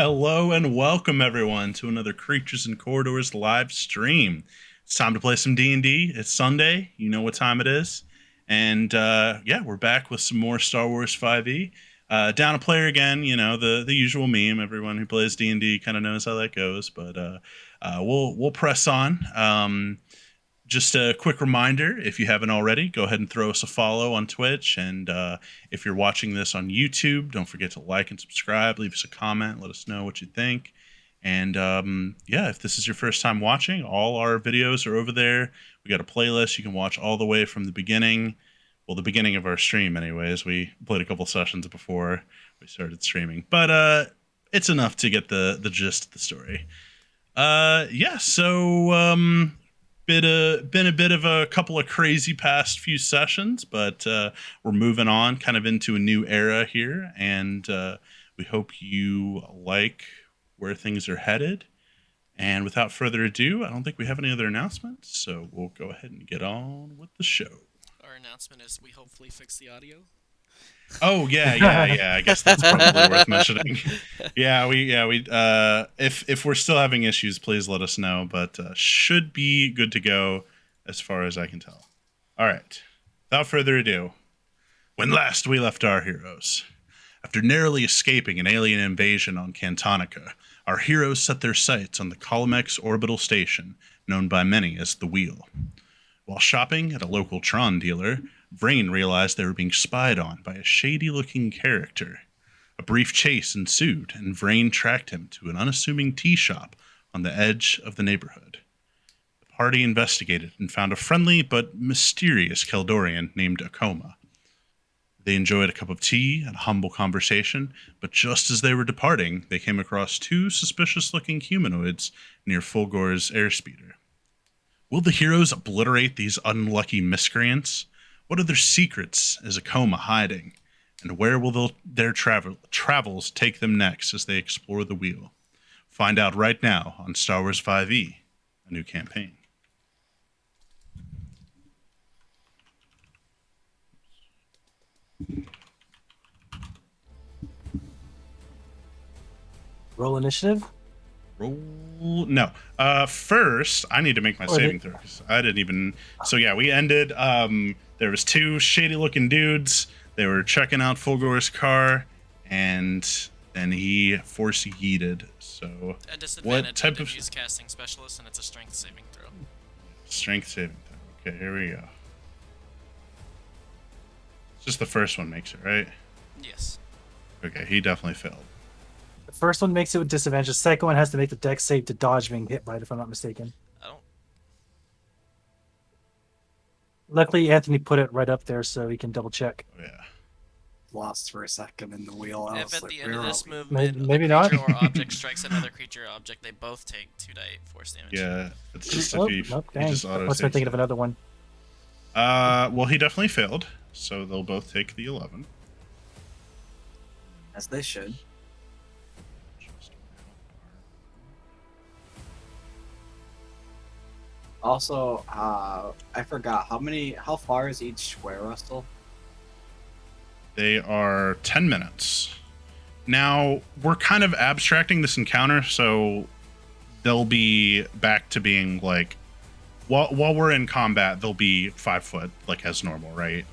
Hello and welcome everyone to another Creatures and Corridors live stream. It's time to play some D&D. It's Sunday. You know what time it is. And yeah, we're back with some more Star Wars 5e. Down a player again, you know, the usual meme. Everyone who plays D&D kind of knows how that goes, but we'll press on. Just a quick reminder, if you haven't already, go ahead and throw us a follow on Twitch. And if you're watching this on YouTube, don't forget to like and subscribe. Leave us a comment. Let us know what you think. And yeah, if this is your first time watching, all our videos are over there. We got a playlist you can watch all the way from the beginning. Well, the beginning of our stream, anyways. We played a couple sessions before we started streaming. But it's enough to get the gist of the story. Yeah, so... been a bit of a couple of crazy past few sessions, but we're moving on kind of into a new era here, and we hope you like where things are headed. And without further ado, I don't think we have any other announcements, so we'll go ahead and get on with the show. Our announcement is we hopefully fix the audio. Oh yeah. I guess that's probably worth mentioning. Yeah, we if we're still having issues, please let us know. But should be good to go, as far as I can tell. All right. Without further ado, when last we left our heroes, after narrowly escaping an alien invasion on Cantonica, our heroes set their sights on the Colimex orbital station, known by many as the Wheel. While shopping at a local Tron dealer, Vrain realized they were being spied on by a shady-looking character. A brief chase ensued, and Vrain tracked him to an unassuming tea shop on the edge of the neighborhood. The party investigated and found a friendly but mysterious Keldorian named Akoma. They enjoyed a cup of tea and a humble conversation, but just as they were departing, they came across two suspicious-looking humanoids near Fulgor's airspeeder. Will the heroes obliterate these unlucky miscreants? What other secrets is Akoma hiding? And where will their travels take them next as they explore the Wheel? Find out right now on Star Wars 5e, a new campaign. Roll initiative? No. First, I need to make my saving throw, 'cause I didn't even... So yeah, we ended... there was two shady-looking dudes. They were checking out Fulgor's car, and then he force yeeted. So, At disadvantage, what type of use casting specialist, and it's a strength saving throw. Strength saving throw? Okay, here we go. It's just the first one makes it, right? Yes. Okay, he definitely failed. The first one makes it with disadvantage. The second one has to make the dex save to dodge being hit by it, if I'm not mistaken. I don't. Luckily, Anthony put it right up there so he can double check. Oh, yeah. Lost for a second in the wheel. If at the end of this movement, Maybe a not. creature or object strikes another creature or object, they both take 2d8 force damage. Yeah, it's just Oh, if he dang. just auto What's been thinking of another one? Well, he definitely failed, so they'll both take the 11. As they should. Also, I forgot how far is each square, Russell? They are 10 minutes. Now, we're kind of abstracting this encounter, so they'll be back to being like, while we're in combat, they'll be 5 foot, like as normal, right?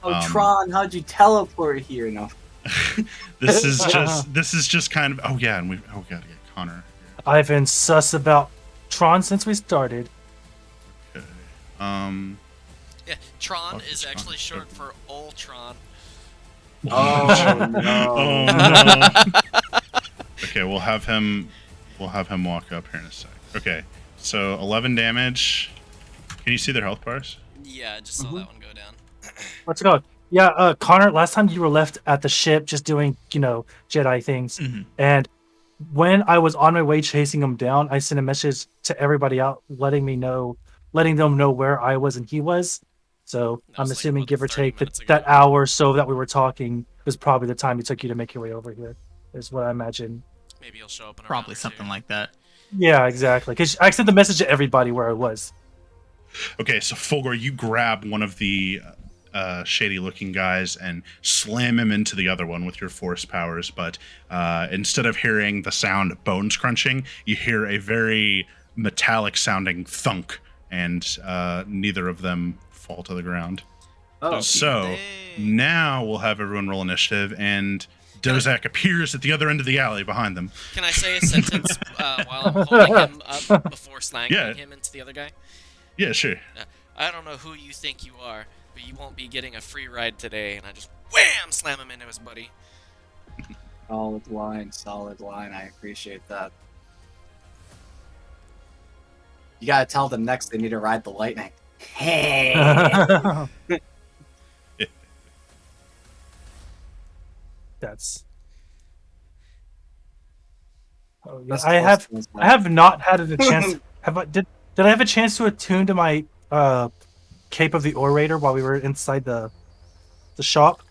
Oh, Tron, how'd you teleport here? No. This is just kind of, oh yeah, and we gotta get Connor. I've been sus about Tron since we started. Okay. Yeah, Tron Fuck is is actually Tron? short for Ultron. Oh no. Oh no. Okay, we'll have him walk up here in a sec. Okay, so 11 damage. Can you see their health bars? Yeah, I just saw that one go down. Let's go. Yeah, Connor, last time you were left at the ship just doing, Jedi things. Mm-hmm. And when I was on my way chasing him down, I sent a message to everybody out letting them know where I was and he was. So That I'm was like, assuming what, give or 30 take minutes that ago? hour or so that we were talking was probably the time it took you to make your way over here, is what I imagine. Maybe he'll show up in a Probably round or something two. like that. Yeah, exactly. Because I sent the message to everybody where I was. Okay, so Fulgor, you grab one of the shady looking guys and slam him into the other one with your force powers. But instead of hearing the sound of bones crunching, you hear a very metallic sounding thunk, and neither of them fall to the ground. Oh, So Dang. now we'll have everyone roll initiative, and Dozak appears at the other end of the alley behind them. Can I say a sentence while I'm holding him up before slanging Yeah. him into the other guy? Yeah, sure. I don't know who you think you are, but you won't be getting a free ride today. And I just wham slam him into his buddy. solid line, solid line. I appreciate that. You gotta tell them next they need to ride the lightning. Hey. That's. Oh, yeah. That's I have. close to I have not had a chance. Did I have a chance to attune to my Cape of the Orator while we were inside the shop,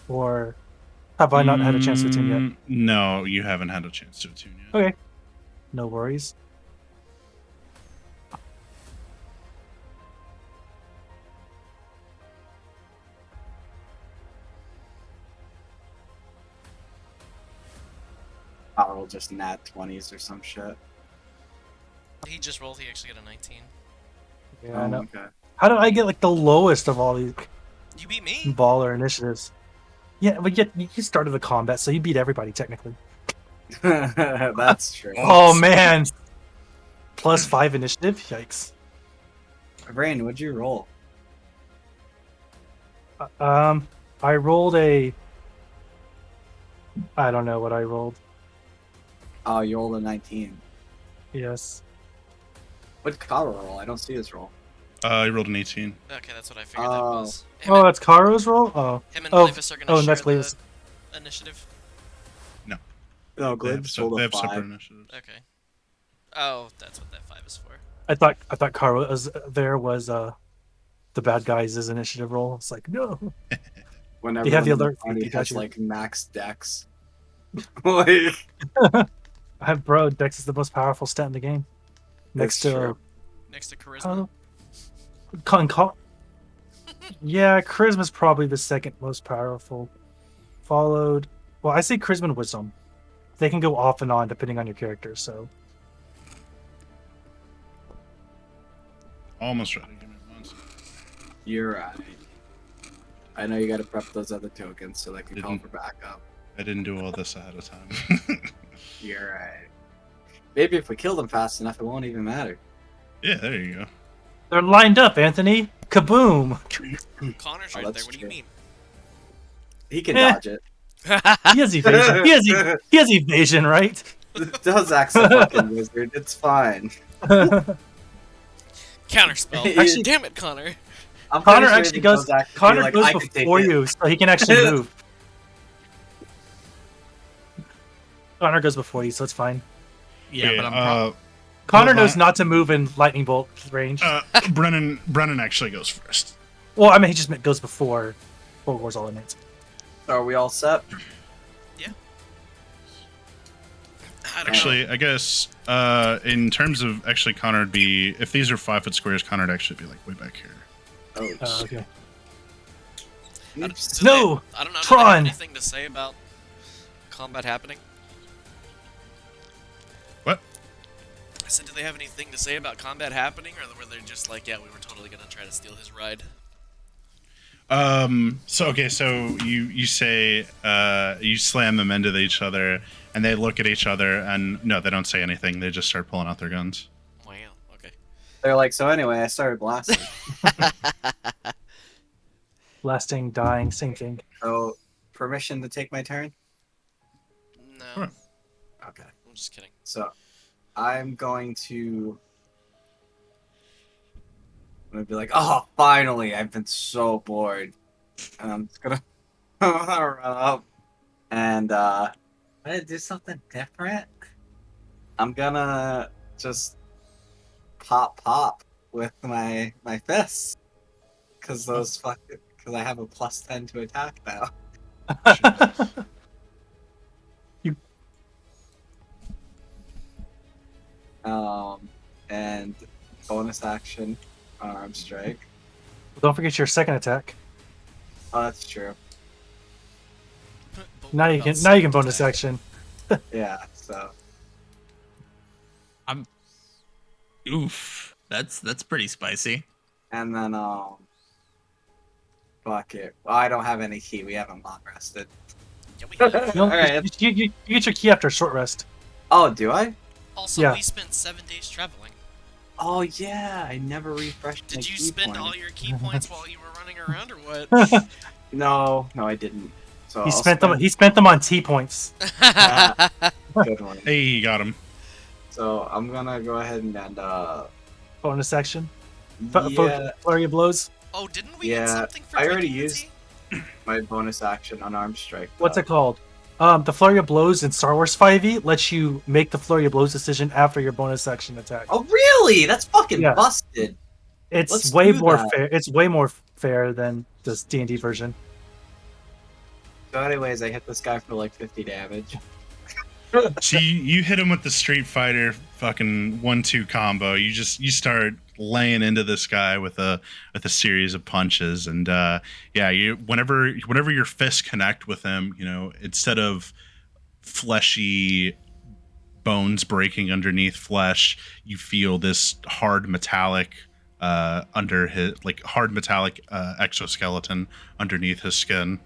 or have I not had a chance to attune yet? No, you haven't had a chance to attune yet. Okay, no worries. I'll roll just nat 20s or some shit. He just rolled. He actually got a 19. Yeah, I know. Okay. How did I get like the lowest of all these You beat me. baller initiatives? Yeah, but yet you started the combat, so you beat everybody technically. That's true. Oh man, +5 initiative. Yikes. Rain, what'd you roll? I rolled a. I don't know what I rolled. Oh, you rolled a 19. Yes. What did Kara roll? I don't see his roll. I rolled an 18. Okay, that's what I figured that Oh. was. Him, Oh, that's Karo's roll. Oh, him and oh, Glavis are gonna oh, share that's the Glavis. initiative. No, They have, Glibs rolled they a have separate 5. initiatives. Okay. Oh, that's what that 5 is for. I thought Karo was the bad guys' initiative roll. It's like no. Whenever They have the the alert party feature, has gotcha. like max dex. Like, I have bro. Dex is the most powerful stat in the game. Next That's to true. Next to charisma. Yeah, charisma's probably the second most powerful. Followed. Well, I say charisma and wisdom. They can go off and on depending on your character. So Almost ready. Give me one second. you're right. I know you gotta prep those other tokens so they can call Didn't- for backup. I didn't do all this ahead of time. You're right. Maybe if we kill them fast enough, it won't even matter. Yeah, there you go. they're lined up, Anthony. Kaboom! Connor's Oh, right that's there. What do you true. mean? He can Eh. dodge it. He has evasion. He has evasion, right? Dozak's a fucking wizard. It's fine. Counterspell. Actually- Damn it, Connor. I'm Connor pretty sure actually even goes. Dozak could be Connor like, goes I can take before it. you, so he can actually move. Connor goes before you, so it's fine. Yeah, but I'm Connor Well, knows not to move in lightning bolt range. Brennan actually goes first. Well, I mean, he just goes before War's all innate. Are we all set? I don't know. Actually, I guess in terms of actually Connor would be, if these are 5-foot squares, Connor would actually be like way back here. Oh, Okay. Oops. Do No! they, I don't know. Do they Tron! have anything to say about combat happening? What? I said, do they have anything to say about combat happening, or were they just like, yeah, we were totally gonna try to steal his ride? So you say you slam them into each other, and they look at each other, and no, they don't say anything. They just start pulling out their guns. Wow. Okay. They're like, so anyway, I started blasting. Blasting, dying, same thing. So, permission to take my turn? No, Sure. Okay. I'm just kidding. So, I'm going to be like, oh, finally! I've been so bored. And I'm just gonna run up and I'm gonna do something different. I'm gonna just pop with my fists. Cause I have a +10 to attack now. And bonus action, arm strike. Don't forget your second attack. Oh, that's true. But Now what you can about now you can second bonus attack? action. Yeah, so Oof. That's pretty spicy. and then fuck it. Well, I don't have any key. We haven't long rested. Yeah, we have. No, Alright. you get your key after a short rest. Oh, do I? Also, Yeah. we spent 7 days traveling. Oh yeah, I never refreshed my Did you key spend point. all your key points while you were running around, or what? No, I didn't. So He I'll spent them. spend- He spent them on T points. Good one. Hey, got him. So I'm gonna go ahead and Bonus action. yeah, Flurry of blows. Oh, didn't we Yeah, get something for I already drinking the used- tea? my bonus action unarmed strike. What's it called? The flurry of blows in Star Wars 5e lets you make the flurry of blows decision after your bonus action attack. Oh really? That's fucking Yeah. busted. It's let's way do more that. fair. It's way more fair than this D&D version. So anyways, I hit this guy for like 50 damage. So you hit him with the Street Fighter fucking 1-2 combo. You start laying into this guy with a series of punches, and yeah, you whenever your fists connect with him, you know, instead of fleshy bones breaking underneath flesh, you feel this hard metallic under his hard metallic exoskeleton underneath his skin.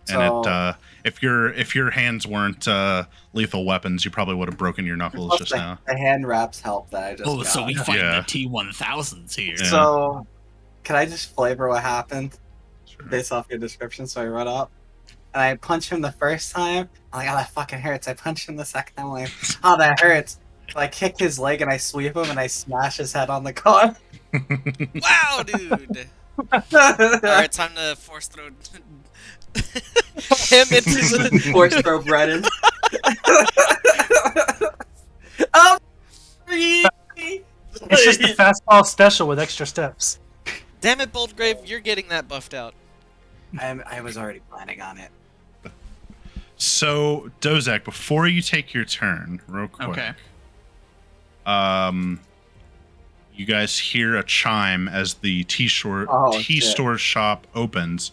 And So- if your hands weren't lethal weapons, you probably would have broken your knuckles Plus just the, now. the hand wraps help that I just Oh, got. so we fight Yeah. the T1000s here. Yeah. So can I just flavor what happened Sure. based off your description? So I run up and I punch him the first time. I'm like, oh, that fucking hurts. I punch him the second time. I'm like, oh, that hurts. So I kick his leg and I sweep him and I smash his head on the car. Wow, dude! Alright, time to force throw him into the. Force throw Brennan. Oh, It's just a fastball special with extra steps. Damn it, Boldgrave, you're getting that buffed out. I was already planning on it. So Dozak, before you take your turn, real quick, Okay. you guys hear a chime as the tea Oh, shit. store shop opens,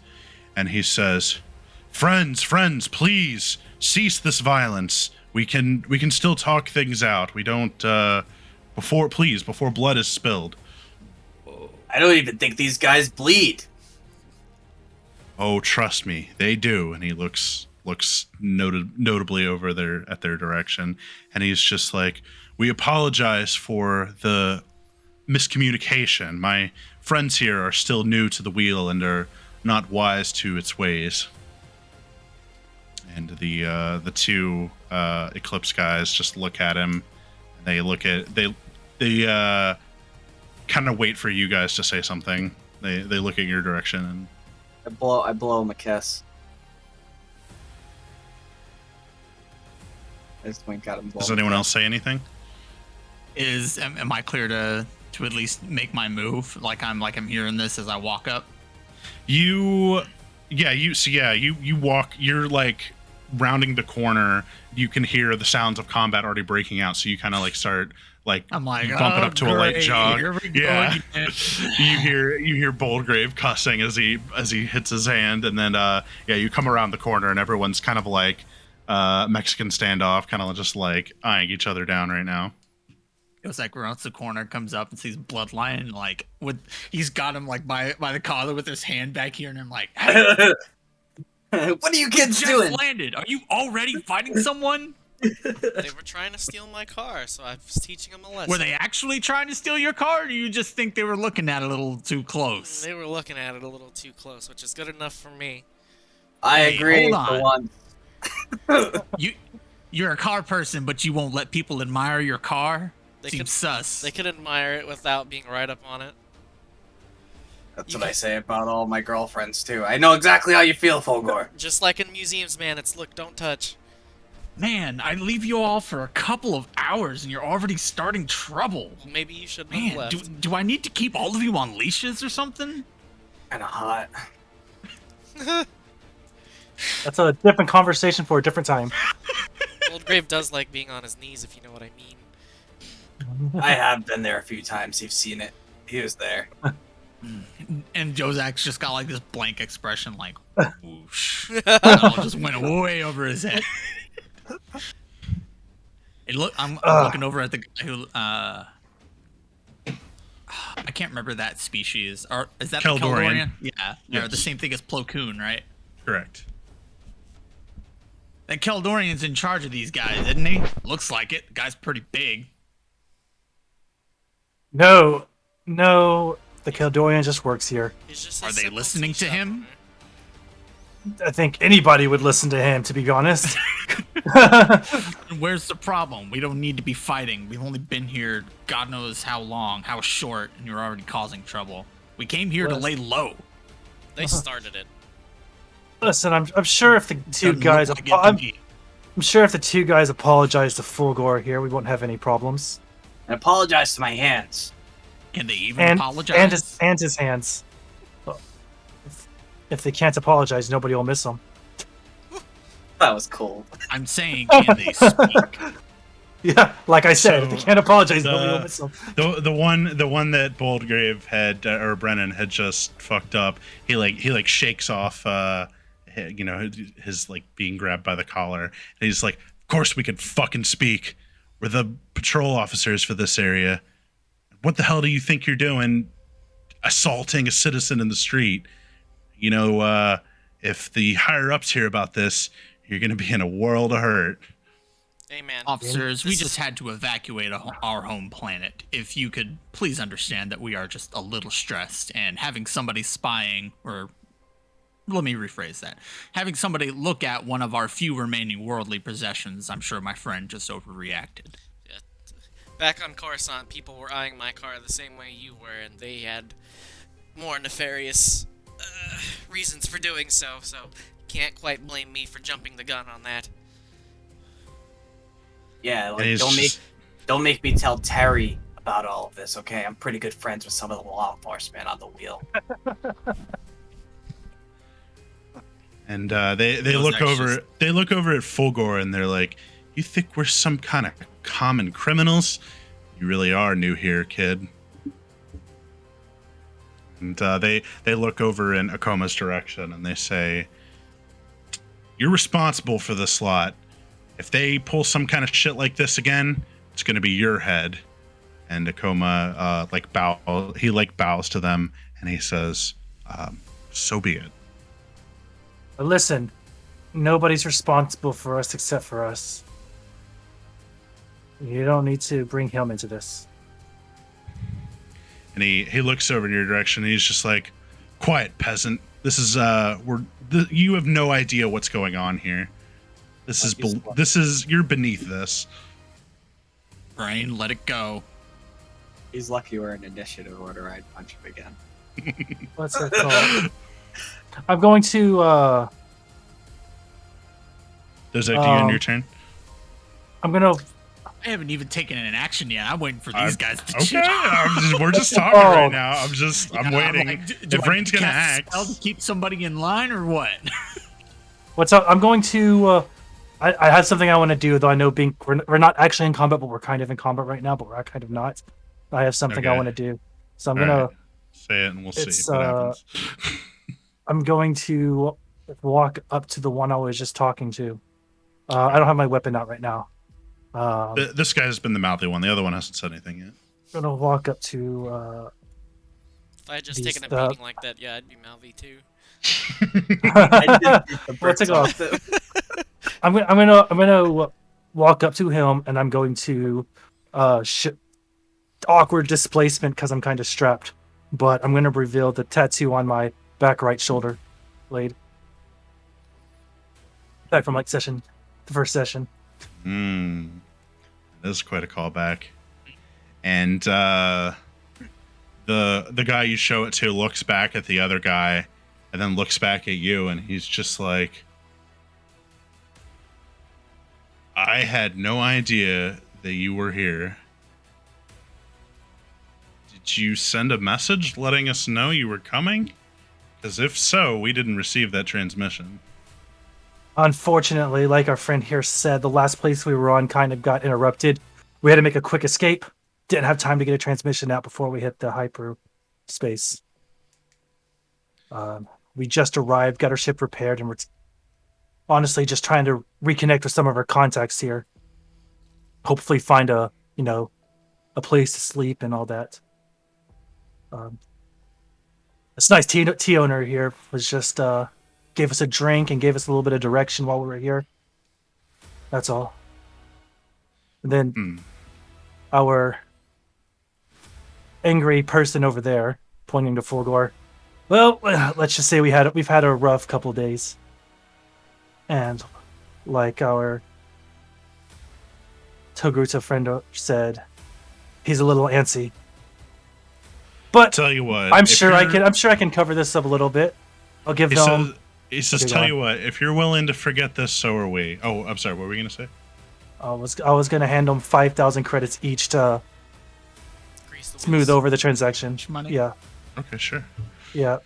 and he says, friends, please cease this violence. We can still talk things out. We don't before blood is spilled. I don't even think these guys bleed. Oh, trust me, they do. And he looks notably over at their direction, and he's just like, we apologize for the miscommunication. My friends here are still new to the wheel and are not wise to its ways. And the two Eclipse guys just look at him. And they kind of wait for you guys to say something. They look at your direction, and I blow him a kiss. I just wink at him. blow does him a anyone kiss. else say anything? Am I clear to at least make my move? Like I'm hearing this as I walk up. You walk. You're like rounding the corner. You can hear the sounds of combat already breaking out. So you kind of like start like I'm like, you bump it "Oh, up to a light great, jog. here we go Yeah. again." you hear Boldgrave cussing as he hits his hand, and then you come around the corner and everyone's kind of like Mexican standoff, kind of just like eyeing each other down right now. It was like rounds the corner, comes up and sees Bloodline, like he's got him like by the collar with his hand back here, and I'm like, hey, What are you kids just doing? landed. Are you already fighting someone? They were trying to steal my car, so I was teaching them a lesson. Were they actually trying to steal your car, or do you just think they were looking at it a little too close? They were looking at it a little too close, which is good enough for me. I Hey, agree hold for on. one. You're a car person, but you won't let people admire your car? They Seems could- sus. They could admire it without being right up on it. That's what I say about all my girlfriends too. I know exactly how you feel, Fulgor. Just like in museums, man, it's look, don't touch. Man, I leave you all for a couple of hours, and you're already starting trouble. Maybe you shouldn't have Man, left. do I need to keep all of you on leashes or something? Kinda hot. That's a different conversation for a different time. Goldgrave does like being on his knees, if you know what I mean. I have been there a few times. You've seen it. He was there. And Jozak's just got like this blank expression, like whoosh. It all just went way over his head. I'm looking over at the guy who I can't remember that species. Or is that Keldorian. the Keldorian? Yeah, they're Yes. the same thing as Plo Koon, right? Correct. That Keldorian's in charge of these guys, isn't he? Looks like it. The guy's pretty big. No, the Keldorian just works here. He's just a Are they simple listening to tea shop him? owner. I think anybody would listen to him, to be honest. Where's the problem? We don't need to be fighting. We've only been here God knows how long, how short, and you're already causing trouble. We came here to lay low. They started it. Listen, I'm sure if the two Doesn't guys, look like it to me. I'm sure if the two guys apologize to Fulgore here, we won't have any problems. I apologize to my hands. Can they even apologize? And his hands. Well, if they can't apologize, nobody will miss them. That was cool. I'm saying, can they speak? Yeah, like I said, if they So, can't apologize, nobody will miss them. The one that Boldgrave had or Brennan had just fucked up. He shakes off his like being grabbed by the collar, and he's like, "Of course we can fucking speak. We're the patrol officers for this area. What the hell do you think you're doing, assaulting a citizen in the street? You know, if the higher ups hear about this, you're gonna be in a world of hurt." Hey man, Officers, we this just is- had to evacuate our home planet. If you could please understand that we are just a little stressed, and having somebody spying, or let me rephrase that, having somebody look at one of our few remaining worldly possessions, I'm sure my friend just overreacted. back on Coruscant, people were eyeing my car the same way you were, and they had more nefarious reasons for doing so. So can't quite blame me for jumping the gun on that. Yeah, And like he's don't make me tell Terry about all of this, okay? I'm pretty good friends with some of the law enforcement on the wheel. And they Those look actions. over at Fulgore and they're like, "You think we're some kind of common criminals? You really are new here, kid." And they look over in Akoma's direction and they say, "You're responsible for this lot. If they pull some kind of shit like this again, it's gonna be your head." And Akoma bows to them and he says, "So be it." But listen, nobody's responsible for us except for us. You don't need to bring him into this. And he looks over in your direction and he's just like, "Quiet, peasant. This is you have no idea what's going on here. You're beneath this." Brain, let it go. He's lucky we're in initiative order. I'd punch him again. What's that called? I'm going to. Does that do you in your turn? I'm gonna. I haven't even taken an action yet. I'm waiting for these guys to Okay, shoot. we're just talking Oh. right now. I'm waiting. like, If Rain's gonna cast a act, spell to keep somebody in line or what? What's up? I'm going to. I have something I want to do, though. I know we're not actually in combat, but we're kind of in combat right now. But we're kind of not. I have something I Okay. want to do, so I'm All gonna. right. Say it and we'll see It's, what happens. I'm going to walk up to the one I was just talking to. I don't have my weapon out right now. This guy has been the mouthy one. The other one hasn't said anything yet. I'm gonna walk up to. If I had just These taken a stuff. beating like that, yeah, I'd be mouthy too. We'll take it off. I'm gonna walk up to him and I'm going to awkward displacement because I'm kind of strapped, but I'm gonna reveal the tattoo on my back right shoulder blade. Back from the first session. That is quite a callback. And the guy you show it to looks back at the other guy and then looks back at you and he's just like, "I had no idea that you were here. Did you send a message letting us know you were coming? Because if so, we didn't receive that transmission." Unfortunately, like our friend here said, the last place we were on kind of got interrupted. We had to make a quick escape. Didn't have time to get a transmission out before we hit the hyper space. We just arrived, got our ship repaired, and we're honestly just trying to reconnect with some of our contacts here. Hopefully, find a place to sleep and all that. This nice tea owner here was just gave us a drink and gave us a little bit of direction while we were here. That's all. And then Hmm. our angry person over there, pointing to Fulgor. Well, let's just say we've had a rough couple days, and like our Togruta friend said, he's a little antsy. But Tell you what, I'm if sure you're- I can cover this up a little bit. I'll give He them. says, he says, Okay, go tell on. you what, if you're willing to forget this, so are we. Oh, I'm sorry. What were we gonna say? I was gonna hand them 5,000 credits each to Grease the smooth wheels. over the transaction. Money? Yeah, Okay, sure. yeah.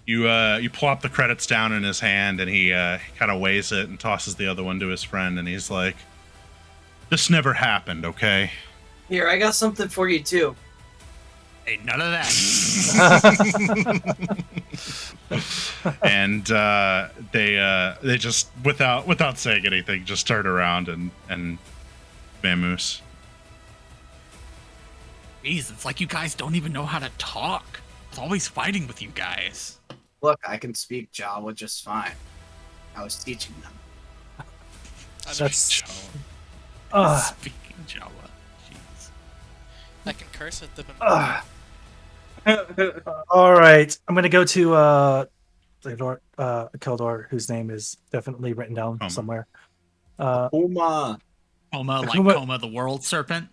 You plop the credits down in his hand, and he kind of weighs it and tosses the other one to his friend, and he's like, "This never happened, okay?" Here, I got something for you too. Hey, none of that. And they just without saying anything just turn around and vamoose. Jeez, it's like you guys don't even know how to talk. It's always fighting with you guys. Look, I can speak Jawa just fine. I was teaching them. That's Speaking Jawa. Jeez. I can curse at them. all right. I'm gonna go to Keldor, whose name is definitely written down Coma. somewhere. Uma. Coma, like Akuma- Coma the world serpent.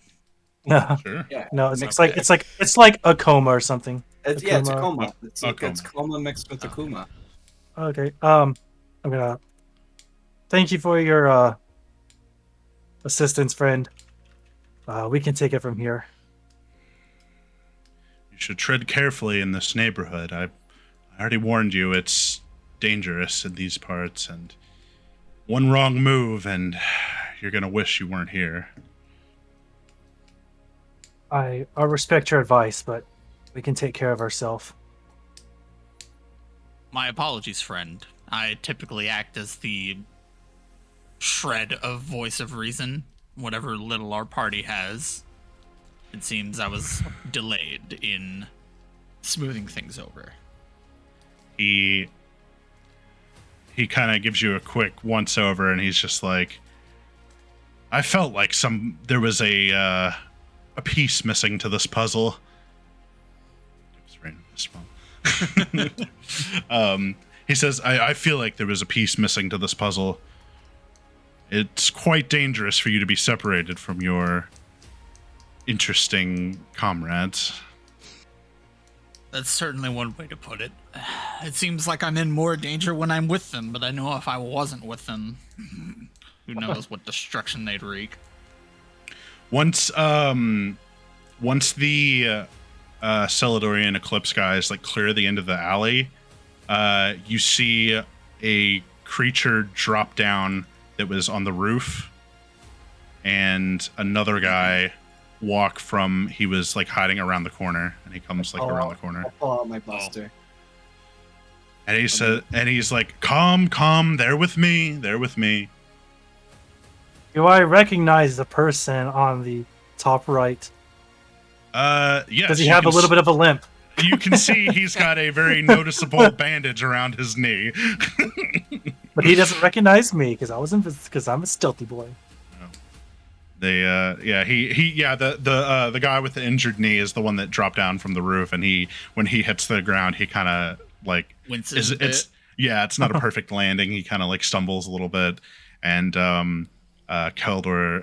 No, Sure. Yeah. no, mixed it's like a coma or something. It's a coma. It's Akuma. coma mixed with Akuma. Okay. I'm gonna thank you for your assistance, friend. We can take it from here. You should tread carefully in this neighborhood. I already warned you it's dangerous in these parts, and one wrong move and you're gonna wish you weren't here. I respect your advice, but we can take care of ourselves. My apologies, friend. I typically act as the shred of voice of reason, whatever little our party has. It seems I was delayed in smoothing things over. He kind of gives you a quick once over, and he's just like, I felt like there was a piece missing to this puzzle. It's random as well. He says, I feel like there was a piece missing to this puzzle. It's quite dangerous for you to be separated from your interesting comrades. That's certainly one way to put it. It seems like I'm in more danger when I'm with them, but I know if I wasn't with them, who knows what destruction they'd wreak. Once the Celadorian Eclipse guys like clear the end of the alley, you see a creature drop down that was on the roof, and another guy walk from. He was like hiding around the corner, and he comes like around the corner, I'll pull out my buster. and he said, and he's like, "Come, they're with me, they're with me." Do I recognize the person on the top right? Yes. Does he you have a can little bit of a limp? You can see he's got a very noticeable bandage around his knee. But he doesn't recognize me because I'm a stealthy boy. The guy with the injured knee is the one that dropped down from the roof, and when he hits the ground, he kind of like Winces a bit. it's not a perfect landing. He kind of like stumbles a little bit, and Keldor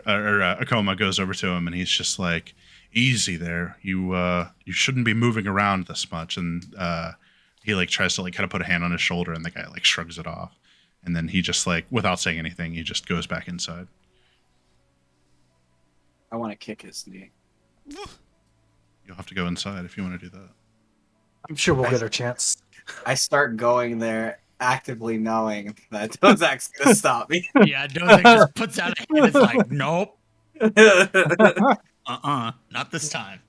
or Akoma goes over to him, and he's just like, "Easy there, you shouldn't be moving around this much." And he like tries to like kind of put a hand on his shoulder, and the guy like shrugs it off, and then he just like without saying anything, he just goes back inside. I want to kick his knee. You'll have to go inside if you want to do that. I'm sure we'll get our chance. I start going there, actively knowing that Dozak's gonna stop me. Yeah, Dozak just puts out a hand. It's like, nope, not this time.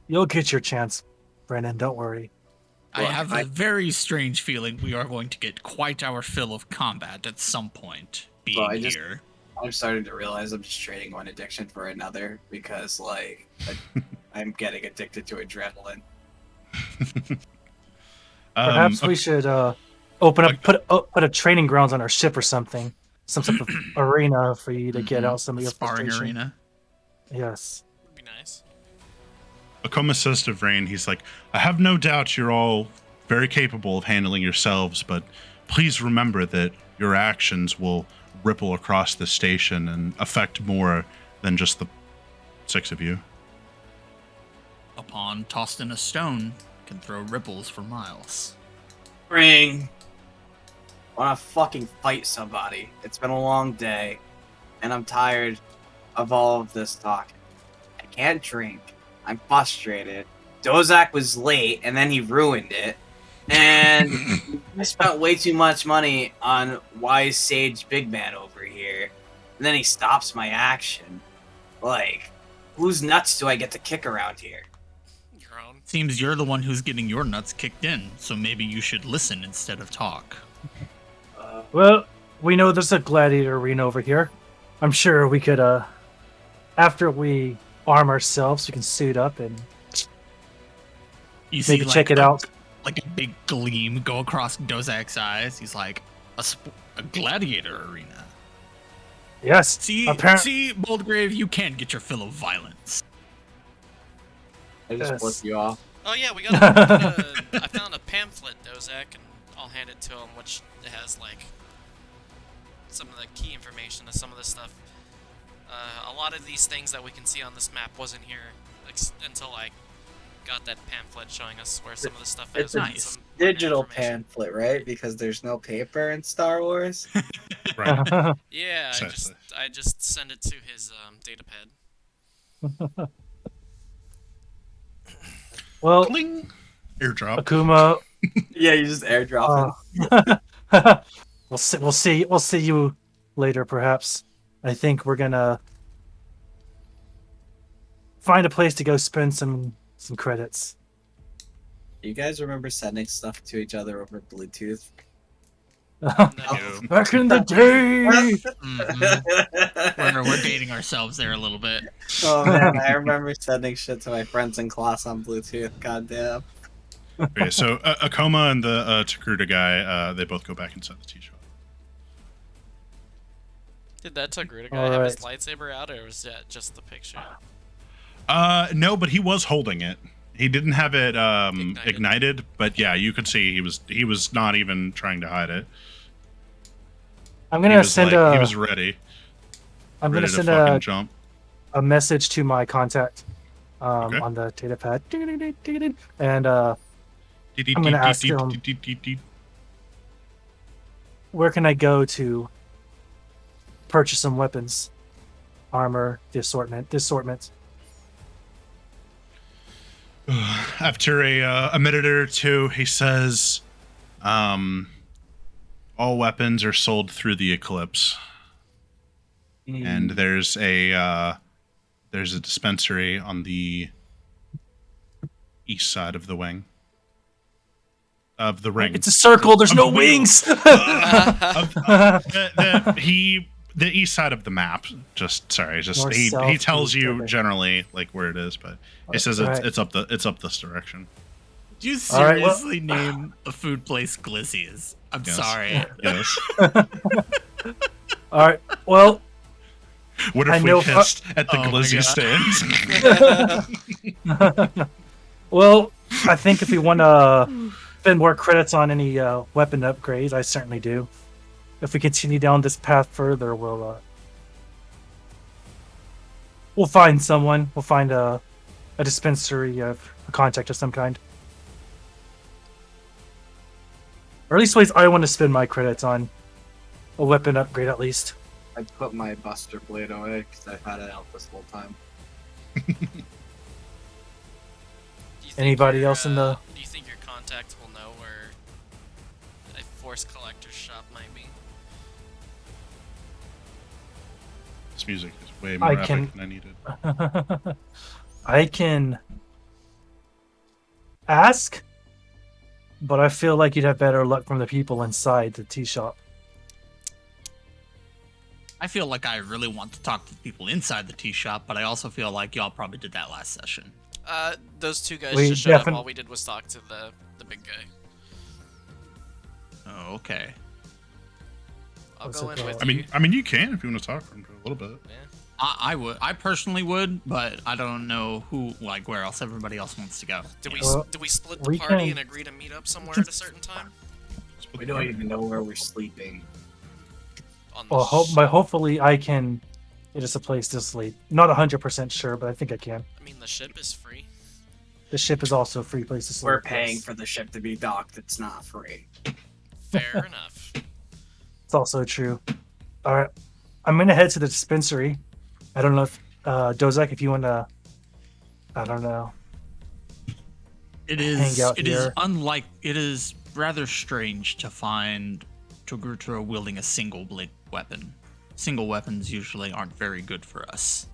You'll get your chance. Brennan. Don't worry. I Look, have a very strange feeling we are going to get quite our fill of combat at some point being here. I'm starting to realize I'm just trading one addiction for another because, like, I'm getting addicted to adrenaline. Perhaps we Okay. should open up, put a training grounds on our ship or something, some type of arena for you to get out some of your Sparring frustration. arena. Yes. Would be nice. Akoma says to Vrain, he's like, I have no doubt you're all very capable of handling yourselves, but please remember that your actions will ripple across the station and affect more than just the 6 of you. A pawn tossed in a stone can throw ripples for miles. Ring. Wanna fucking fight somebody. It's been a long day, and I'm tired of all of this talking. I can't drink. I'm frustrated. Dozak was late, and then he ruined it. And I spent way too much money on Wise Sage Big Man over here. And then he stops my action. Like, whose nuts do I get to kick around here? Your own. Seems you're the one who's getting your nuts kicked in, so maybe you should listen instead of talk. Well, we know there's a gladiator arena over here. I'm sure we could, after we arm ourselves, we can suit up and You see, maybe check it out. Like a big gleam go across Dozak's eyes. He's like, a gladiator arena. Yes. See, Boldgrave, you can get your fill of violence. I just Yes. flipped you off. Oh yeah, I found a pamphlet, Dozak, and I'll hand it to him, which has like some of the key information of some of this stuff. A lot of these things that we can see on this map wasn't here until I got that pamphlet showing us where some of the stuff is. It's a and some digital information. pamphlet, right? Because there's no paper in Star Wars. Right. Yeah, Precisely. I just send it to his datapad. Well, Cling. Airdrop. Akuma, Yeah, you just airdrop it. we'll see you later, perhaps. I think we're gonna find a place to go spend some credits. You guys remember sending stuff to each other over Bluetooth? No. Back in the day. We're dating ourselves there a little bit. Oh man, I remember sending shit to my friends in class on Bluetooth. Goddamn. Okay, so Akoma and the Takuda guy, they both go back inside the tea shop. Did that Togruta guy have his Alright. lightsaber out, or was that just the picture? No, but he was holding it. He didn't have it ignited, but yeah, you could see he was not even trying to hide it. I'm He gonna was send he was ready. I'm ready gonna send to fucking jump. a message to my contact Okay. on the data pad, and I'm gonna ask him, where can I go to purchase some weapons, armor, the assortment. After a minute or two, he says, all weapons are sold through the Eclipse. And there's a dispensary on the east side of the wing. Of the ring. It's a circle. There's Of no the wheel. wings. The east side of the map. North, He south, tells east, you okay. generally like where it is, but he says Alright. it's up this direction. Do you All right, well- seriously name a food place Glizzy's? I'm Yes. sorry. Yes. All right. Well, What I if know we fu- kissed at the Oh my glizzy God. stands? well, I think if we want to spend more credits on any weapon upgrades, I certainly do. If we continue down this path further, we'll find someone. We'll find a dispensary of a contact of some kind. Or at least ways I want to spend my credits on a weapon upgrade at least. I put my Buster Blade away because I've had it out this whole time. Do you think Anybody your, else in the- Do you think your contact will know where a Force Collector's shop might be? This music is way more I epic can- than I needed. I can ask, but I feel like you'd have better luck from the people inside the tea shop. I feel like I really want to talk to the people inside the tea shop, but I also feel like y'all probably did that last session. Those two guys We just showed up. defin- All we did was talk to the big guy. Oh, okay. I'll What's go it in with called? you. I mean, you can if you want to talk to him for a little bit. Yeah. I would. I personally would, but I don't know who, like, where else everybody else wants to go. Did we Well, did we split the we party can- and agree to meet up somewhere at a certain time? We don't even know where we're sleeping. On the Well, sh- hopefully I can get us a place to sleep. Not 100% sure, but I think I can. I mean, the ship is free. The ship is also a free place to sleep. We're paying yes. for the ship to be docked. It's not free. Fair enough. It's also true. All right, I'm gonna head to the dispensary. I don't know if Dozak, if you want to, I don't know. It Hang is. out It is here. unlike. It is rather strange to find Togruta wielding a single blade weapon. Single weapons usually aren't very good for us.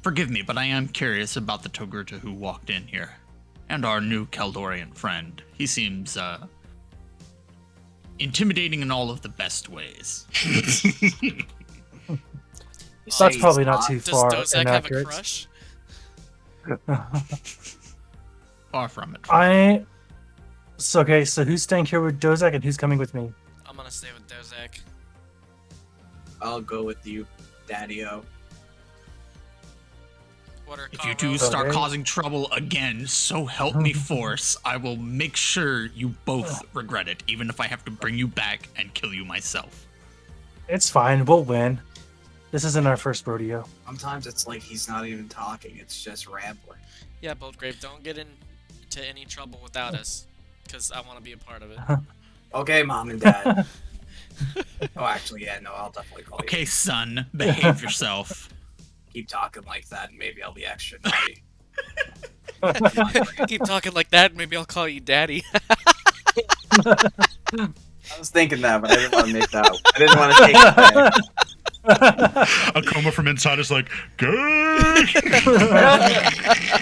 Forgive me, but I am curious about the Togruta who walked in here, and our new Kaldorian friend. He seems intimidating in all of the best ways. That's probably not too Does far Dozak have a inaccurate. crush? Far from it. Okay, so who's staying here with Dozak and who's coming with me? I'm gonna stay with Dozak. I'll go with you, Daddy-O. What are If you Karo- two start Okay. causing trouble again, so help me force, I will make sure you both regret it, even if I have to bring you back and kill you myself. It's fine, we'll win. This isn't our first rodeo. Sometimes it's like he's not even talking. It's just rambling. Yeah, Boldgrave, don't get into any trouble without us, because I want to be a part of it. Okay, Mom and Dad. Oh, actually, yeah, no, I'll definitely call Okay, you. son, behave yourself. Keep talking like that, and maybe I'll be extra naughty. Keep talking like that, maybe I'll call you Daddy. I was thinking that, but I didn't want to make that. I didn't want to take it back. Akoma from inside is like, good.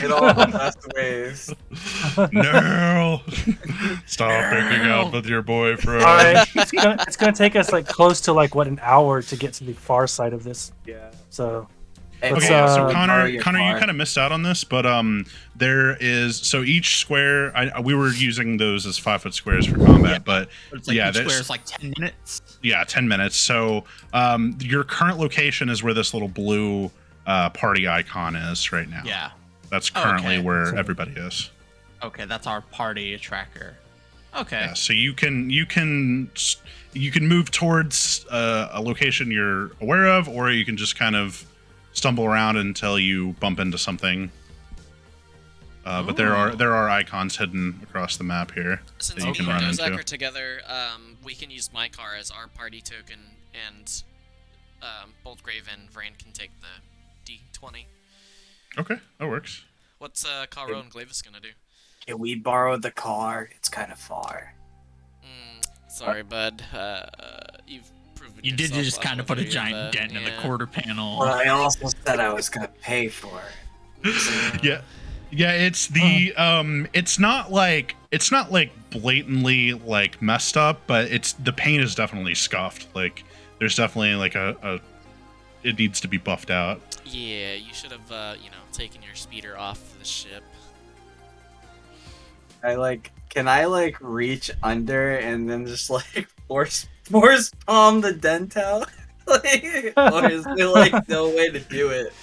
In all the best ways. No. Stop making out with your boyfriend. All right, it's gonna take us like close to like what, an hour to get to the far side of this. Yeah. So Hey, Let's, Okay, so borrow Connor, your you car. kind of missed out on this, but there is each square. We were using those as 5-foot squares for combat, Yeah. but It's like Yeah, each there's- square is like 10 minutes. yeah, 10 minutes. So your current location is where this little blue party icon is right now. Yeah. That's currently Okay. where everybody is. Okay, that's our party tracker. Okay. Yeah, so you can move towards a location you're aware of, or you can just kind of stumble around until you bump into something. But there are icons hidden across the map here Since that you me can and run Dozak into. are together, we can use my car as our party token, and Boldgrave and Vrain can take the D20. Okay, that works. What's Karo and Glavis gonna do? Can we borrow the car? It's kind of far. Sorry, bud. You've proven You did yourself just kind of put a unworthy giant dent in the yeah. quarter panel. But I also said I was gonna pay for it. Yeah, it's the it's not like blatantly like messed up, but it's the paint is definitely scuffed. Like there's definitely like a it needs to be buffed out. Yeah, you should have, taken your speeder off the ship. Can I reach under and then just force palm the dent out? Or is there no way to do it?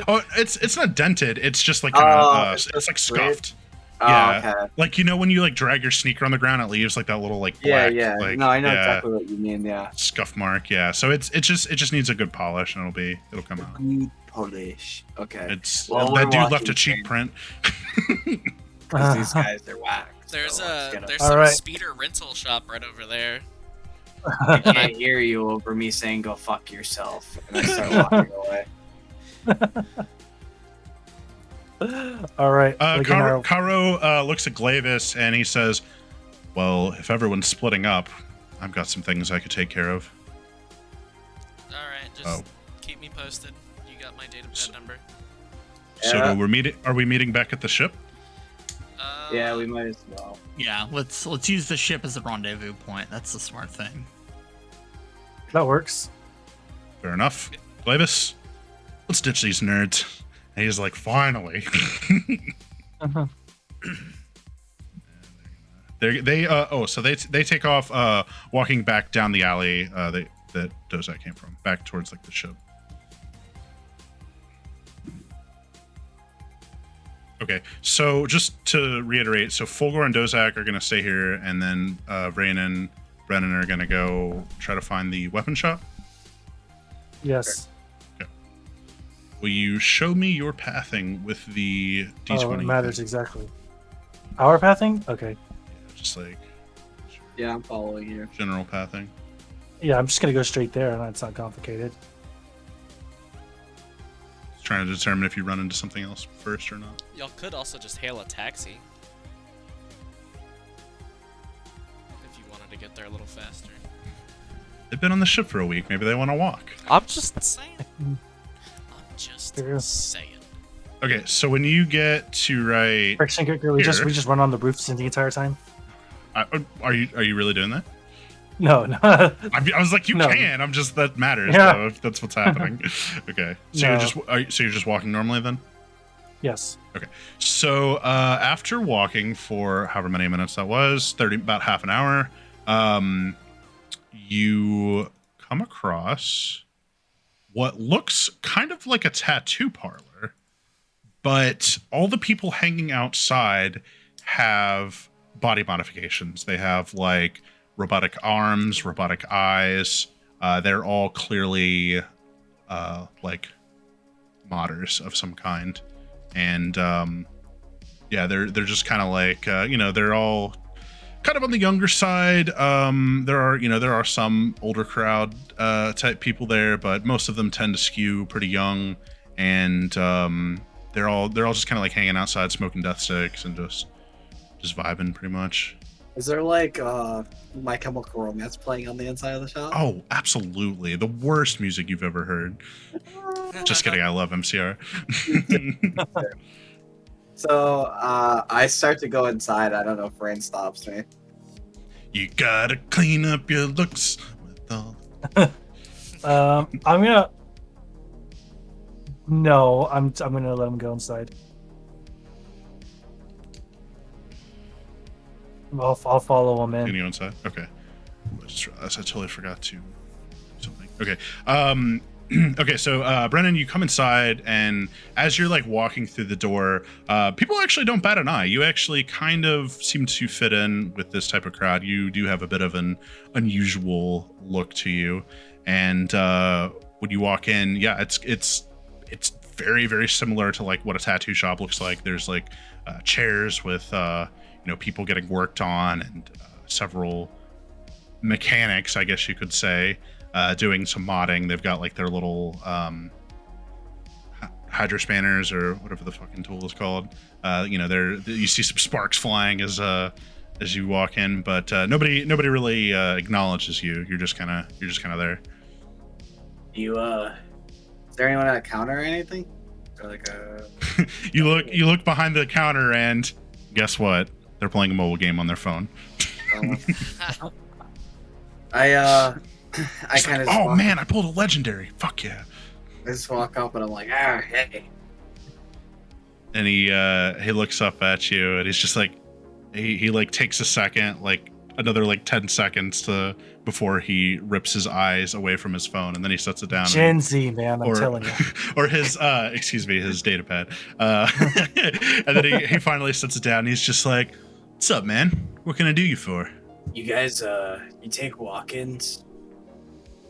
Oh, it's not dented. It's just like it's it's just like straight? scuffed. Oh, Yeah. okay. Like when you drag your sneaker on the ground, it leaves like that little black. Yeah. Like, No, I know yeah, exactly what you mean. Yeah. scuff mark. Yeah. So it just needs a good polish, and it'll come out. Good polish. Okay. It's Well, that we're dude left watching a cheap Vrain. print. Because these guys are whack. There's so let's get there's All some right. speeder rental shop right over there. I can't hear you over me saying "go fuck yourself," and I start walking away. all right, Caro looks at Glavis and he says, "Well, if everyone's splitting up, I've got some things I could take care of." All right, just keep me posted. You got my data pad number. So Yeah. are we meeting back at the ship? Yeah, we might as well. Yeah, let's use the ship as a rendezvous point. That's the smart thing. That works. Fair enough. Glavis, let's ditch these nerds. And he's like, finally. Uh-huh. So they take off walking back down the alley that Dozak came from, back towards like the ship. Okay, so just to reiterate, so Fulgor and Dozak are gonna stay here, and then Vrain and Brennan are gonna go try to find the weapon shop. Yes. Okay. Will you show me your pathing with the D20? Oh, it matters exactly. Our pathing? Okay. Just like Yeah, I'm following you. general pathing. Yeah, I'm just gonna go straight there, and it's not complicated. Trying to determine if you run into something else first or not. Y'all could also just hail a taxi. If you wanted to get there a little faster. They've been on the ship for a week. Maybe they want to walk. I'm just saying. I'm just True. saying. Okay, so when you get to right, Friction kicker. We just Here. run on the roofs the entire time. are you really doing that? No, no. I was like, you No. can. I'm just that matters. Yeah. Though, if that's what's happening. Okay, so No. you're just walking normally then. Yes. Okay, so after walking for however many minutes that was, about half an hour, you come across what looks kind of like a tattoo parlor, but all the people hanging outside have body modifications. They have like robotic arms, robotic eyes. They're all clearly like modders of some kind, and yeah, they're just kind of like they're all kind of on the younger side. There are some older crowd type people there, but most of them tend to skew pretty young, and they're all just kind of like hanging outside, smoking death sticks, and just vibing pretty much. Is there like My Chemical Romance playing on the inside of the shop? Oh, absolutely. The worst music you've ever heard. Just kidding. I love MCR. So I start to go inside. I don't know if Rain stops me. You gotta clean up your looks with all. I'm gonna. No, I'm gonna let him go inside. I'll follow him in. Can you go inside? Okay. I just realized I totally forgot to do something. Okay. Okay, so Brennan, you come inside, and as you're like walking through the door, people actually don't bat an eye. You actually kind of seem to fit in with this type of crowd. You do have a bit of an unusual look to you, and when you walk in, yeah, it's very, very similar to like what a tattoo shop looks like. There's like chairs with people getting worked on, and several mechanics, I guess you could say, doing some modding. They've got like their little hydro spanners or whatever the fucking tool is called. You see some sparks flying as you walk in, but nobody really acknowledges you. You're just kind of there. Is there anyone at a counter or anything? Or like a You look behind the counter, and guess what? They're playing a mobile game on their phone. I kind of. Oh man, I pulled a legendary. Fuck yeah! I just walk up and I'm like, hey. And he looks up at you, and he's just like, he like takes a second, like another like 10 seconds before he rips his eyes away from his phone, and then he sets it down. Gen Z, man, I'm telling you. Or his his data pad. And then he finally sets it down, and he's just like, "What's up, man? What can I do you for?" You guys, you take walk-ins?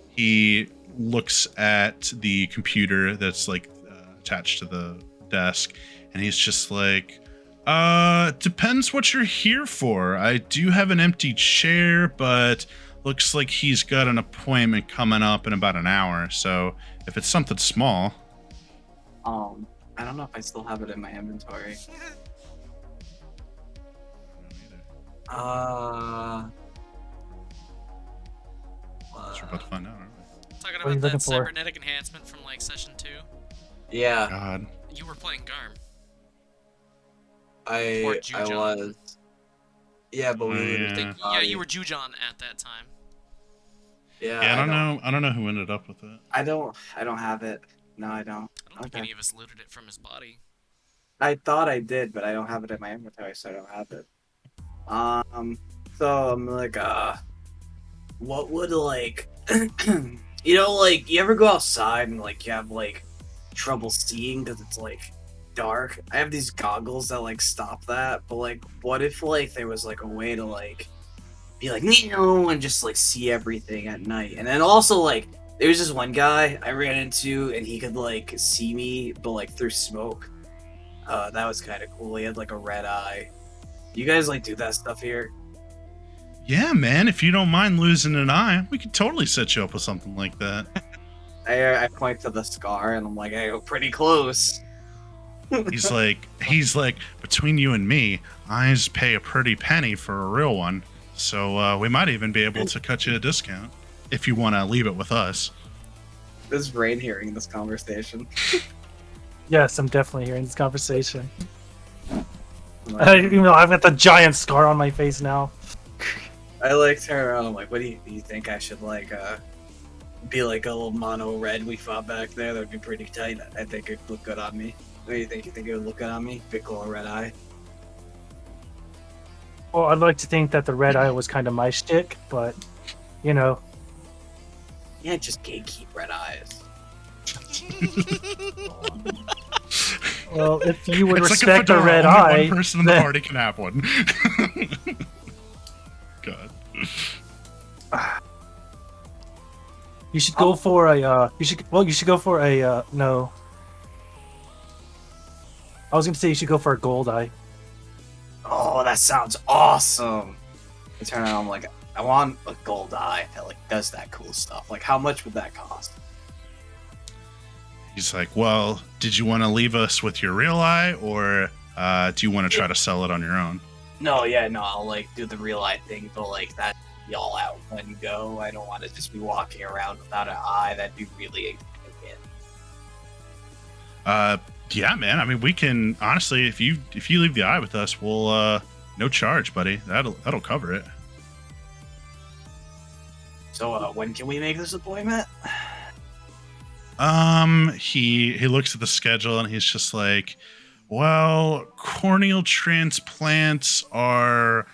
He looks at the computer that's like attached to the desk, and he's just like, depends what you're here for. I do have an empty chair, but looks like he's got an appointment coming up in about an hour. So if it's something small. I don't know if I still have it in my inventory. We're about to find out, aren't we? Talking What are you about that looking for? cybernetic enhancement from like session 2. Yeah. God. You were playing Garm. Or I Jujon. was. Yeah, but we Oh, looted yeah. I the think, body. yeah, you were Jujon at that time. Yeah, Yeah, I don't know who ended up with it. I don't have it. No, I don't. I don't think Okay. any of us looted it from his body. I thought I did, but I don't have it in my inventory, so I don't have it. So I'm like, what would like, like you ever go outside and like you have like trouble seeing because it's like dark? I have these goggles that like stop that, but like, what if like there was like a way to like be like, no, and just like see everything at night? And then also like, there was this one guy I ran into, and he could like see me, but like through smoke. That was kind of cool. He had like a red eye. You guys like do that stuff here? Yeah, man, if you don't mind losing an eye, we could totally set you up with something like that. I point to the scar and I'm like, I go pretty close. He's like, between you and me, eyes pay a pretty penny for a real one. So we might even be able to cut you a discount if you want to leave it with us. Is Rain hearing this conversation? Yes, I'm definitely hearing this conversation. Even though I've got the giant scar on my face now. I like turn around. I'm like, what do you think I should like be like a little mono red we fought back there? That'd be pretty tight. I think it'd look good on me. What do you think? You think it would look good on me? Big little red eye. Well, I'd like to think that the red eye was kind of my shtick, but you know, You can't just gatekeep red eyes. well, if you would It's respect like a a red fedora, only eye, one person in the then- party can have one. God. you should go for a. You should go for a. No. I was gonna say you should go for a gold eye. Oh, that sounds awesome. I turn around. I'm like, I want a gold eye that like does that cool stuff. Like, how much would that cost? He's like, well, did you want to leave us with your real eye, or do you want to try to sell it on your own? No, I'll like do the real eye thing, but like that be all out one go. I don't want to just be walking around without an eye. That'd be really inconvenient. Yeah, man. I mean, we can honestly, if you leave the eye with us, we'll no charge, buddy. That'll cover it. So when can we make this appointment? He looks at the schedule and he's just like, well, corneal transplants are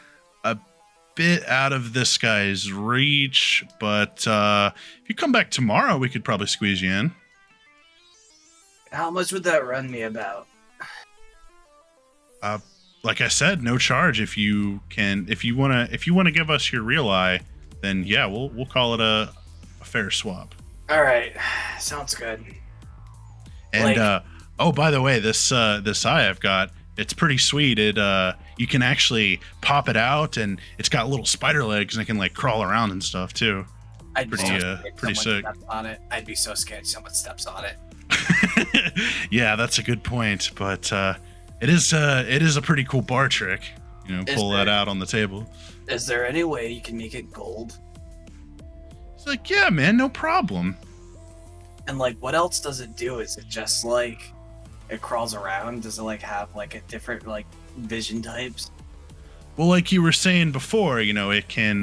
a bit out of this guy's reach, but if you come back tomorrow, we could probably squeeze you in. How much would that run me about? Like I said, no charge. If you wanna give us your real eye, then yeah, we'll call it a fair swap. All right, sounds good. And oh, by the way, this eye I've got, it's pretty sweet. It you can actually pop it out, and it's got little spider legs, and it can like crawl around and stuff too. I'd be Pretty, so scared pretty someone sick. steps on it. I'd be so scared someone steps on it. Yeah, that's a good point. But it is a pretty cool bar trick. You know, Is pull that there- out on the table. Is there any way you can make it gold? It's like, yeah, man, no problem. And like, what else does it do? Is it just like it crawls around? Does it like have like a different like vision types? Well, like you were saying before, you know, it can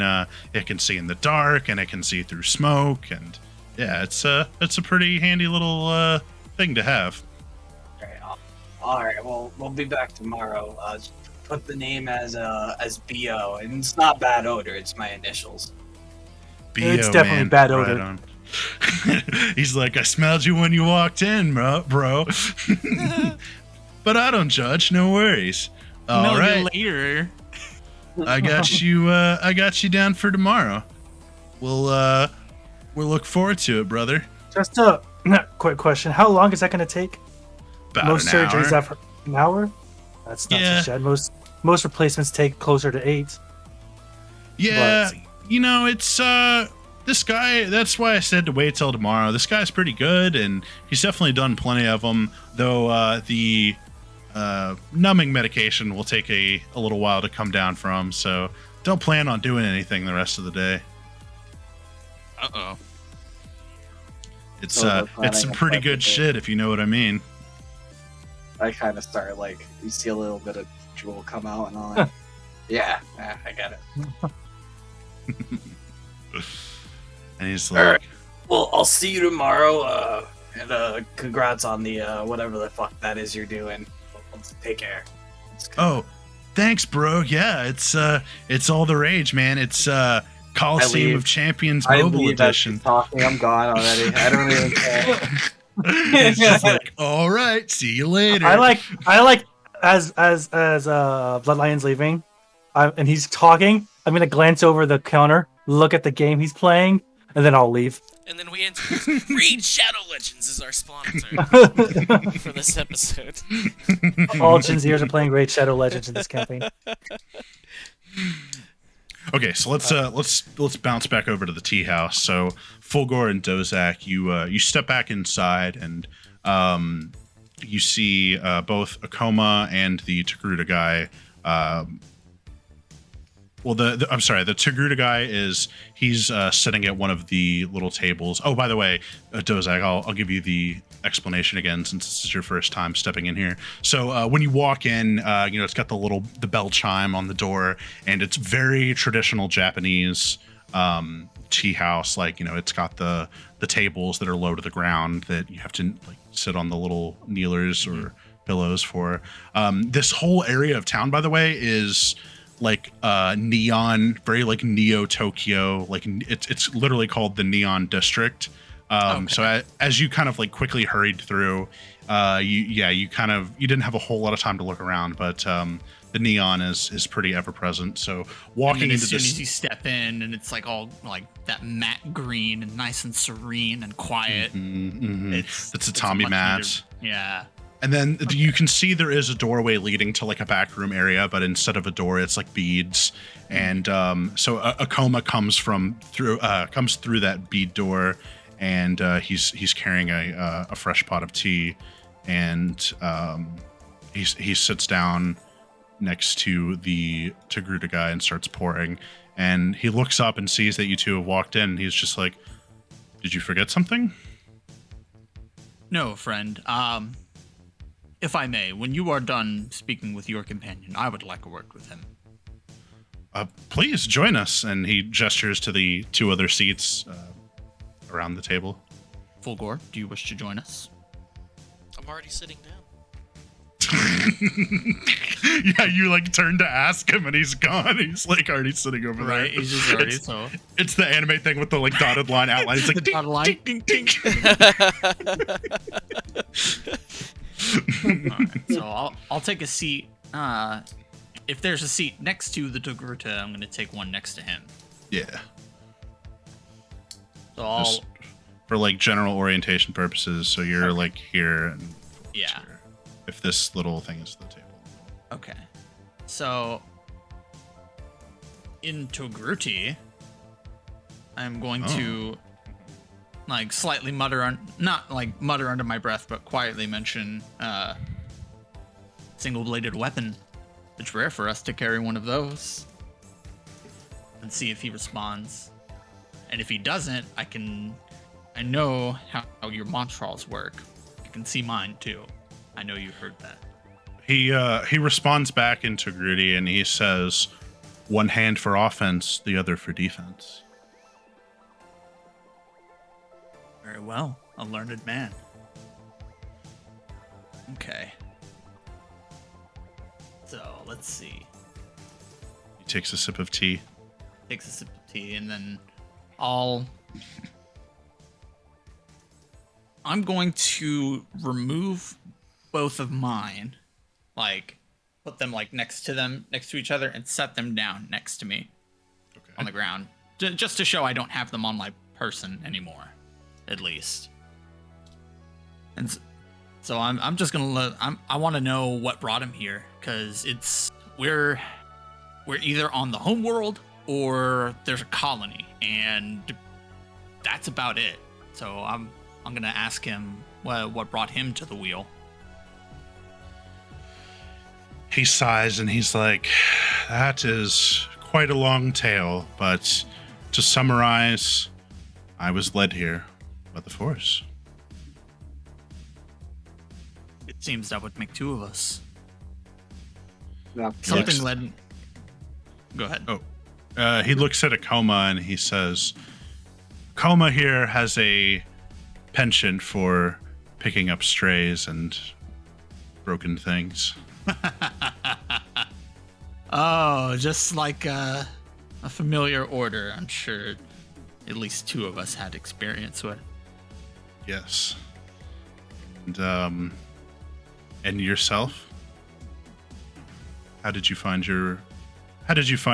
see in the dark and it can see through smoke, and yeah, it's a pretty handy little thing to have. All right. Well, we'll be back tomorrow. Just put the name as Bo, and it's not bad odor. It's my initials. It's BO, definitely man. bad Right odor. on. He's like, I smelled you when you walked in, bro. But I don't judge. No worries. All Know you right, later. I got you. I got you down for tomorrow. We'll look forward to it, brother. Just a quick question: how long is that going to take? About Most an surgeries hour. after an hour. That's not Yeah. so bad. Most replacements take closer to 8. Yeah, But- you know, it's this guy. That's why I said to wait till tomorrow. This guy's pretty good, and he's definitely done plenty of them. Though the numbing medication will take a little while to come down from. So don't plan on doing anything the rest of the day. Uh-oh. It's So we're planning it's some on pretty fight good with it. shit if you know what I mean. I kind of start like you see a little bit of will come out and all that. Yeah, I get it. And he's All like, right. Well, I'll see you tomorrow. And congrats on the whatever the fuck that is you're doing. Take care. "Oh, thanks, bro. Yeah, it's all the rage, man. It's Coliseum of Champions Mobile Edition." Talking, I'm gone already. I don't even care. He's just like, "All right, see you later." I like as Bloodlion's leaving, and he's talking. I'm gonna glance over the counter, look at the game he's playing, and then I'll leave. And then we introduce Raid Shadow Legends as our sponsor for this episode. All Jinziers are playing Raid Shadow Legends in this campaign. Okay, so let's bounce back over to the tea house. So Fulgor and Dozak, you step back inside and you see both Akoma and the Togruta guy. I'm sorry, the Togruta guy he's sitting at one of the little tables. Oh, by the way, Dozak, I'll give you the explanation again since this is your first time stepping in here. So when you walk in, it's got the bell chime on the door, and it's very traditional Japanese tea house. Like, it's got the tables that are low to the ground that you have to like sit on the little kneelers or pillows for. This whole area of town, by the way, is like neon, very like Neo Tokyo. Like it's literally called the Neon District. So as you kind of like quickly hurried through, you didn't have a whole lot of time to look around, but the neon is pretty ever present. So walking into as soon as you step in, and it's like all like that matte green and nice and serene and quiet. It's a Tommy mat. Yeah. And then you can see there is a doorway leading to like a back room area, but instead of a door, it's like beads. And so Akoma comes through that bead door, and he's carrying a fresh pot of tea, and he sits down next to the Togruta guy and starts pouring. And he looks up and sees that you two have walked in. And he's just like, "Did you forget something?" No, friend. If I may, when you are done speaking with your companion, I would like a word with him. Please join us. And he gestures to the two other seats around the table. Fulgor, do you wish to join us? I'm already sitting down. Yeah, you like turn to ask him and he's gone. He's like already sitting over there. Right, he's just already so. It's the anime thing with the like dotted line outline. It's like The dotted line. ding, ding, ding. Alright, so I'll take a seat. If there's a seat next to the Togruta, I'm gonna take one next to him. Yeah. So I'll Just for like general orientation purposes. So you're like here and yeah. here. If this little thing is the table. Okay. So in Togruti, I'm going to like slightly not like mutter under my breath, but quietly mention single-bladed weapon. It's rare for us to carry one of those. And see if he responds. And if he doesn't, I know how your montrals work. You can see mine too. I know you heard that. He responds back in Togruti and he says, "One hand for offense, the other for defense." Very well. A learned man. Okay. So, let's see. He takes a sip of tea. Takes a sip of tea, and then I'm going to remove both of mine, like put them like next to each other, and set them down next to me on the ground, just to show I don't have them on my person anymore, at least. And so I'm just gonna I want to know what brought him here, because we're either on the home world or there's a colony, and that's about it. So I'm gonna ask him what brought him to the wheel. He sighs and he's like, "That is quite a long tale, but to summarize, I was led here by the Force." It seems that would make two of us. No, Something Looks- led. Go ahead. Oh. He looks at Akoma and he says, Akoma here has a penchant for picking up strays and broken things. Oh, just like a familiar order. I'm sure at least two of us had experience with. Yes. And yourself? How did you find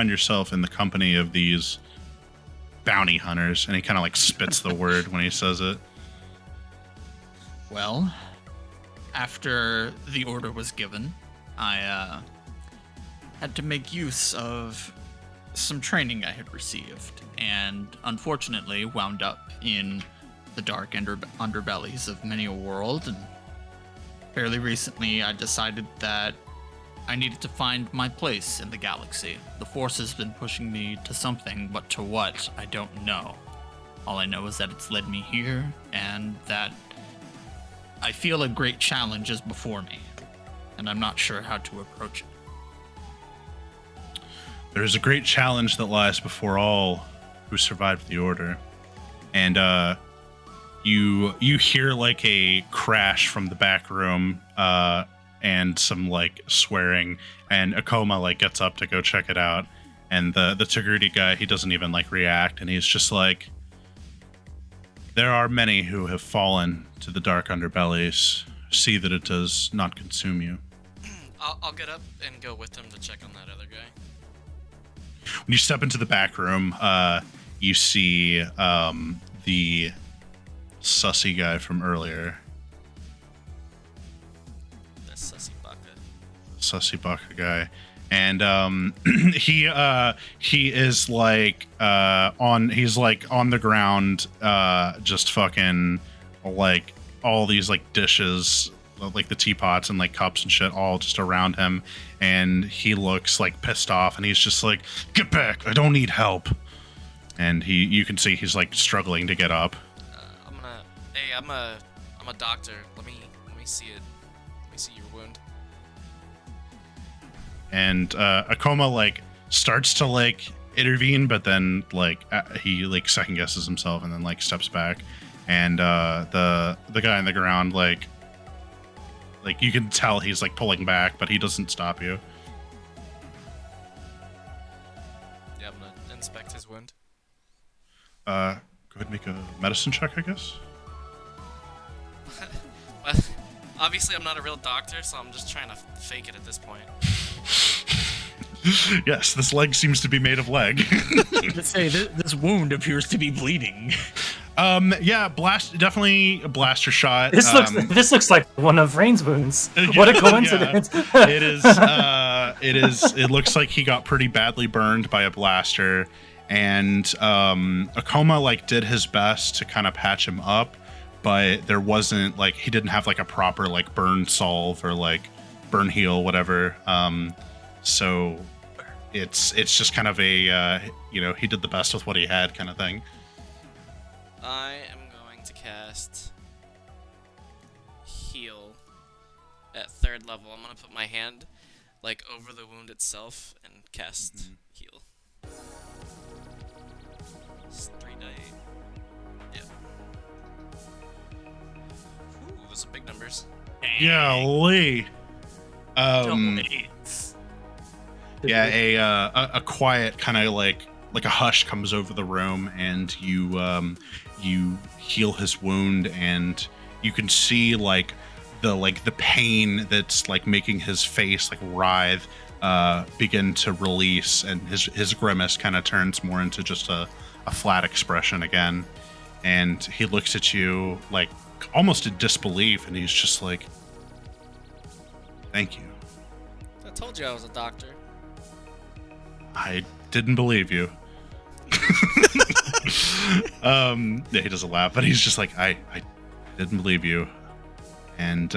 yourself in the company of these bounty hunters? And he kind of like spits the word when he says it. Well, after the order was given, I had to make use of some training I had received, and unfortunately wound up in the dark underbellies of many a world. And fairly recently, I decided that I needed to find my place in the galaxy. The Force has been pushing me to something, but to what, I don't know. All I know is that it's led me here, and that I feel a great challenge is before me, and I'm not sure how to approach it. There is a great challenge that lies before all who survived the order. And you hear like a crash from the back room and some like swearing, and Akoma like gets up to go check it out. And the security guy, he doesn't even like react, and he's just like, there are many who have fallen to the dark underbellies. See that it does not consume you. I'll get up and go with him to check on that other guy. When you step into the back room, you see the sussy guy from earlier. The sussy baka. Sussy Baka guy. And he is like he's like on the ground, just fucking like all these like dishes, like the teapots and like cups and shit all just around him, and he looks like pissed off, and he's just like, get back, I don't need help. And you can see he's like struggling to get up. I'm a doctor. Let me see it. Let me see your wound. And Akoma like starts to like intervene, but then like he like second guesses himself and then like steps back. And the guy on the ground like you can tell he's like pulling back, but he doesn't stop you. Yeah, I'm gonna inspect his wound. Go ahead and make a medicine check, I guess. Well, obviously I'm not a real doctor, so I'm just trying to fake it at this point. Yes, this leg seems to be made of leg. Let's say this wound appears to be bleeding. Yeah, definitely a blaster shot. This looks like one of Rain's wounds. What a coincidence! Yeah. It looks like he got pretty badly burned by a blaster, and Akoma like did his best to kind of patch him up, but there wasn't like he didn't have like a proper like burn salve or like burn heal, whatever. So it's just kind of a he did the best with what he had kind of thing. I am going to cast Heal at 3rd level. I'm gonna put my hand like over the wound itself and cast Heal. It's 3d8. Yeah. Ooh, those are big numbers. Yeah, Lee. Double eights. Yeah, a quiet kind of like a hush comes over the room, and you heal his wound, and you can see like the pain that's like making his face like writhe begin to release, and his grimace kind of turns more into just a flat expression again, and he looks at you like almost in disbelief, and he's just like, thank you. I told you I was a doctor. I didn't believe you. Yeah, he doesn't laugh, but he's just like, I didn't believe you. And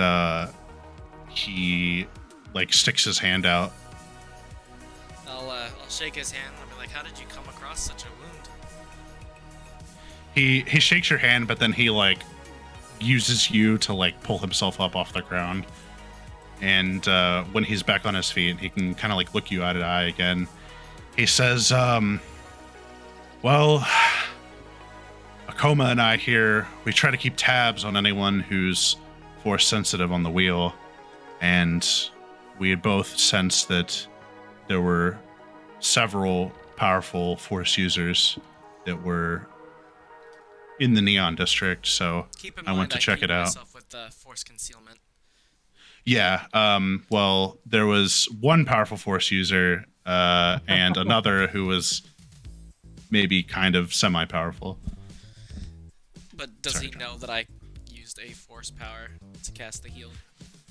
he like sticks his hand out. I'll shake his hand and I'll be like, how did you come across such a wound? He shakes your hand, but then he like uses you to like pull himself up off the ground. And when he's back on his feet, he can kind of like look you eye to eye again. He says, well, Akoma and I here, we try to keep tabs on anyone who's force sensitive on the wheel. And we had both sensed that there were several powerful force users that were in the Neon District. So Keep in I mind, went to check it out. myself with force concealment. Yeah. Well, there was one powerful force user and another who was maybe kind of semi-powerful. But does Sorry, he John. know that I used a force power to cast the heal?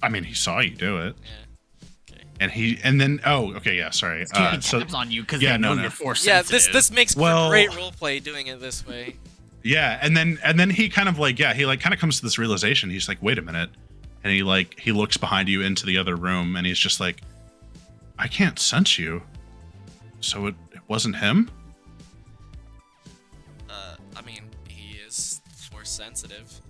I mean, he saw you do it. Yeah. Okay. And then sorry. It's keeping So tabs on you because yeah, they know no. you're force Yeah, sensitive. this makes for Well- great roleplay doing it this way. yeah, and then he kind of like kind of comes to this realization. He's like, wait a minute, and he looks behind you into the other room, and he's just like, I can't sense you. So it wasn't him. I mean, he is force sensitive.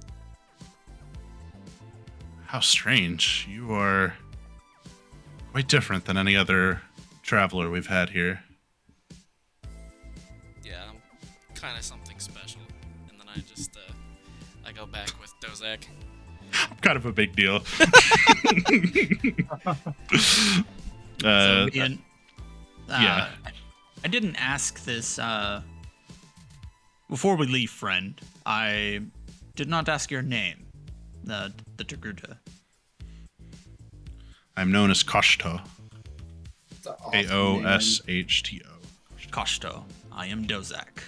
How strange. You are quite different than any other traveler we've had here. Yeah, I'm kind of something special. And then I go back with Dozak. I'm kind of a big deal. So, Ian, yeah. I didn't ask this before we leave, friend. I did not ask your name, the Togruta. I'm known as Koshto. It's an awesome name. Aoshto. Koshto. I am Dozak.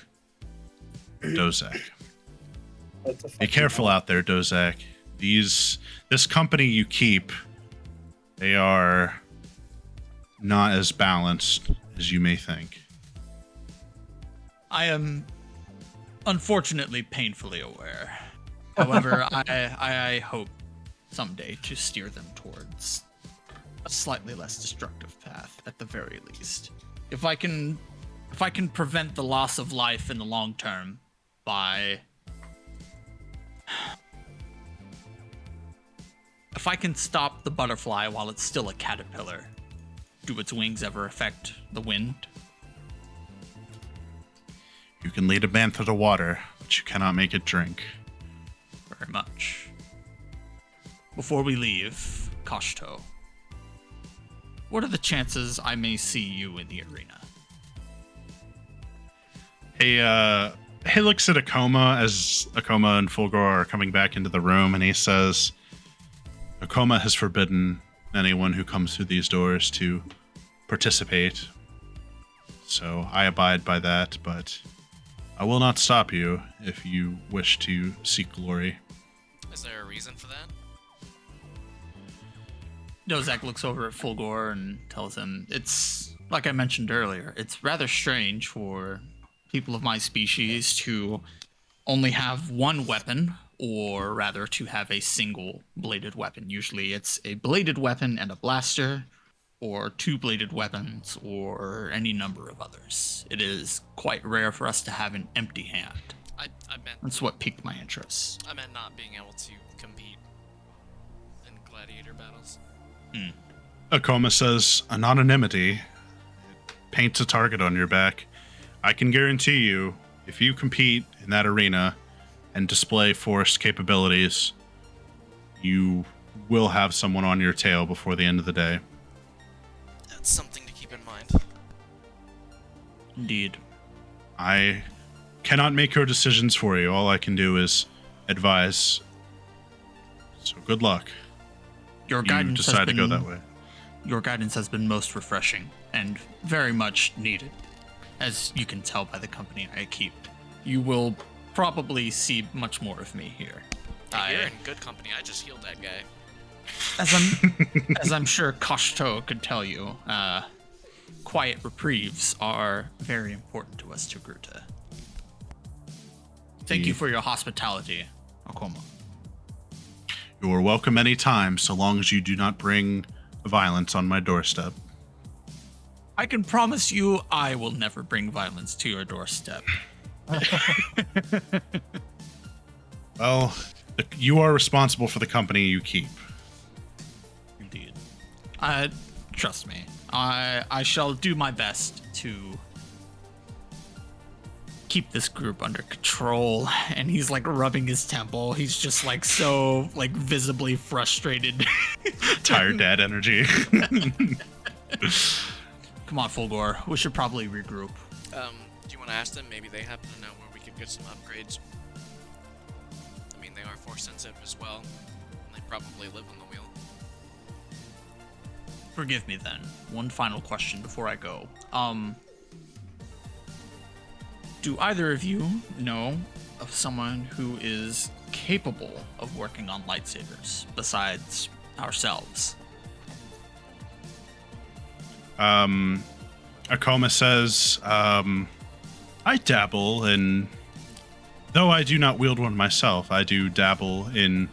Dozak. That's a Be fucking careful out there, Dozak. This company you keep, they are not as balanced as you may think. I am unfortunately painfully aware. However, I hope someday to steer them towards a slightly less destructive path, at the very least. If I can prevent the loss of life in the long term by... If I can stop the butterfly while it's still a caterpillar, do its wings ever affect the wind? You can lead a bantha to water, but you cannot make it drink. Very much. Before we leave, Koshto, what are the chances I may see you in the arena? He looks at Akoma as Akoma and Fulgor are coming back into the room, and he says, Akoma has forbidden anyone who comes through these doors to participate. So I abide by that, but I will not stop you if you wish to seek glory. Is there a reason for that? Dozak looks over at Fulgor and tells him, it's, like I mentioned earlier, it's rather strange for people of my species to only have one weapon, or rather to have a single bladed weapon. Usually it's a bladed weapon and a blaster, or two bladed weapons, or any number of others. It is quite rare for us to have an empty hand. I meant That's what piqued my interest. not being able to compete in gladiator battles. Akoma says, anonymity paints a target on your back. I can guarantee you, if you compete in that arena and display force capabilities, you will have someone on your tail before the end of the day. That's something to keep in mind. Indeed. I cannot make your decisions for you. All I can do is advise. So good luck. Your You guidance has decide to go been- that way. Your guidance has been most refreshing and very much needed. As you can tell by the company I keep, you will probably see much more of me here. Hey, you're in good company. I just healed that guy. As I'm sure Koshto could tell you, quiet reprieves are very important to us, Togruta. Thank you for your hospitality, Akoma. You are welcome anytime, so long as you do not bring violence on my doorstep. I can promise you I will never bring violence to your doorstep. Well, you are responsible for the company you keep. Indeed. Trust me. I shall do my best to keep this group under control. And he's like rubbing his temple. He's just like so like visibly frustrated. Tired dad energy. Come on, Fulgore. We should probably regroup. Do you want to ask them? Maybe they happen to know where we could get some upgrades. I mean, they are force sensitive as well. And they probably live on the wheel. Forgive me then. One final question before I go. Do either of you know of someone who is capable of working on lightsabers besides ourselves? Akoma says, I dabble in, though I do not wield one myself, I do dabble in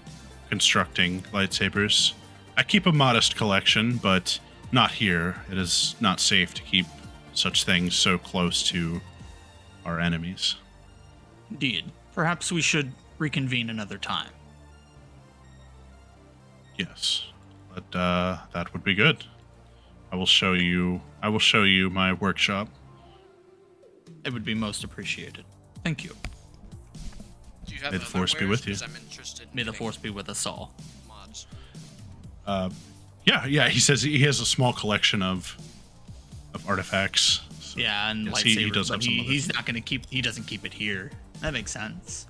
constructing lightsabers. I keep a modest collection, but not here. It is not safe to keep such things so close to our enemies. Indeed. Perhaps we should reconvene another time. Yes, but that would be good. I will show you my workshop. It would be most appreciated. Thank you. Do you have May the other force be wares? with you. 'Cause I'm interested in May the getting force be with us all. mods. Yeah. He says he has a small collection of artifacts. So, Yeah, and yes, lightsabers, he does but have some of he's it. not gonna keep. He doesn't keep it here. That makes sense.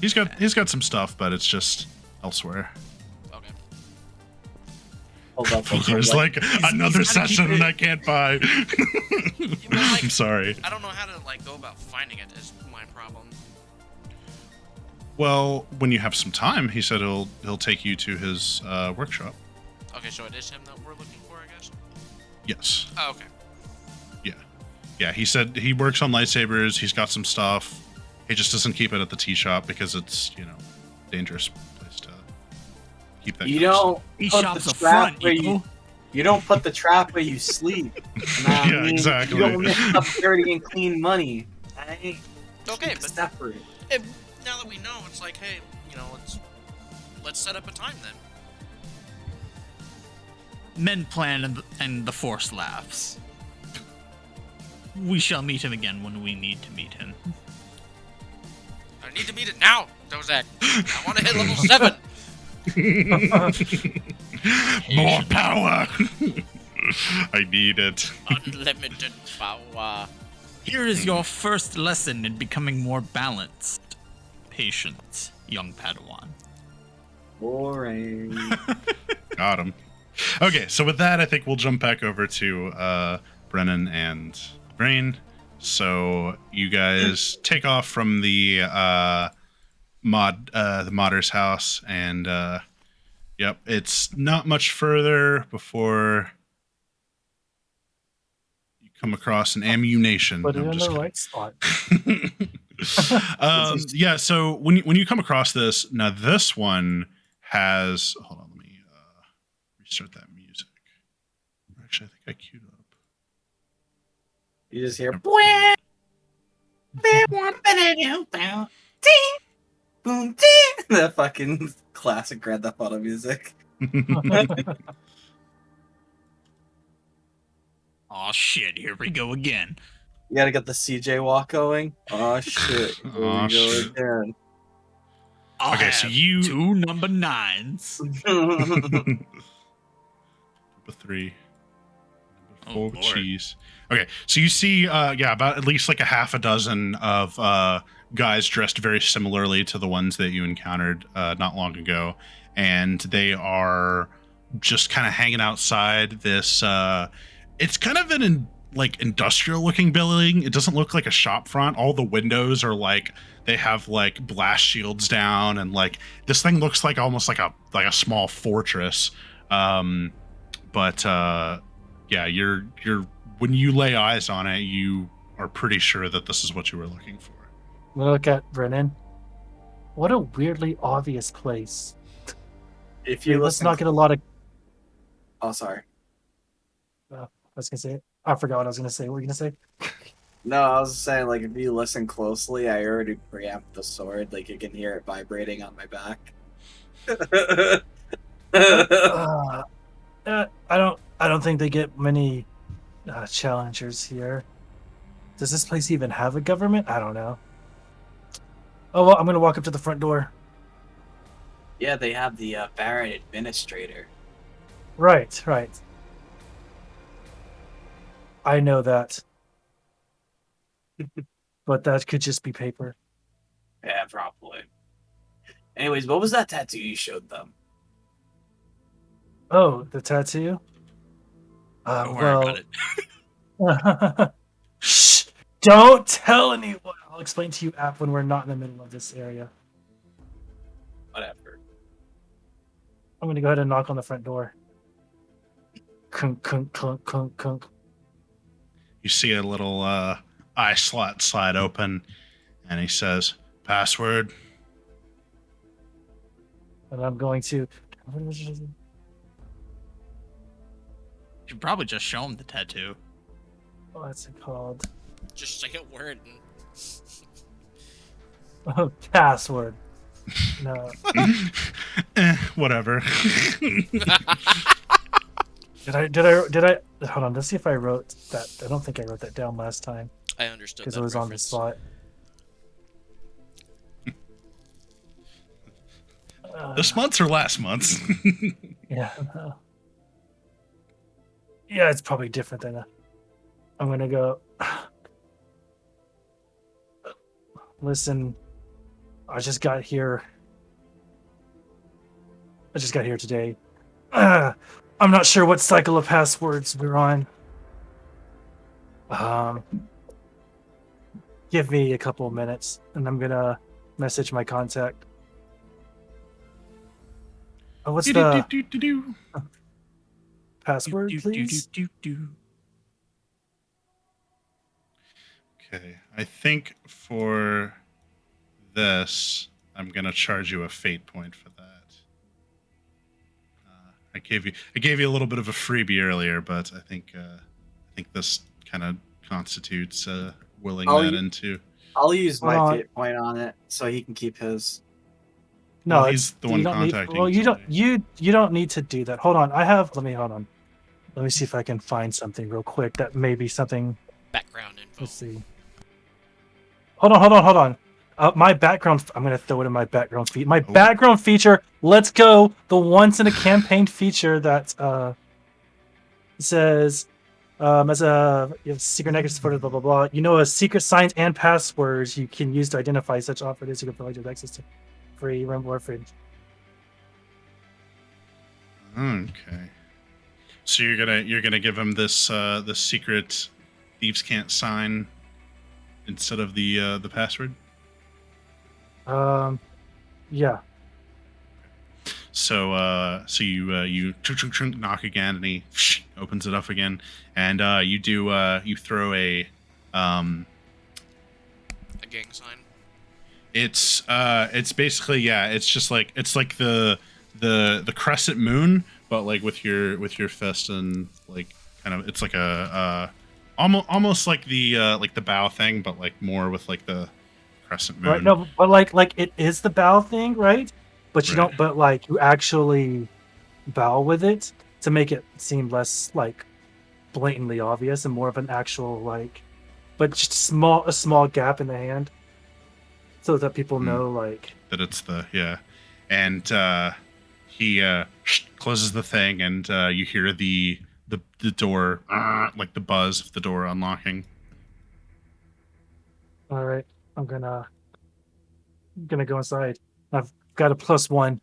He's got some stuff, but it's just elsewhere. Okay. Hold up. There's like another he's gotta keep session it- I can't buy. But, like, I'm sorry. I don't know how to like go about finding it. Is my problem. Well, when you have some time, he said he'll take you to his workshop. Okay, so it is him that we're looking for, I guess. Yes. Oh, okay. Yeah. He said he works on lightsabers. He's got some stuff. He just doesn't keep it at the tea shop because it's dangerous place to keep that. You kind of stuff. don't He put shops the up trap front, where yo. you don't put the trap where you sleep. And I Yeah, mean, exactly. You don't mix up dirty and clean money. Right? Okay, Keep it but separate. now that we know, it's like, hey, let's set up a time then. Men plan and the force laughs. We shall meet him again when we need to meet him. I need to meet it now, Dozak. I want to hit level 7. More power. I need it. Unlimited power. Here is your first lesson in becoming more balanced. Patience, young Padawan. Boring. Got him. Okay, so with that, I think we'll jump back over to Brennan and Brain. So you guys take off from the modder's house, and yep, it's not much further before you come across an ammunition. Put it I'm in just the kidding. right spot. Yeah, so when you come across this, now this one has, hold on, let me restart that music. Actually, I think I queued up. You just hear that fucking classic Grand Theft Auto music. Aw shit, here we go again. You gotta get the CJ walk going. Oh shit. Here Aw, we go shit. again. I'll Okay, so have you- 2 number 9s. Number 3. Oh, Number 4 with Lord. cheese. Okay, so you see, about at least like a half a dozen of guys dressed very similarly to the ones that you encountered not long ago, and they are just kind of hanging outside this. It's kind of an industrial looking building. It doesn't look like a shop front. All the windows are like they have like blast shields down, and like this thing looks like almost like a small fortress. But yeah, you're when you lay eyes on it, you are pretty sure that this is what you were looking for. I'm gonna look at Brennan. What a weirdly obvious place. If you Let's listen, not get a lot of. oh sorry. I was gonna say it. I forgot what I was gonna say. What were you gonna say? No, I was saying like if you listen closely, I already preamped the sword. Like you can hear it vibrating on my back. I don't think they get many challengers here. Does this place even have a government? I don't know. Oh well, I'm gonna walk up to the front door. Yeah, they have the Baron Administrator. Right, right. I know that, but that could just be paper. Yeah, probably. Anyways, what was that tattoo you showed them? Oh, the tattoo. Don't worry about it. Shh! Don't tell anyone. I'll explain to you app when we're not in the middle of this area. Whatever. I'm gonna go ahead and knock on the front door. Kunk, kunk, kunk, kunk, kunk. You see a little eye slot slide open, and he says, "Password." And I'm going to. You should probably just show him the tattoo. What's it called? Just say a word. Password. No. Whatever. Did I? Hold on. Let's see if I wrote that. I don't think I wrote that down last time I understood because that it was on the reference. spot. This month's or last month's? Yeah. Yeah, it's probably different than I'm gonna go. Listen, I just got here today. I'm not sure what cycle of passwords we're on. Give me a couple of minutes, and I'm gonna message my contact. Oh, what's the password, please? Okay, I think for this, I'm gonna charge you a fate point for that. I gave you a little bit of a freebie earlier, but I think this kind of constitutes willing that into. I'll use Hold my on. fate point on it so he can keep his. No, Well, it's he's the you one don't need- contacting well, you don't. somebody. You don't need to do that. Hold on. Hold on. Let me see if I can find something real quick. That may be something. Background info. Let's see. Hold on. My background. I'm gonna throw it in my background feed. My Oh. background feature. Let's go. The once in a campaign feature that says as a you have secret negatives photo blah blah blah. You know, a secret signs and passwords you can use to identify such operators. You can provide you with access to free reward free. Okay. So you're gonna give him this this secret thieves can't sign instead of the password. Yeah. So you knock again, and he opens it up again, and you throw a gang sign. It's basically it's just like the crescent moon, but like with your fist, and like kind of it's like a almost like the bow thing, but like more with like the crescent moon. Right. No, but like it is the bow thing, right? But you Right. don't. But like you actually bow with it to make it seem less like blatantly obvious and more of an actual like, but just a small gap in the hand, so that people know like. That it's and he closes the thing, and you hear the door like the buzz of the door unlocking. All right, I'm gonna go inside. I've got a +1.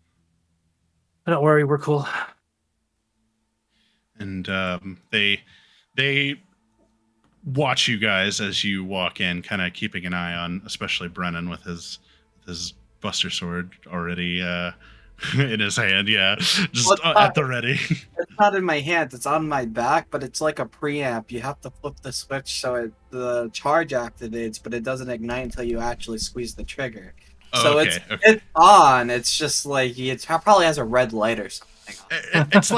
Don't worry, we're cool. And they watch you guys as you walk in, kind of keeping an eye on especially Brennan with his buster sword already in his hand, just at the ready. It's not in my hand. It's on my back, but it's like a preamp. You have to flip the switch so the charge activates, but it doesn't ignite until you actually squeeze the trigger. Oh, So okay, it's on. It's just like it probably has a red light or something. It's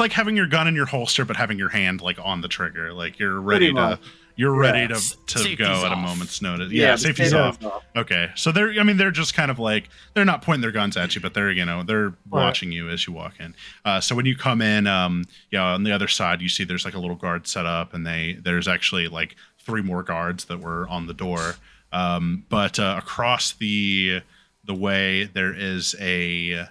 like having your gun in your holster, but having your hand like on the trigger, like you're ready Pretty much. You're ready to Safety's go at a off. moment's notice. Yeah, Yeah, the safety's safety's off. Okay, so they're just kind of like, they're not pointing their guns at you, but they're watching you as you walk in. So when you come in, yeah, on the other side, you see there's like a little guard set up, and there's actually like 3 more guards that were on the door. But across the way there is a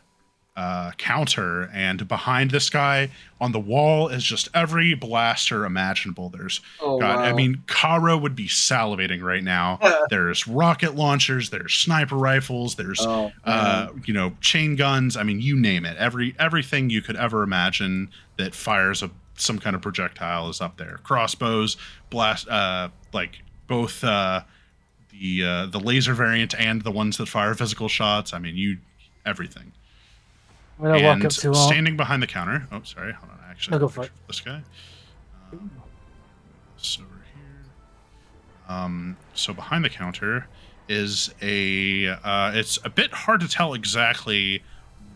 counter, and behind this guy on the wall is just every blaster imaginable. There's Oh, God, I wow. mean, Karo would be salivating right now. There's rocket launchers, there's sniper rifles, there's Oh, man. chain guns. I mean, you name it. Everything you could ever imagine that fires some kind of projectile is up there. Crossbows, blast, like both the laser variant and the ones that fire physical shots. I mean, everything. I'm gonna walk And up to him. standing behind the counter. Oh, sorry. Hold on. Actually, No, go for it. this guy. This over here. So behind the counter is it's a bit hard to tell exactly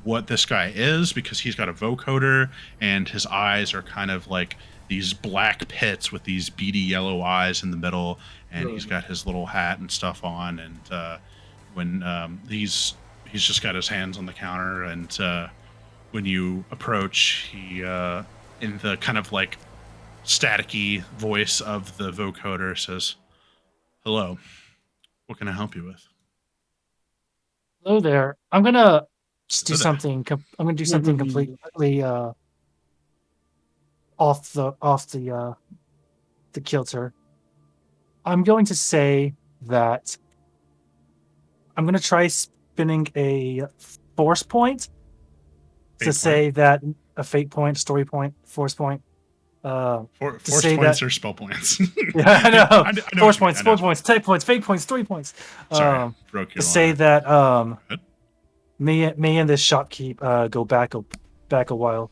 what this guy is, because he's got a vocoder and his eyes are kind of like these black pits with these beady yellow eyes in the middle, and he's got his little hat and stuff on, and when he's just got his hands on the counter, and when you approach, he in the kind of like staticky voice of the vocoder says, "Hello, what can I help you with?" Hello there. I'm gonna just do Hello there. something. I'm gonna do something completely off the kilter. I'm going to say that I'm gonna try spinning a force point Fate to say that a fate point, story point, force point. Force say points that- or spell points? Yeah, I know. I know Force what you mean, points, I know story points, type points, fate points, story points. Sorry, broke your To say line. that Good. me and this shopkeep go back a while.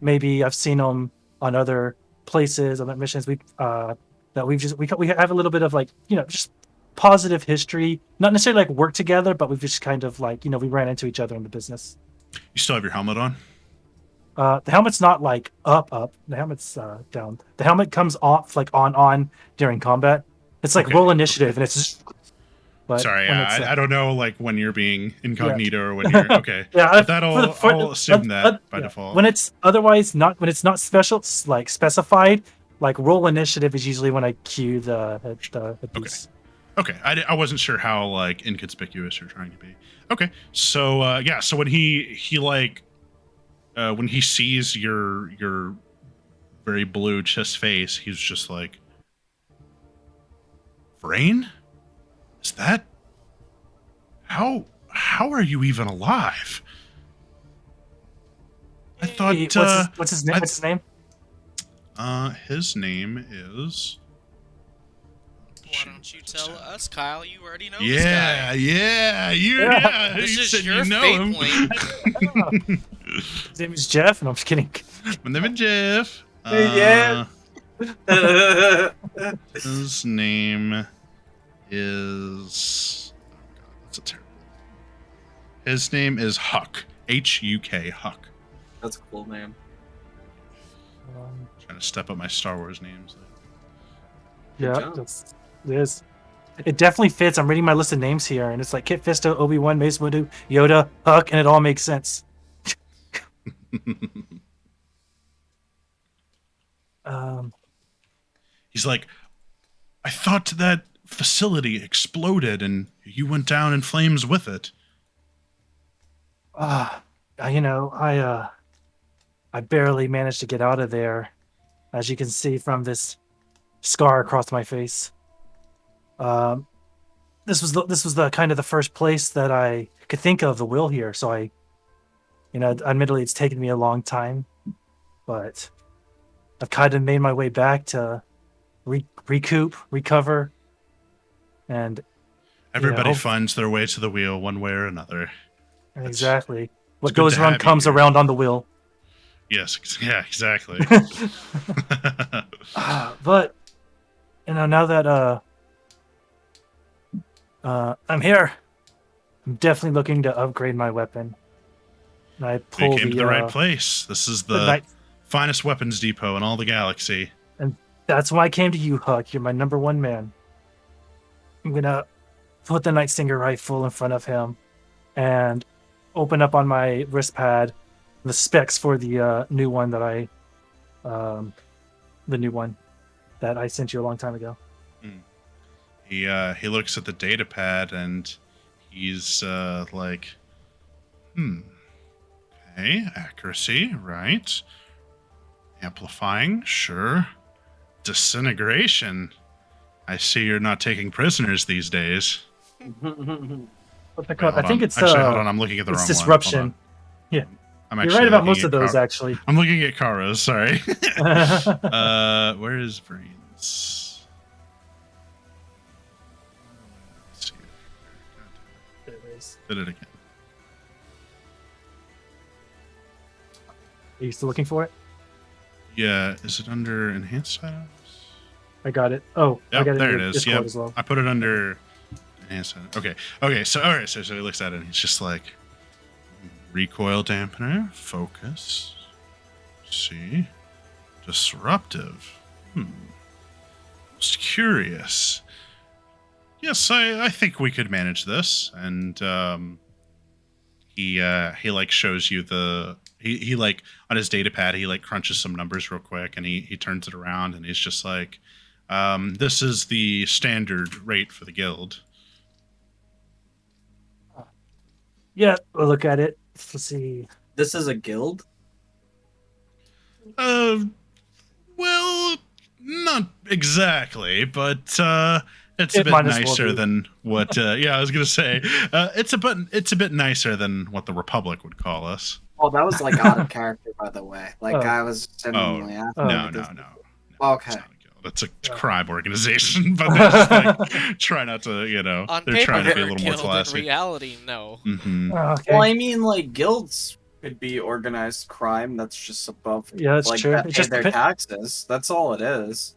Maybe I've seen him on other places, other missions. We have a little bit of like, just positive history. Not necessarily like work together, but we've just kind of like, we ran into each other in the business. You still have your helmet on? The helmet's not like up. The helmet's down. The helmet comes off like on during combat. It's like Okay. roll initiative, and it's just. But Sorry, when yeah, it's, I don't know like when you're being incognito or when you're okay. yeah, But I'll assume that by default. When it's otherwise not, when it's not special, like specified, like roll initiative is usually when I cue the piece. Okay, I wasn't sure how like inconspicuous you're trying to be. Okay, so yeah, so when he like when he sees your very blue chest face, he's just like, Vrain? Is that how are you even alive? I thought Hey, what's his name? I- What's his name? his name is Why don't you tell us, Kyle? You already know Yeah, this yeah, you Yeah. yeah. This you is said your you know fate him. point. His name is Jeff, and I'm just kidding. My name is Jeff. Hey, Jeff. His name is. Oh God, that's a terrible. His name is Huck. H-U-K. Huck. That's a cool name. Trying to step up my Star Wars names. Yeah, job. it is. It definitely fits. I'm reading my list of names here, and it's like Kit Fisto, Obi-Wan, Mace Windu, Yoda, Huck, and it all makes sense. He's like, I thought that facility exploded and you went down in flames with it. I barely managed to get out of there, as you can see from this scar across my face. This was the kind of the first place that I could think of the will here. So admittedly, it's taken me a long time, but I've kind of made my way back to recover, and Everybody hope- finds their way to the wheel one way or another. exactly what good goes to around have you comes here. around on the wheel. Yes, yeah, exactly. But now that I'm here, I'm definitely looking to upgrade my weapon. And I They pull came to the right place. This is the night- finest weapons depot in all the galaxy. and That's why I came to you, Huck. You're my number one man. I'm gonna put the Nightstinger rifle in front of him and open up on my wrist pad the specs for the new one that I sent you a long time ago. He looks at the data pad and he's like, okay, accuracy, right. Amplifying, sure. Disintegration. I see you're not taking prisoners these days. What the Wait, I think on. it's Actually, hold on, I'm looking at the it's wrong disruption. one. Yeah, I'm you're actually right about looking most at of those. Actually, I'm looking at Karos, sorry. Where is Brains? Let's see. there it is. Did it again. Are you still looking for it? Yeah, is it under enhanced items? I got it. Oh, I Yep, got it. there in it your is. Discord Yep. as well. I put it under enhanced items. Okay, so all right, so he looks at it and he's just like, recoil dampener, focus. See? Disruptive. Just curious. Yes, I think we could manage this. And he like shows you the he like on his data pad he like crunches some numbers real quick and he turns it around and he's just like, this is the standard rate for the guild. Yeah, we'll look at it. Let's see. This is a guild? Well, not exactly, but it's a It bit might as well nicer be. than what. Yeah, I was gonna say it's a bit nicer than what the Republic would call us. Oh, that was like out of character, by the way. Like Oh. I was genuinely asking. No. It's It's okay. not a guild. It's a crime organization, but they just like try not to, On they're paper, trying to be they're a little guild. more classy. In reality, no. Mm-hmm. Oh, okay. Well, I mean, like guilds could be organized crime. That's just above. Yeah, that's like, true. That It pay just their depen- taxes. That's all it is.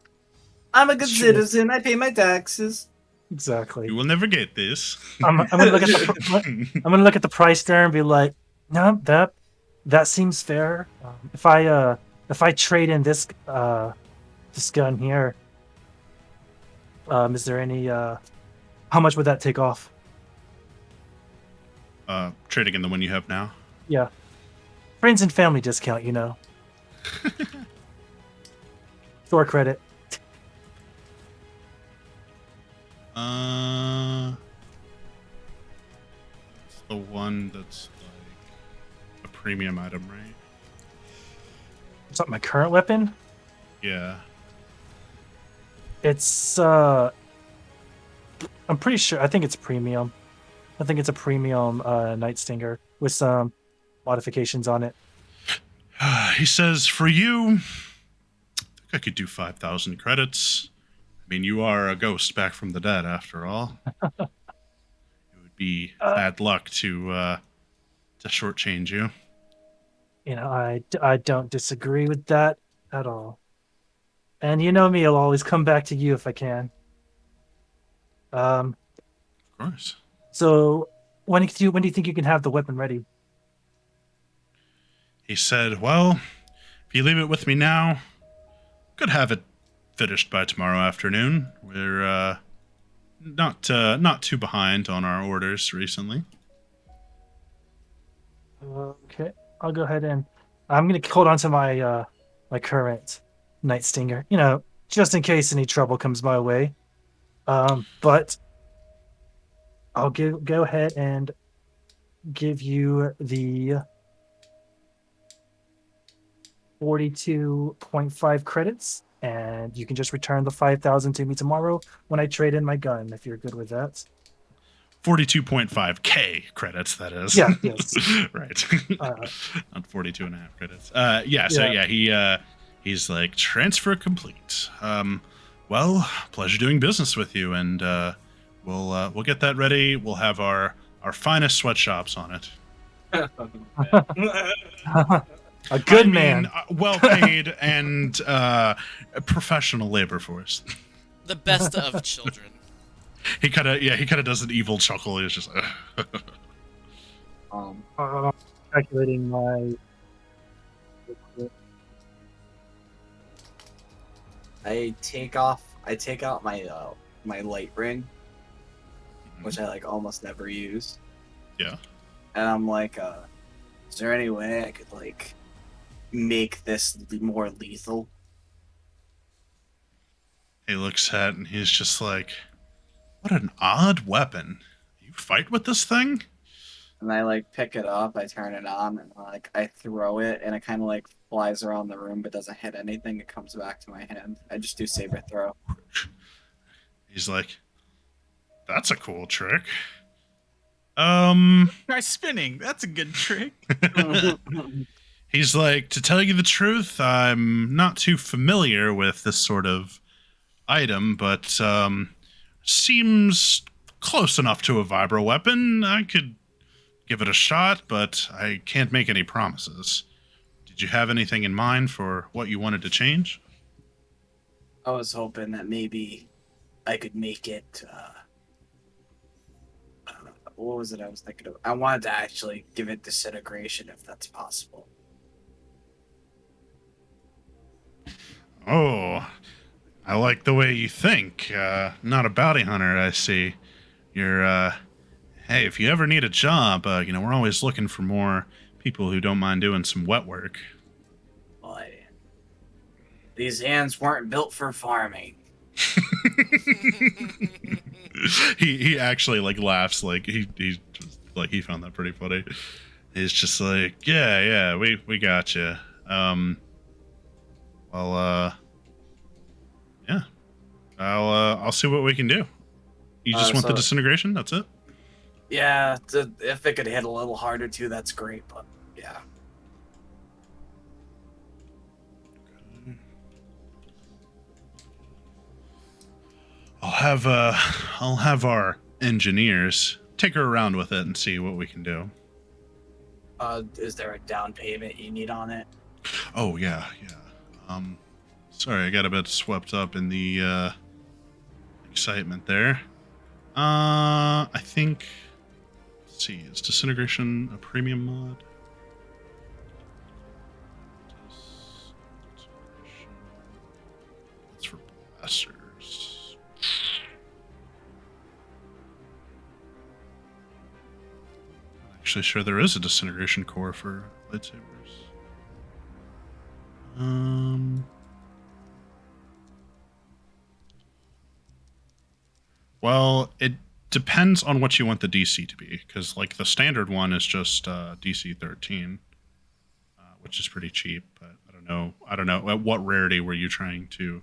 I'm a good It's true. citizen. I pay my taxes. Exactly. You will never get this. I'm gonna look at the I'm gonna look at the price there and be like, no, that seems fair. If I trade in this gun here, is there any how much would that take off? Trading in the one you have now. Yeah, friends and family discount, you know. Store credit. It's the one that's like a premium item, right? It's not my current weapon. Yeah. It's I'm pretty sure. I think it's premium. I think it's a premium Night Stinger with some modifications on it. He says, for you, I think I could do 5,000 credits. I mean, you are a ghost back from the dead, after all. It would be bad luck to shortchange you. You know, I don't disagree with that at all. And you know me, I'll always come back to you if I can. Of course. So when do you think you can have the weapon ready? He said, well, if you leave it with me now, could have it finished by tomorrow afternoon. We're not too behind on our orders recently. Okay, I'll go ahead and I'm gonna hold on to my my current Night Stinger. You know, just in case any trouble comes my way. But I'll go ahead and give you the 42.5 credits, and you can just return the 5,000 to me tomorrow when I trade in my gun, if you're good with that. 42.5k credits, that is. Yeah, yes. Right. Not 42 and a half credits. Yeah. He's like, transfer complete. Well, pleasure doing business with you, and we'll get that ready. We'll have our finest sweatshops on it. A good I mean, man. well paid and professional labor force. The best of children. He kind of does an evil chuckle. He's just Calculating my I take out my light ring, which I like almost never use, Yeah. and I'm like, is there any way I could like make this more lethal? He looks at it and he's just like, what an odd weapon. You fight with this thing? And I like pick it up, I turn it on, and like I throw it, and it kind of like flies around the room, but doesn't hit anything. It comes back to my hand. I just do saber throw. He's like, that's a cool trick. Um, Try spinning. That's a good trick. he's like, to tell you the truth, I'm not too familiar with this sort of item, but seems close enough to a vibro weapon. I could give it a shot, but I can't make any promises. Did you have anything in mind for what you wanted to change? I was hoping that maybe I could make it. What was it I was thinking of? I wanted to actually give it disintegration if that's possible. Oh, I like the way you think. Not a bounty hunter, I see. You're, hey, if you ever need a job, we're always looking for more people who don't mind doing some wet work. Boy, these hands weren't built for farming. he actually like laughs, like he just, like he found that pretty funny. He's just like, yeah, we got you. Yeah, I'll see what we can do. You just want the So- disintegration? That's it? Yeah, if it could hit a little harder too, that's great. But yeah, I'll have our engineers take her around with it and see what we can do. is there a down payment you need on it? Oh yeah. Sorry, I got a bit swept up in the excitement there. I think. Let's see, is disintegration a premium mod? That's for blasters. I'm actually sure there is a disintegration core for lightsabers. Well, it depends on what you want the DC to be, because like the standard one is just DC 13, which is pretty cheap. But I don't know. At what rarity were you trying to?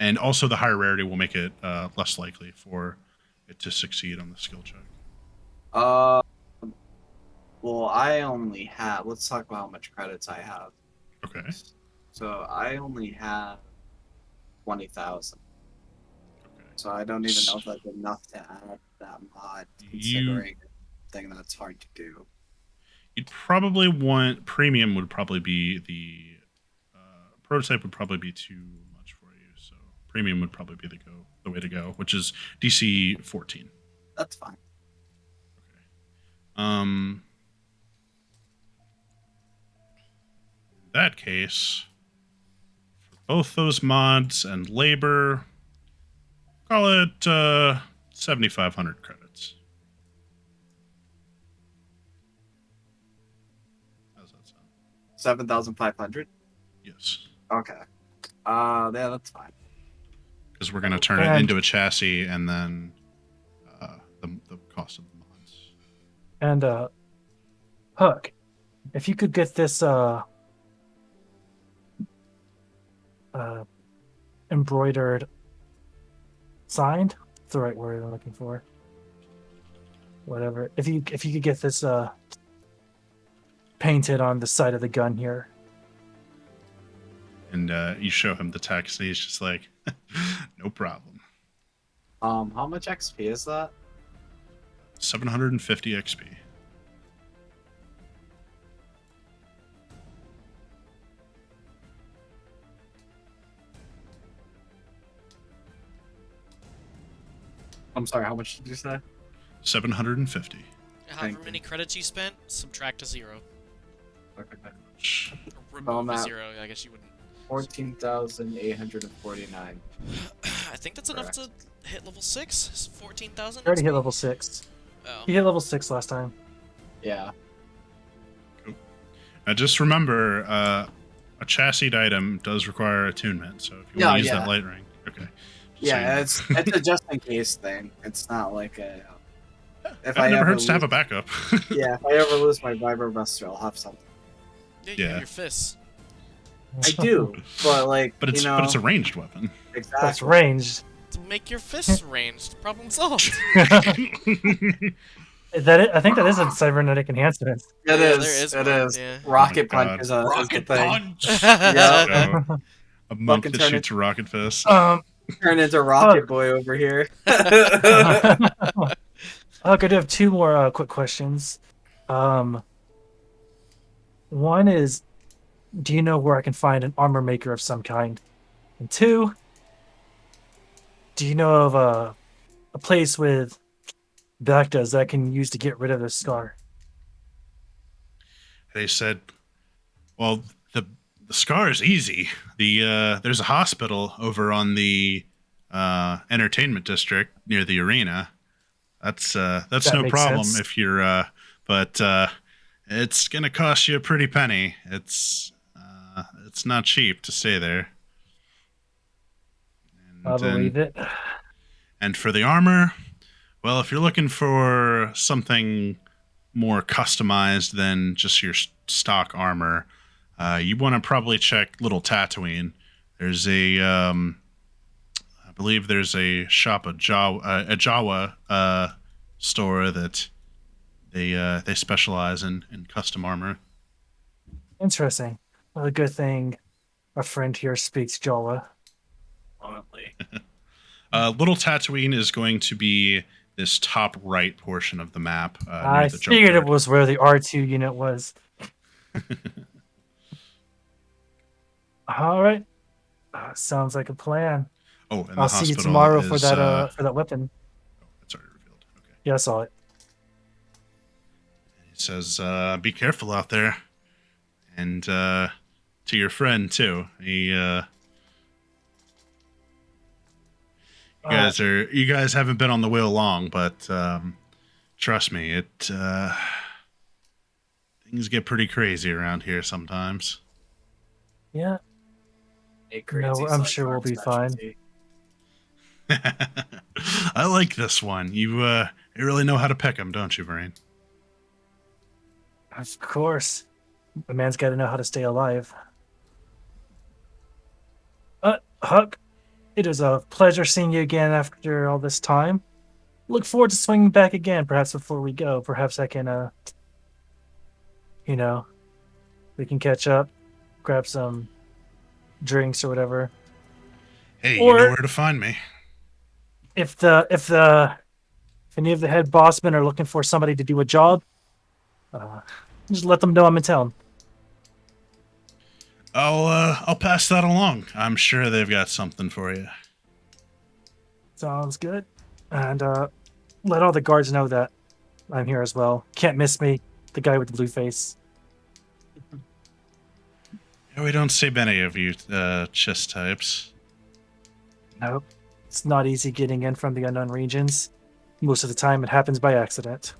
And also, the higher rarity will make it less likely for it to succeed on the skill check. Well, I only have. Let's talk about how much credits I have. Okay. So I only have 20,000. Okay. So I don't even know if that's enough to add that mod, You- considering the thing that's hard to do. You'd probably want premium. Would probably be the prototype. Would probably be too much for you. So premium would probably be the way to go, which is DC 14. That's fine. In that case, for both those mods and labor, call it 7,500 credits. How's that sound? 7,500. Yes, Okay. Yeah, that's fine. because we're gonna turn it And- into a chassis, and then the cost of the mods. And Hook, if you could get this embroidered signed, that's the right word I'm looking for. Whatever. If you could get this painted on the side of the gun here. And you show him the text, and he's just like, "No problem." How much XP is that? 750 XP. I'm sorry, how much did you say? 750. However Thank many credits you spent, subtract a 0. Okay. Or remove a Matt. 0, I guess you wouldn't. 14,849. I think that's enough to hit level 6. 14,000. I already hit level 6. Oh. He hit level 6 last time. Yeah. Just remember, a chassis item does require attunement. So if you want to use that light ring, okay. Yeah, it's a just in case thing. It's not like a. If It I never ever hurts to have a backup. Yeah, if I ever lose my vibrobuster, I'll have something. Yeah, you Yeah. have your fists. I do, but like, but it's a ranged weapon. Exactly. That's ranged. To make your fists ranged. Problem solved. I think that is a cybernetic enhancement. It Yeah, is. there is It one, is. yeah. Rocket Oh my punch is God. a Rocket thing. punch. Yeah. So, a monk Fucking that turn shoots a rocket fist. Turn into Rocket Boy over here. I could have two more quick questions. One is, do you know where I can find an armor maker of some kind? And two, do you know of a place with Bactas that I can use to get rid of this scar? They said, well, the scar is easy. There's a hospital over on the entertainment district near the arena. That's That no makes problem sense. if you're but it's gonna cost you a pretty penny. It's not cheap to stay there. I believe it. And for the armor, well, if you're looking for something more customized than just your stock armor, you want to probably check Little Tatooine. There's I believe there's a shop, a Jawa store that they specialize in custom armor. Interesting. Well, a good thing a friend here speaks Jawa. Honestly. Little Tatooine is going to be this top right portion of the map. Near I the figured it junkyard. was where the R2 unit was. All right. Sounds like a plan. Oh, and I'll the see you hospital tomorrow is, for that weapon. That's already revealed. Okay. Yeah, I saw it. He says, "Be careful out there," and to your friend too. You guys haven't been on the wheel long, but trust me, things get pretty crazy around here sometimes. Yeah. Crazy No, I'm like sure we'll our be fine. specialty. I like this one. You really know how to pick them, don't you, Brain? Of course. A man's got to know how to stay alive. Huck, it is a pleasure seeing you again after all this time. Look forward to swinging back again, perhaps before we go. Perhaps I can, we can catch up, grab some drinks or whatever. Hey, Or- you know where to find me. If any of the head bossmen are looking for somebody to do a job, just let them know I'm in town. I'll pass that along. I'm sure they've got something for you. Sounds good. And let all the guards know that I'm here as well. Can't miss me, the guy with the blue face. Yeah, we don't see many of you chess types. Nope. It's not easy getting in from the unknown regions. Most of the time it happens by accident.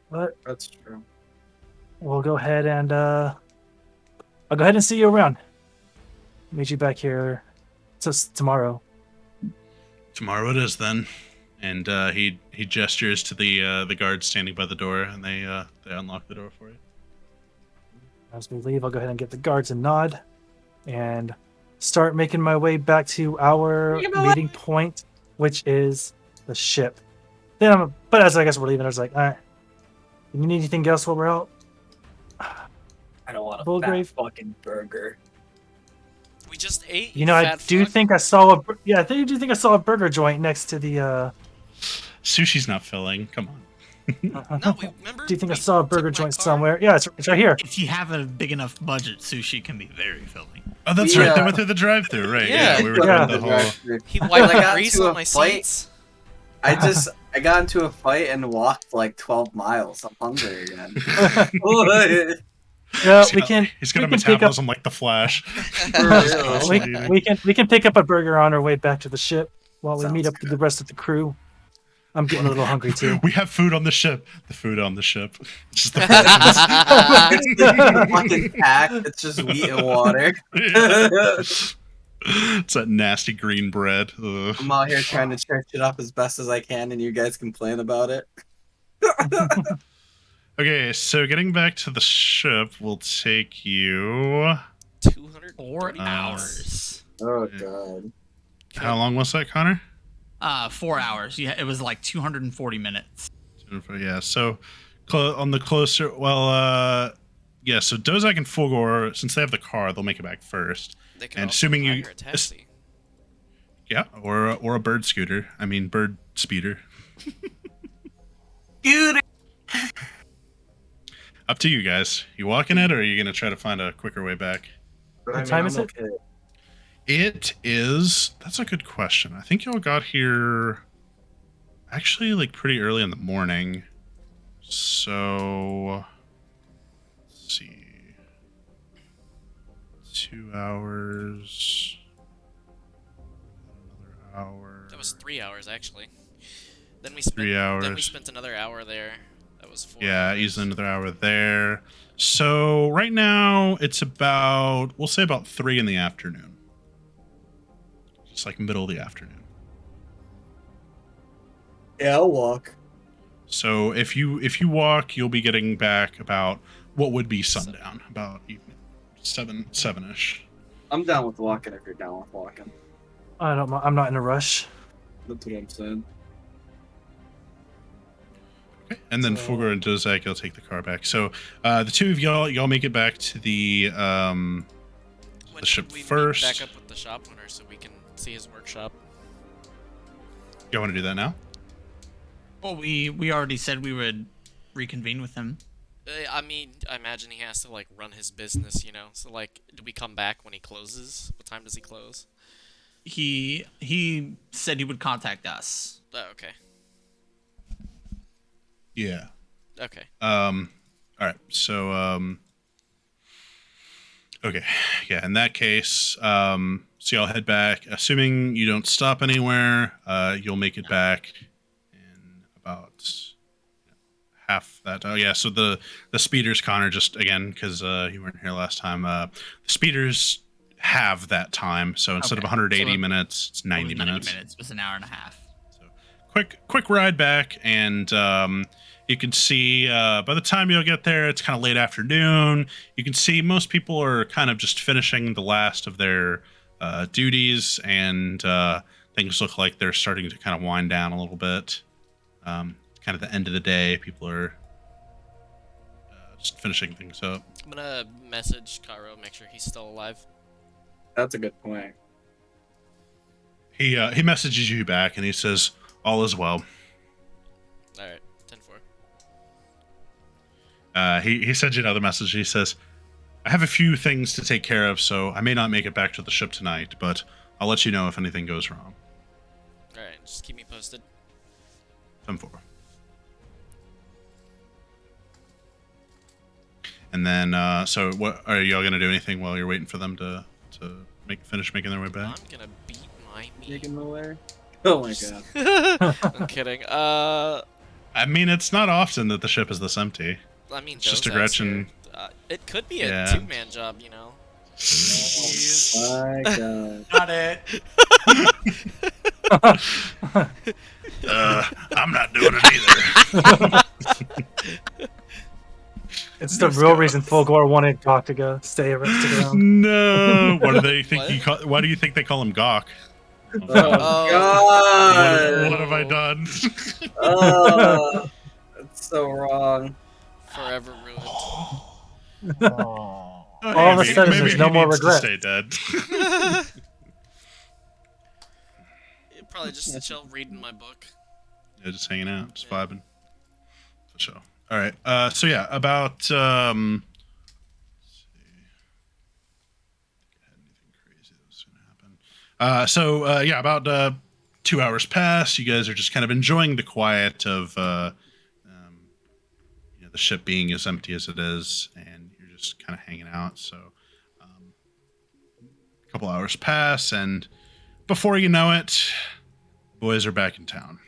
But That's true. we'll go ahead and I'll go ahead and see you around. Meet you back here tomorrow. Tomorrow it is then. And he gestures to the guards standing by the door, and they unlock the door for you. As we leave, I'll go ahead and give the guards a nod and start making my way back to our meeting point, which is the ship. But as I guess we're leaving, I was like, all right, you need anything else while we're out? I don't want a Bulgrave? fat fucking burger. We just ate. You know, I do think I saw I do think I saw a burger joint next to the. Sushi's not filling. Come on. No, remember? Do you think I we saw a took burger my joint car? somewhere? Yeah, it's right here. If you have a big enough budget, sushi can be very filling. Oh, that's right. They went through the drive-through, right? Yeah. we were Yeah. doing the whole. He When wiped I got grease into on a my fight- seats. I got into a fight and walked like 12 miles. I'm hungry again. Yeah, He's got a we can pick up metabolism like the Flash. For real. we can pick up a burger on our way back to the ship while we meet Sounds up with the rest of the crew. I'm getting a little hungry too. We have food on the ship. The food on the ship. Just the It's the fucking pack. It's just wheat and water. It's that nasty green bread. Ugh. I'm out here trying to church it up as best as I can, and you guys complain about it. Okay, so getting back to the ship will take you. 200 4 hours. Oh god. How long was that, Connor? 4 hours. Yeah, it was like 240 minutes. Yeah, so on the closer. Well, yeah, so Dozak and Fulgor, since they have the car, they'll make it back first. They could And also assuming you- hire a taxi. Yeah, or a bird scooter. I mean, bird speeder. Dude. Up to you guys. You walking it, or are you gonna try to find a quicker way back? What time is it? It is. That's a good question. I think y'all got here actually like pretty early in the morning. So let's see. 2 hours. Another hour. That was 3 hours actually. Then we spent 3 hours. Then we spent another hour there. That was 4 Yeah, hours. easily another hour there. So right now it's about, we'll say about 3 in the afternoon. Just like middle of the afternoon. Yeah, I'll walk. So if you walk, you'll be getting back about what would be sundown, about evening, 7-ish. I'm down with walking if you're down with walking. I'm not in a rush. That's what I'm saying. Okay. And then So- Fulgor and Dozak, you'll take the car back. So the two of y'all make it back to the When the ship should we meet first. back up with the shop owner so we can see his workshop? You want to do that now? Well, we already said we would reconvene with him. I mean, I imagine he has to like run his business, you know. So like, do we come back when he closes? What time does he close? He said he would contact us. Oh, okay. Yeah. Okay. All right. So okay. Yeah, in that case, so y'all head back. Assuming you don't stop anywhere, you'll make it back in about half that. Oh yeah, so the speeders, Connor, just again because you weren't here last time. The speeders have that time, so instead of Okay. 180 So minutes, it's 90 minutes. 90 minutes. It was an hour and a half. Quick ride back, and you can see by the time you'll get there, it's kind of late afternoon. You can see most people are kind of just finishing the last of their duties, and things look like they're starting to kind of wind down a little bit. Kind of the end of the day, people are just finishing things up. I'm gonna message Cairo, make sure he's still alive. That's a good point. He messages you back, and he says, "All is well." All right, 10-4. He sends you another message. He says, "I have a few things to take care of, so I may not make it back to the ship tonight, but I'll let you know if anything goes wrong." All right, just keep me posted. 10-4. And then, so what are y'all gonna do? Anything while you're waiting for them to finish making their way back? I'm gonna beat my meat. Taking away. Oh my god. I'm kidding. I mean, it's not often that the ship is this empty. I mean, It's just a Dozak's Gretchen. here. It could be a Yeah. two-man job, you know. My god. Got it. I'm not doing it either. It's the real reason Fulgor wanted Gok to go stay arrested around. No. What do they think? What? Why do you think they call him Gawk? Oh, Oh. god. What have I done? Oh, that's so wrong. Forever ruined. All of a sudden, Maybe there's he no more needs to regret. stay dead. Probably just chill reading my book. Yeah, just hanging out, just Yeah. vibing. For sure. All right. So yeah, about let's see. I had anything crazy that was gonna happen. So yeah, about 2 hours pass. You guys are just kind of enjoying the quiet of you know, the ship being as empty as it is, and you're just kind of hanging out. So a couple hours pass, and before you know it, boys are back in town.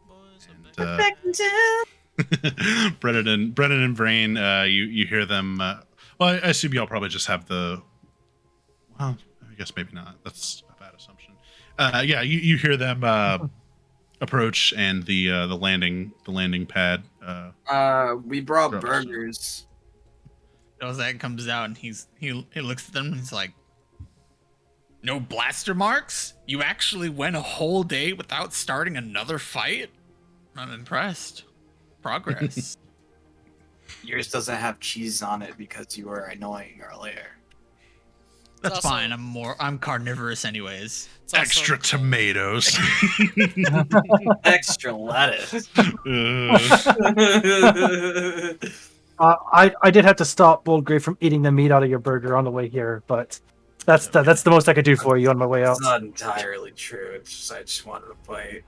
Boys are And, back. Back in town. Brennan and Brain, you hear them. Well, I assume y'all probably just have the. Well, I guess maybe not. That's a bad assumption. Yeah, you hear them approach, and the landing pad. We brought Gross. burgers. Ozak comes out and he looks at them and he's like, "No blaster marks? You actually went a whole day without starting another fight? I'm impressed. Progress." Yours doesn't have cheese on it because you were annoying earlier. That's also- fine. I'm carnivorous anyways. It's also Extra cold. tomatoes. Extra lettuce. I did have to stop Boldgrave from eating the meat out of your burger on the way here, but that's the most I could do for you on my way out. It's not entirely true. It's just I just wanted to fight.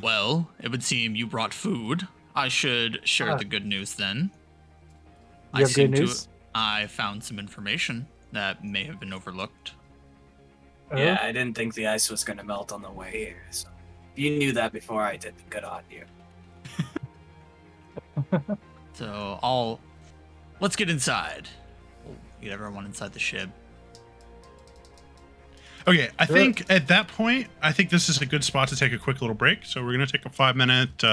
Well, it would seem you brought food. I should share Ah. the good news then. You have good news? I found some information that may have been overlooked. Yeah, I didn't think the ice was gonna melt on the way here. So if you knew that before I did, good on you. So let's get inside. We'll get everyone inside the ship. Okay, I think at that point, I think this is a good spot to take a quick little break. So we're gonna take a 5-minute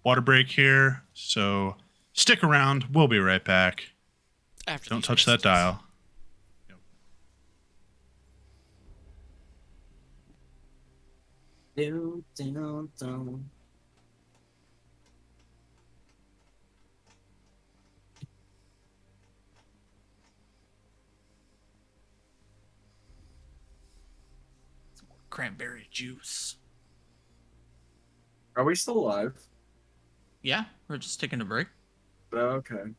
water break here. So stick around. We'll be right back. After Don't these touch that messages. dial. Some more cranberry juice. Are we still alive? Yeah, we're just taking a break. Okay.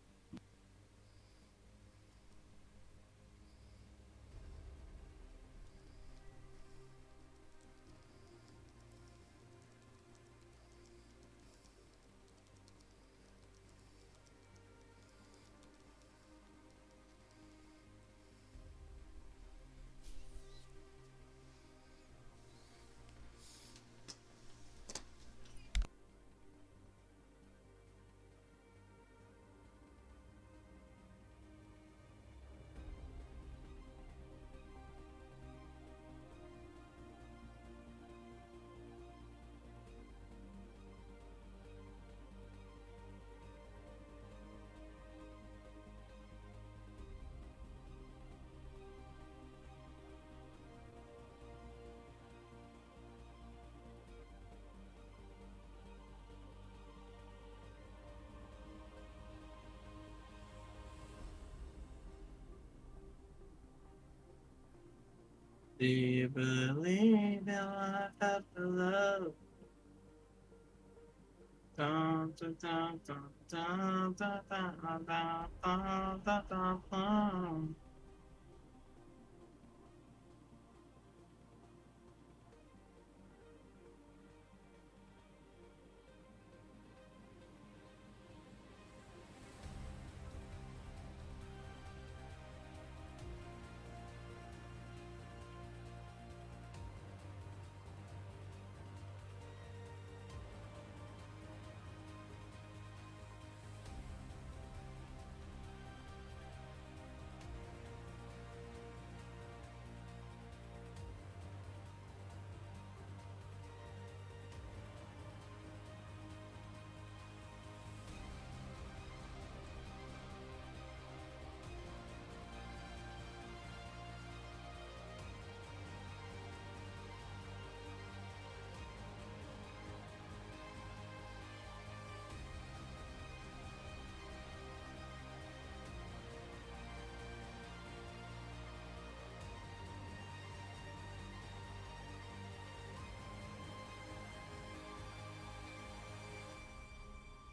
Do you believe in life after love? Dun, dun, dun, dun, dun, dun, dun, dun, dun, dun, dun, dun.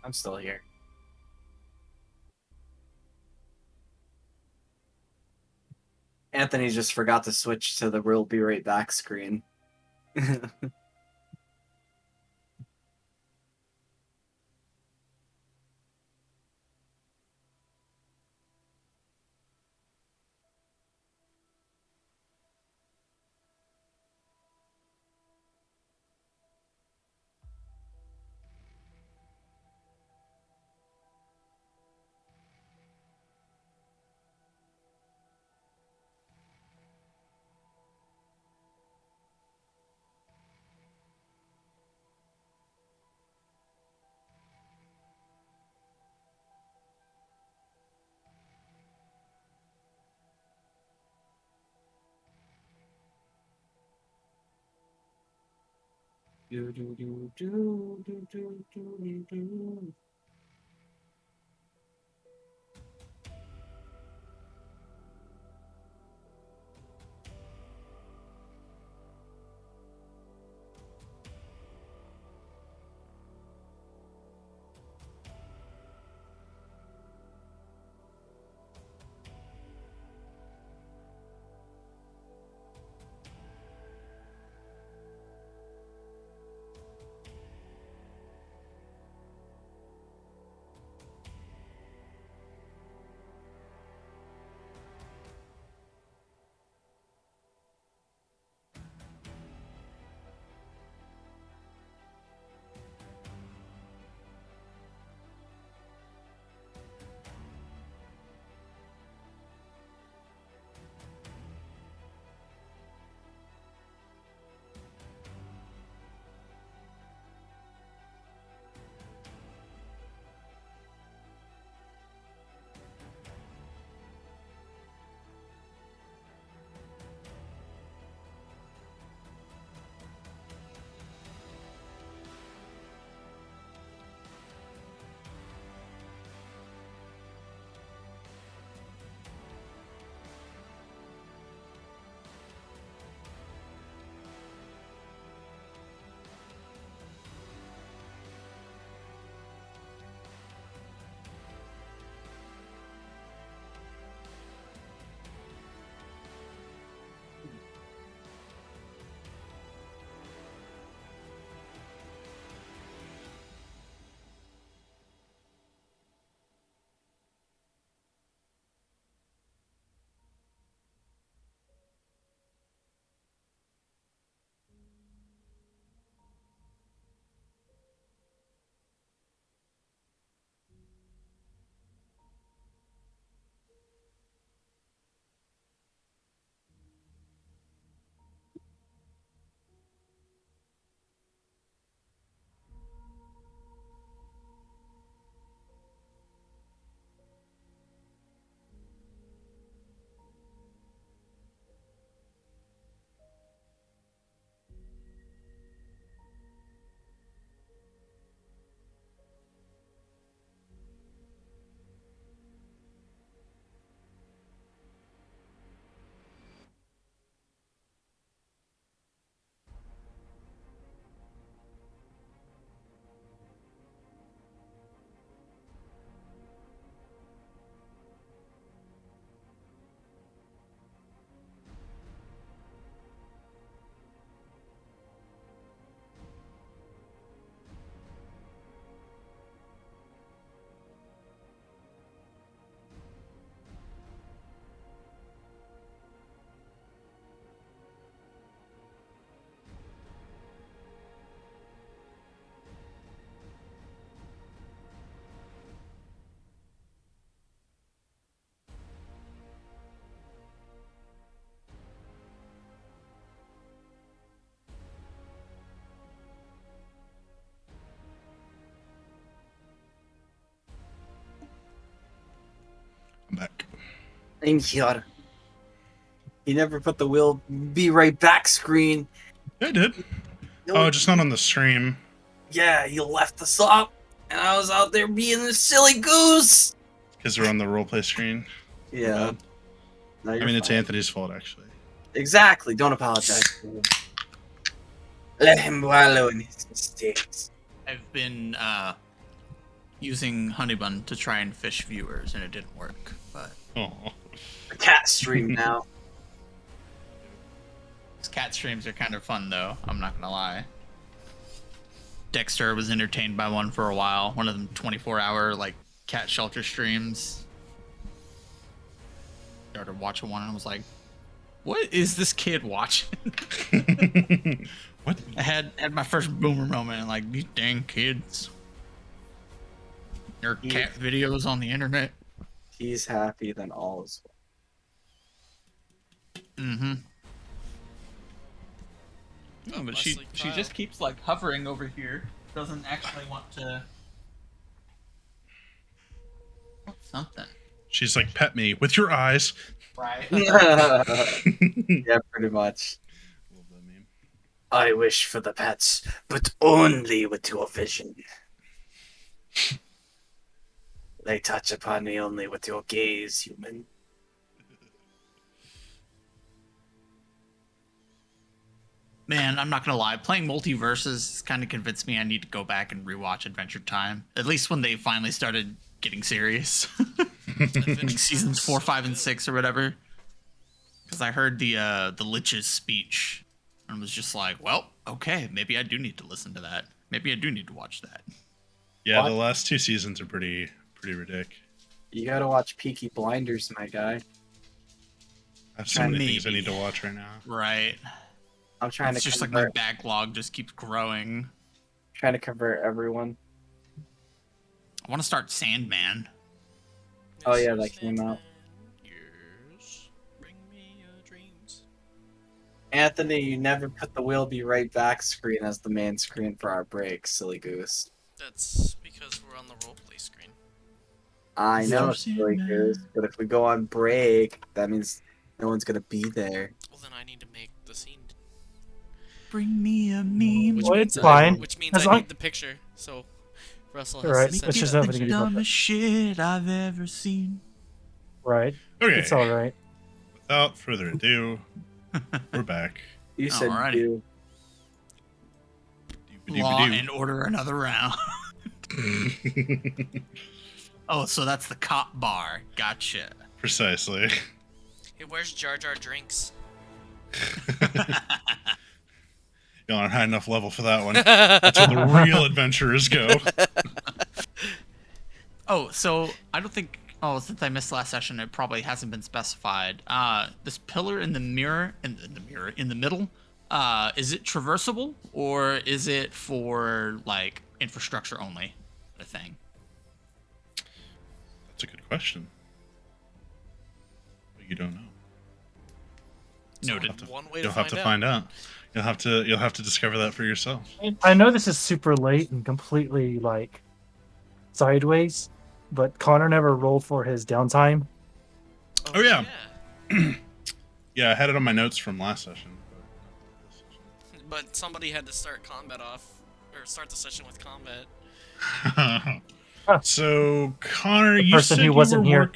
I'm still here. Anthony just forgot to switch to the "We'll be right back" screen. Do, do, do, do, do, do, do, do. I'm back. I'm here. You never put the "will be right back" screen. I did. No, Oh, just not on the stream. yeah, you left us up, and I was out there being a silly goose. Because we're on the roleplay screen. Yeah. bad. No, I you're mean, it's fine. Anthony's fault, actually. Exactly. Don't apologize. Let him wallow in his mistakes. I've been using Honeybun to try and fish viewers, and it didn't work. But Oh. The cat stream now. these cat streams are kind of fun, though. I'm not gonna lie. Dexter was entertained by one for a while. One of them 24-hour like cat shelter streams. Started watching one and I was like, "What is this kid watching?" What? I had my first boomer moment and like, these dang kids. There are cat videos on the internet. He's happy, then all is well. Mm-hmm. Oh, but Leslie she Kyle. just keeps like hovering over here. Doesn't actually want to. What's something? She's like, pet me with your eyes. Right. Yeah, pretty much. Love that meme. I wish for the pets, but only with your vision. They touch upon me only with your gaze, human. Man, I'm not gonna lie. Playing multiverses has kind of convinced me I need to go back and rewatch Adventure Time. At least when they finally started getting serious, like seasons 4, 5, and 6 or whatever. Because I heard the Lich's speech and was just like, well, okay, maybe I do need to listen to that. Maybe I do need to watch that. Yeah, What? the last 2 seasons are pretty ridiculous. You gotta watch Peaky Blinders, my guy. I have so many things I Maybe. need to watch right now. Right. I'm trying It's to just like my convert, backlog just keeps growing. trying to convert everyone. I want to start Sandman. Oh, yeah, that came out. Yes. Bring me your dreams. Anthony, you never put the "We'll be right back" screen as the main screen for our break, silly goose. That's because we're on the roleplay screen. I know, Sandman. silly goose, but if we go on break, that means no one's gonna be there. Well, then I need to make the scene. Bring me a meme. Well, it's fine. Which means As I long- need the picture. So Russell has Right, to send which me is that over to picture. get you Dumbest shit I've ever seen. Right. Okay. It's all right. Without further ado, we're back. You said Alrighty. you. Law Doobie-doobie-doo. and Order another round. Oh, so that's the cop bar. Gotcha. Precisely. Hey, where's Jar Jar Drinks? You're on a high enough level for that one. That's where the real adventurers go. Oh, so I don't think. Oh, since I missed last session, it probably hasn't been specified. This pillar in the mirror, in the middle, is it traversable or is it for like infrastructure only? The thing. That's a good question. But you don't know. Noted. One way to You'll have to find out. You'll have to discover that for yourself. I know this is super late and completely like sideways, but Connor never rolled for his downtime. Oh, yeah. Yeah, I had it on my notes from last session. But somebody had to start combat off, or start the session with combat. So, Connor, you person said who you wasn't were here.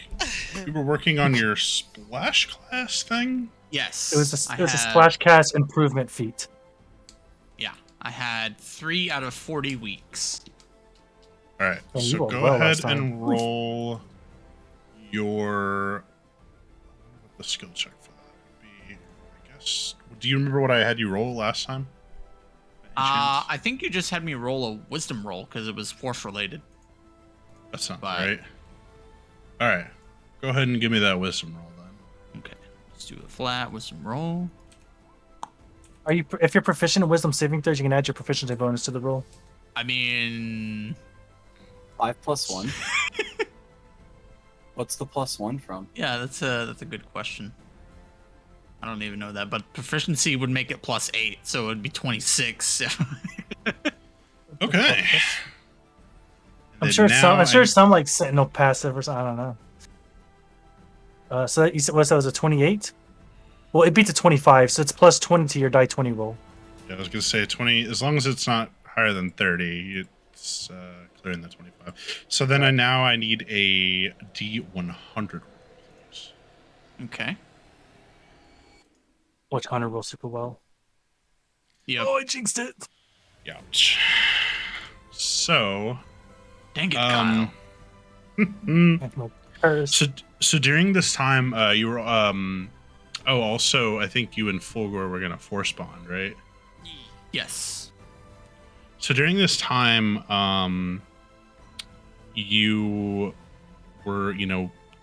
you were working on your splash class thing? Yes. It was I a had- splash cast improvement feat. Yeah, I had 3 out of 40 weeks. All right, Oh, you so rolled go well ahead last time. and roll your the skill check for that would be, I guess. Do you remember what I had you roll last time? By any chance? I think you just had me roll a wisdom roll because it was force related. That sounds but- right. All right, go ahead and give me that wisdom roll then. Okay, let's do a flat wisdom roll. Are you? If you're proficient in wisdom saving throws, you can add your proficiency bonus to the roll. I mean, 5 plus 1. What's the plus 1 from? yeah, that's a good question. I don't even know that, but proficiency would make it +8, so it would be 26. Okay. I'm sure some like Sentinel passive or something. I don't know. So that you said that was a 28. Well, it beats a 25, so it's plus 20 to your die 20 roll. Yeah, I was gonna say 20. As long as it's not higher than 30, it's clearing the 25. So then I need a D100 roll. Please. Okay. Which Hunter roll super well. Yep. Oh, I jinxed it. Ouch. So, Dang it, Kyle. Curse. so during this time, you were Oh, also, I think you and Fulgor were gonna force bond, right? Yes. So during this time, you were,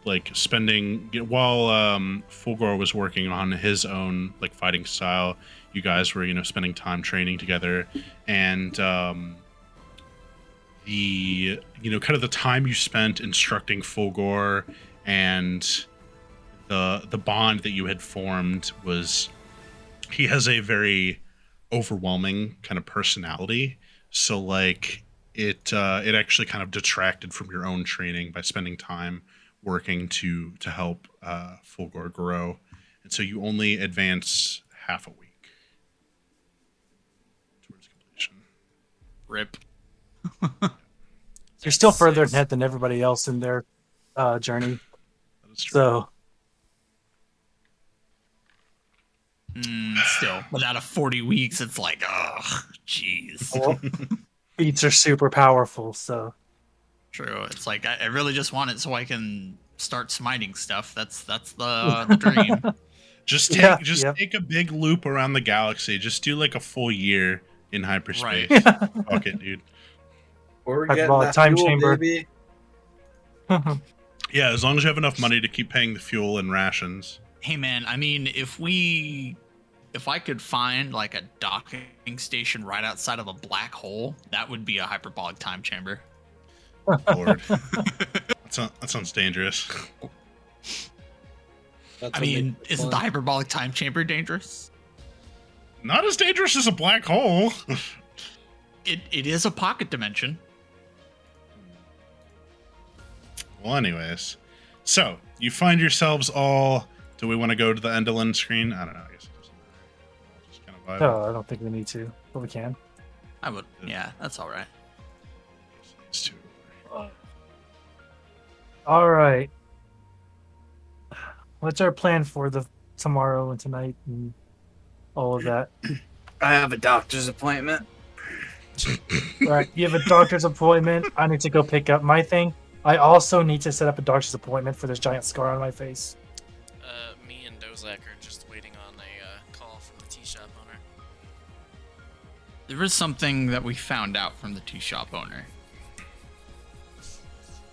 like spending while Fulgor was working on his own like fighting style. You guys were, spending time training together, and the kind of the time you spent instructing Fulgor and the bond that you had formed was he has a very overwhelming kind of personality, so like it actually kind of detracted from your own training by spending time working to help Fulgor grow, and so you only advance half a week. Rip. You're still That's further six. ahead than everybody else in their journey. That is true. So Still, without a 40 weeks, it's like, oh, jeez. well, beats are super powerful. So True. It's like I really just want it so I can start smiting stuff. That's the dream. Just Yeah, take a big loop around the galaxy. Just do like a full year in hyperspace. Right. Fuck it, dude. We're Talk getting about that time fuel, chamber. baby. Yeah, as long as you have enough money to keep paying the fuel and rations. Hey man, I mean, if I could find like a docking station right outside of a black hole, that would be a hyperbolic time chamber. Lord, that sounds dangerous. That's I what mean, makes it isn't the fun. hyperbolic time chamber dangerous? Not as dangerous as a black hole. It is a pocket dimension. Well, anyways, so you find yourselves all. Do we want to go to the Endelin screen? I don't know. I guess it doesn't matter. We'll just kind of vibe. no, I don't think we need to, but we can. I would. Yeah, that's all right. These two. All right. What's our plan for the tomorrow and tonight and all of that? I have a doctor's appointment. All right, you have a doctor's appointment. I need to go pick up my thing. I also need to set up a doctor's appointment for this giant scar on my face. Me and Dozak are just waiting on a call from the tea shop owner. There is something that we found out from the tea shop owner.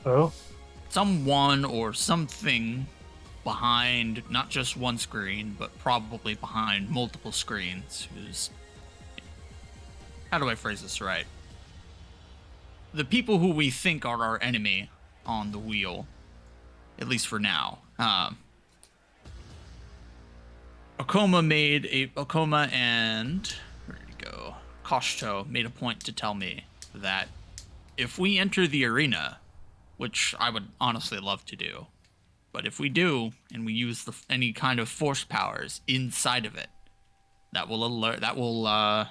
Oh, Someone or something behind not just one screen, but probably behind multiple screens who's... How do I phrase this right? The people who we think are our enemy on the wheel, at least for now. Okoma and where did he go? Koshto made a point to tell me that if we enter the arena, which I would honestly love to do, but if we do and we use any kind of force powers inside of it, that will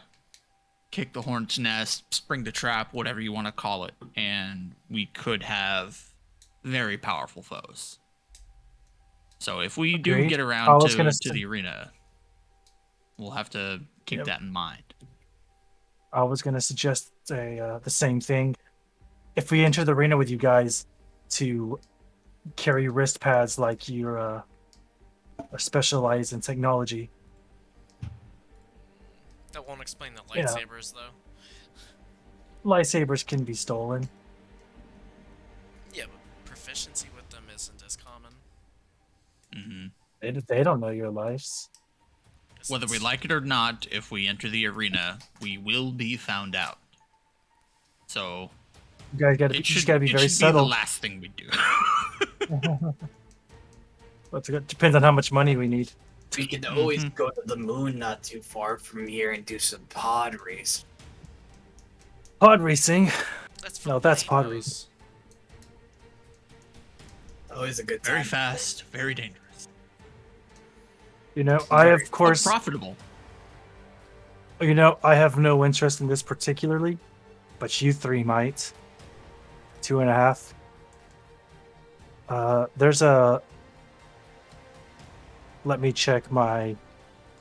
kick the hornet's nest, spring the trap, whatever you want to call it, and we could have very powerful foes. So if we do Agreed. get I around was to gonna the arena, we'll have to keep Yep. that in mind. I was gonna suggest the same thing. If we enter the arena with you guys, to carry wrist pads like you're are specialized in technology. That won't explain the Yeah. lightsabers, though. Lightsabers can be stolen. Yeah, but proficiency with them isn't as common. Hmm. They don't know your lives. Guess Whether we it's- like it or not, if we enter the arena, we will be found out. So You guys got to it just got to be it very should be the subtle. last thing we do. It depends on how much money we need. We could always Mhm. go to the moon not too far from here and do some pod race. Pod racing. That's for No, that's pod lamos. racing. Always a good time. Very fast, very dangerous. You know, I Very of course, Profitable. you know, I have no interest in this particularly, but you three might. 2.5. There's a. Let me check my.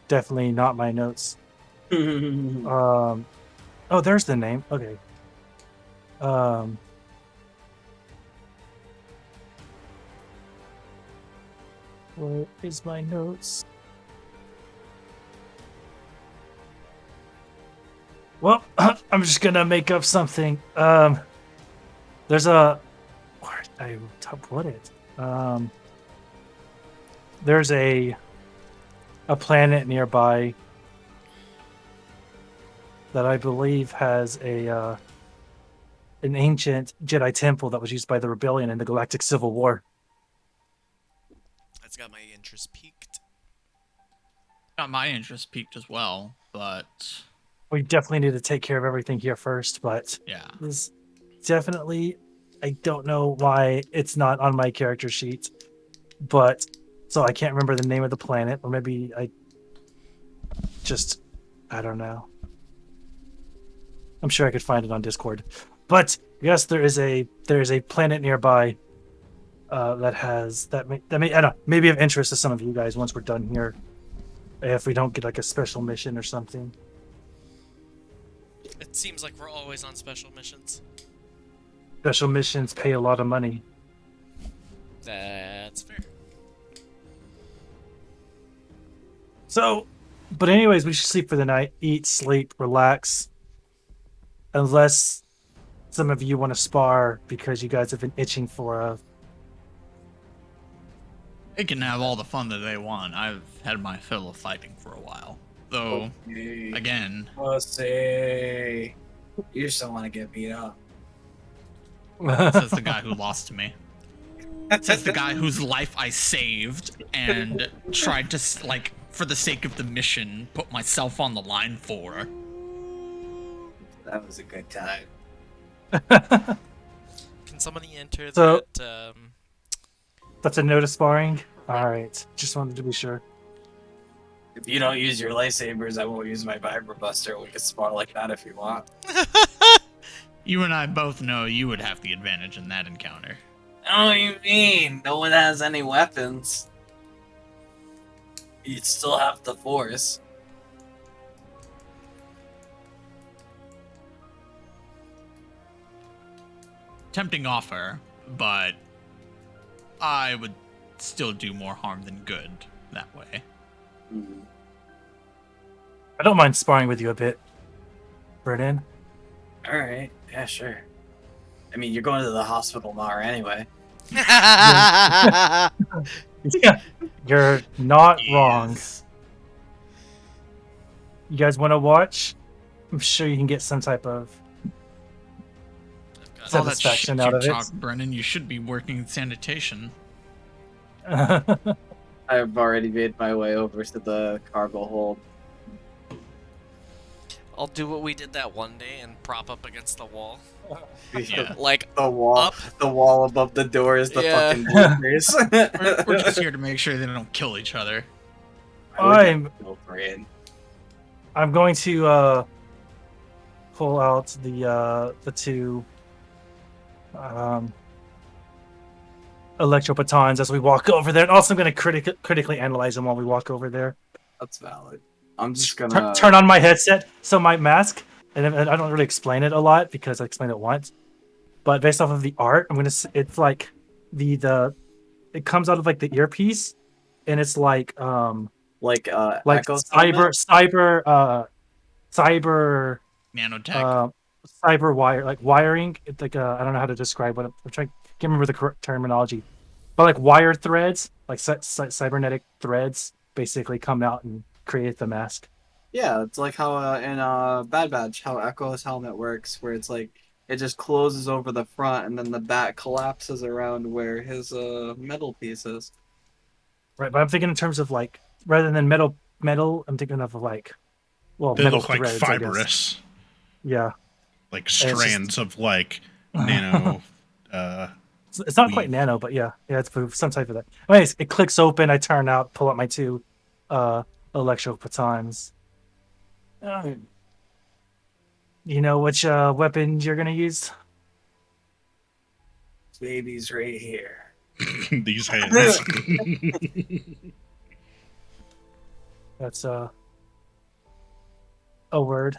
Definitely not my notes. Oh, there's the name. Okay. Where is my notes? Well, I'm just gonna make up something. There's a. Where did I put it? There's a planet nearby that I believe has a an ancient Jedi temple that was used by the rebellion in the Galactic Civil War. That's got my interest peaked. Got my interest peaked as well, but We definitely need to take care of everything here first, but yeah. this definitely, I don't know why it's not on my character sheet, but so I can't remember the name of the planet, or maybe I don't know. I'm sure I could find it on Discord. But yes, there is a planet nearby that may I don't know, maybe of interest to some of you guys once we're done here. If we don't get like a special mission or something. It seems like we're always on special missions. Special missions pay a lot of money. That's fair. So, but anyways, we should sleep for the night. Eat, sleep, relax. Unless some of you want to spar because you guys have been itching for a. They can have all the fun that they want. I've had my fill of fighting for a while. Though, again, Pussy. You just don't want to get beat up. says the guy who lost to me. Says the guy whose life I saved and tried to, like, for the sake of the mission, put myself on the line for. That was a good time. Can somebody enter So- that? That's a note of sparring. All right, just wanted to be sure. If you don't use your lightsabers, I won't use my Vibra Buster. We can spar like that if you want. You and I both know you would have the advantage in that encounter. Oh, you mean? No one has any weapons. You'd still have the Force. Tempting offer, but I would still do more harm than good that way. Mm. I don't mind sparring with you a bit, Vernon. Alright, yeah, sure. I mean, you're going to the hospital tomorrow anyway. Yeah, you're not wrong. Yes. You guys want to watch? I'm sure you can get some type of. With all that shit Satisfaction you out of it. talk, Brennan, you should be working in sanitation. I've already made my way over to the cargo hold. I'll do what we did that one day and prop up against the wall. Yeah. Like, The wall, Up. the wall above the door is the Yeah. fucking bloopers. We're just here to make sure they don't kill each other. I'm going to pull out the two electro batons as we walk over there, and also I'm going to critically analyze them while we walk over there. That's valid. I'm just gonna Turn on my headset, so my mask, and I don't really explain it a lot because I explained it once, but based off of the art, it's like it comes out of like the earpiece, and it's like like Echo helmet? cyber Nanotech. cyber wire, like wiring. It's like I don't know how to describe what I'm trying. Can't remember the correct terminology, but like wire threads, like cybernetic threads, basically come out and create the mask. Yeah, it's like how in Bad Batch, how Echo's helmet works, where it's like it just closes over the front, and then the back collapses around where his metal piece is. Right, but I'm thinking in terms of like rather than metal, I'm thinking of like They metal look like threads, I guess. fibrous, Yeah, like it's just- strands of like nano. it's not quite Weave. nano, but yeah, it's some type of that. Anyways, it clicks open. I turn out, pull out my two electro batons. You know which weapon you're gonna use? Baby's right here. These hands. That's a word.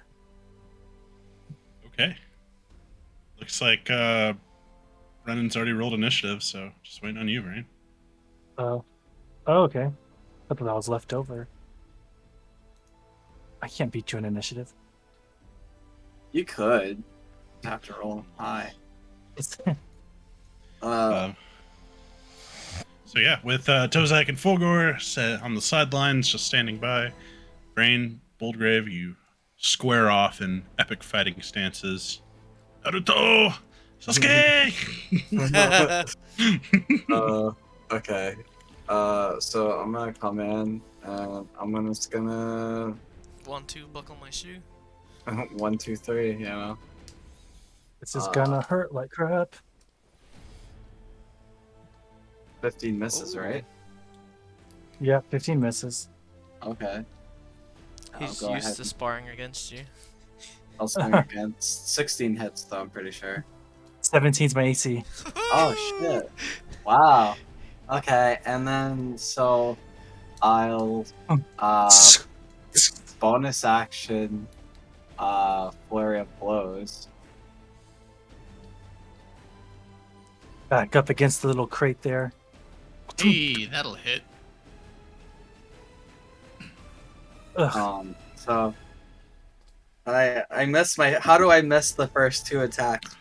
Okay. Looks like Brennan's already rolled initiative, so just waiting on you, right? Oh, okay. I thought that was left over. I can't beat you in initiative. You could. Have to roll high. So yeah, with Tozak and Fulgor on the sidelines, just standing by, Brain, Boldgrave, you square off in epic fighting stances. Naruto! Sasuke! Okay. So I'm gonna come in and I'm just gonna 1, 2, buckle my shoe. 1, 2, 3. You know. This is gonna hurt like crap. 15 misses, Ooh. right? Yeah, 15 misses. Okay. He's go used ahead. to sparring against you. I'll swing again. 16 hits though, I'm pretty sure. 17's my AC. Oh shit. Wow. Okay, and then so I'll bonus action flurry of blows. Back up against the little crate there. Hey, that'll hit. Ugh. So I missed my. How do I miss the first 2 attacks?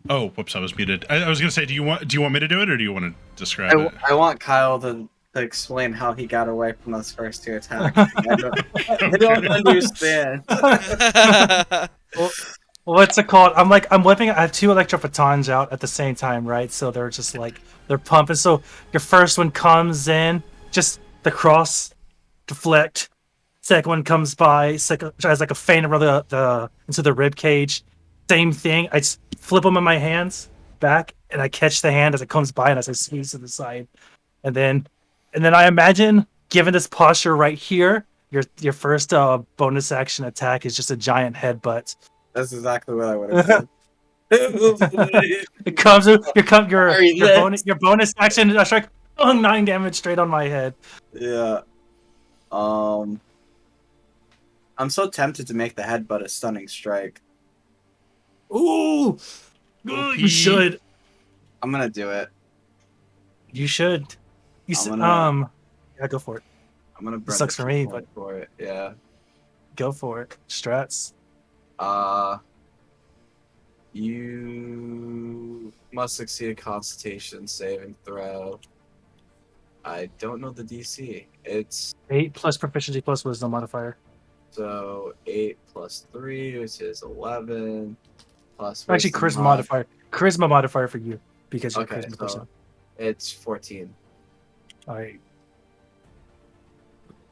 Oh, whoops! I was muted. I was gonna say, do you want me to do it, or do you want to describe it? I want Kyle to explain how he got away from those first 2 attacks. I don't understand. Well, what's it called? I'm whipping. I have 2 electrophotons out at the same time, right? So they're just like they're pumping. So your first one comes in, just the cross deflect. Second one comes by, tries like a feint around the into the rib cage. Same thing. I just flip them in my hands back, and I catch the hand as it comes by, and as I squeeze to the side, and then I imagine, given this posture right here, your first bonus action attack is just a giant headbutt. That's exactly what I would have said. It comes your bonus action. I strike 9 damage straight on my head. Yeah. I'm so tempted to make the headbutt a stunning strike. Ooh, you should. I'm gonna do it. You should. I'm Yeah, go for it. I'm gonna burn. Sucks the for me, point for it. Yeah. Go for it. Strats. You must succeed a Constitution saving throw. I don't know the DC. It's 8 plus proficiency plus wisdom modifier. so 8 plus 3, which is 11. Plus Actually, wisdom charisma modifier. Charisma modifier for you because you're a Okay, charisma so person. it's 14. All right.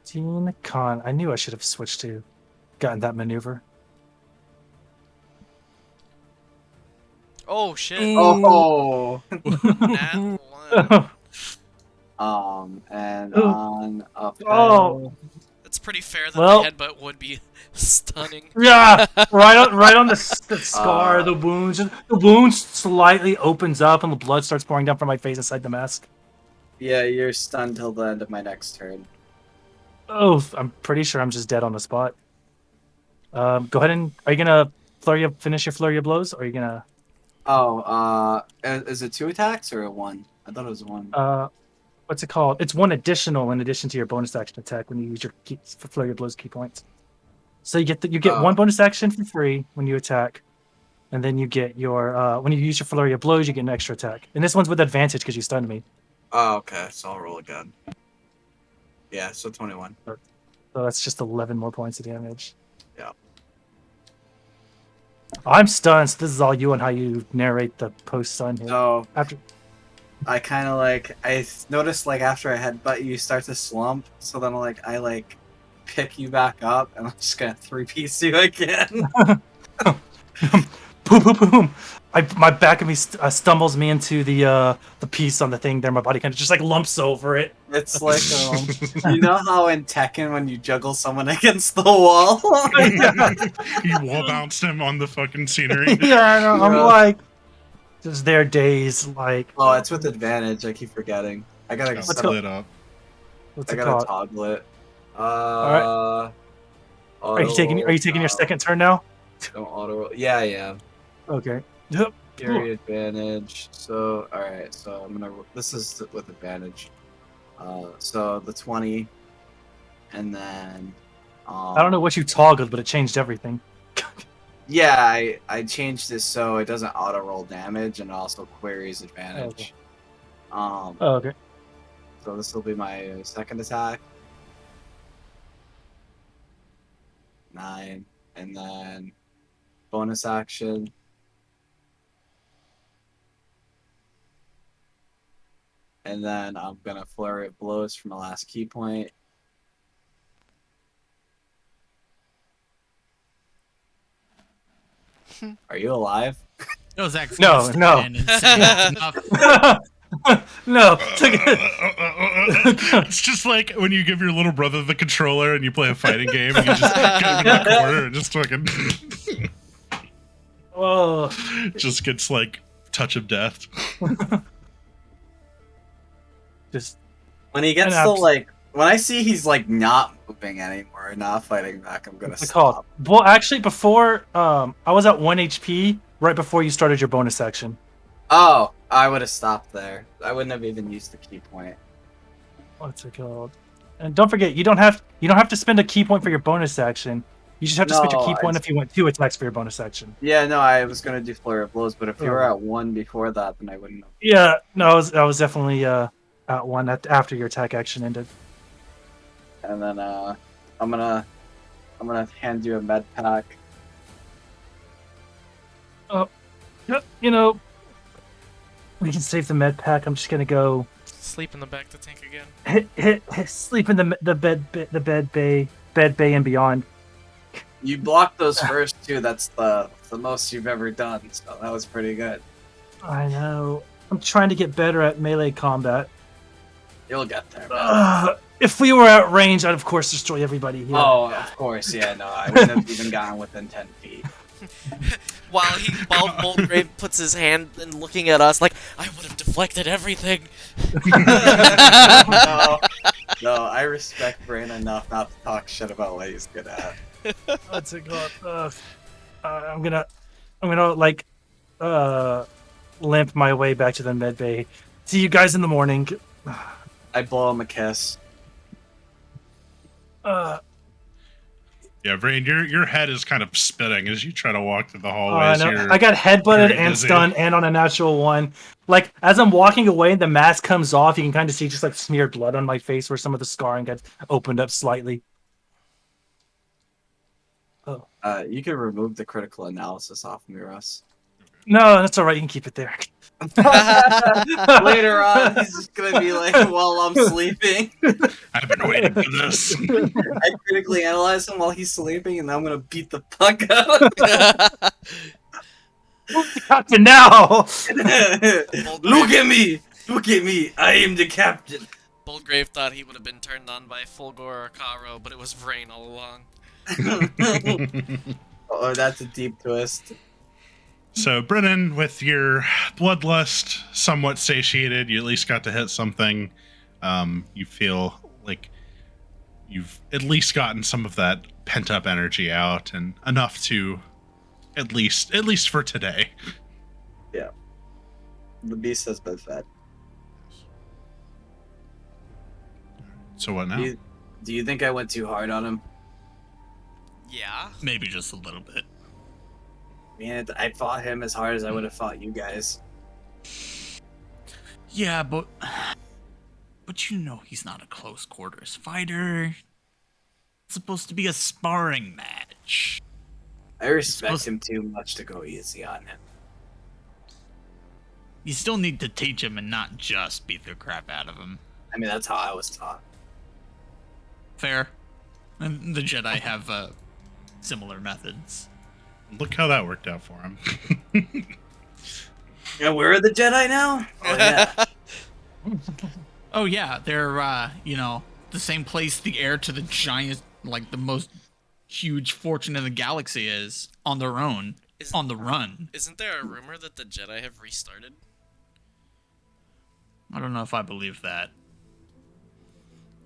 14 con. I knew I should have switched to gotten that maneuver. Oh shit! Oh. Nat 1. And Ooh. on a Oh. It's pretty fair that Well- the headbutt would be stunning. Yeah, right on the scar, the wounds. The wound slightly opens up, and the blood starts pouring down from my face inside the mask. Yeah, you're stunned till the end of my next turn. Oh, I'm pretty sure I'm just dead on the spot. Go ahead and are you gonna finish your flurry of blows, or are you gonna? Oh, is it 2 attacks or 1? I thought it was 1. What's it called? It's 1 additional in addition to your bonus action attack when you use your flurry of blows key points. So you get 1 bonus action for free when you attack, and then you get your when you use your flurry of blows, you get an extra attack. And this one's with advantage because you stunned me. Oh, okay. So I'll roll again. Yeah, so 21. So that's just 11 more points of damage. Yeah. I'm stunned, so this is all you on how you narrate the post-stun here. So After I kind of I noticed after I headbutt you start to slump, so then I pick you back up and I'm just gonna 3-piece you again. boom, boom, boom. My back of me stumbles me into the piece on the thing there. My body kind of just lumps over it. It's like you know how in Tekken when you juggle someone against the wall. You wall bounced him on the fucking scenery. Yeah, I know. I'm just their days Oh, it's with advantage. I keep forgetting. I gotta Got Let's split up. what's I it gotta called? toggle it. Are you taking your second turn now? Don't auto roll. Yeah, I am. Okay. Yep. Carry advantage. So all right. So I'm gonna. This is with advantage. So the 20, and then. I don't know what you toggled, but it changed everything. Yeah, I changed this so it doesn't auto roll damage and also queries advantage. Oh, okay. So this will be my second attack. 9, and then bonus action. And then I'm gonna flurry of blows from the last key point. Are you alive? Those X No. No. It's just like when you give your little brother the controller and you play a fighting game and you just get him in the corner and just fucking. Oh, Just gets like touch of death. just When he gets An to abs- like, when I see he's like not moving anymore, not fighting back, I'm gonna what's it called? stop. Well, actually, before I was at 1 HP right before you started your bonus action. Oh, I would have stopped there. I wouldn't have even used the key point. What's it called? And don't forget, you don't have to spend a key point for your bonus action. You just have to spend your No, key point if you want 2 attacks for your bonus action. Yeah, no, I was gonna do flurry of blows, but if you were Oh. at 1 before that, then I wouldn't have. Yeah, no, I was definitely at 1 after your attack action ended. And then I'm gonna hand you a med pack. Yep, you know, we can save the med pack. I'm just gonna go Sleep in the back of the tank again. sleep in the bed bay and beyond. You blocked those first two. That's the most you've ever done. So that was pretty good. I know. I'm trying to get better at melee combat. You'll get there, man. If we were at range, I'd of course destroy everybody here. Oh, of course, yeah. No, I wouldn't have even gotten within 10 feet. While Boldgrave puts his hand and looking at us like, I would have deflected everything. No, I respect Brain enough not to talk shit about what he's good at. What's it called? I'm gonna like limp my way back to the med bay. See you guys in the morning. I blow him a kiss. Yeah, Brain, your head is kind of spinning as you try to walk through the hallways. No, You're I got headbutted very and dizzy. stunned and on a natural one. Like as I'm walking away, the mask comes off. You can kind of see just like smeared blood on my face where some of the scarring got opened up slightly. You can remove the critical analysis off me, Russ. No, that's all right. You can keep it there. Later on, he's just gonna be like, while I'm sleeping, I've been waiting for this. I critically analyze him while he's sleeping, and then I'm gonna beat the fuck out of Captain now. him. Look at me! Look at me! I am the captain! Boldgrave thought he would have been turned on by Fulgor or Karo, but it was Vrain all along. Oh, that's a deep twist. So, Brennan, with your bloodlust somewhat satiated, you at least got to hit something. You feel like you've at least gotten some of that pent-up energy out, and enough to at least for today. Yeah. The beast has been fed. So what now? Do you think I went too hard on him? Yeah. Maybe just a little bit. Man, I fought him as hard as I would have fought you guys. Yeah, but you know he's not a close quarters fighter. It's supposed to be a sparring match. I respect him too much to go easy on him. You still need to teach him and not just beat the crap out of him. I mean, that's how I was taught. Fair. And the Jedi have similar methods. Look how that worked out for him. Yeah, where are the Jedi now? Oh, yeah. Oh yeah, they're the same place the heir to the giant, like the most huge fortune in the galaxy is, on their own, on the run. Isn't there a rumor that the Jedi have restarted? I don't know if I believe that.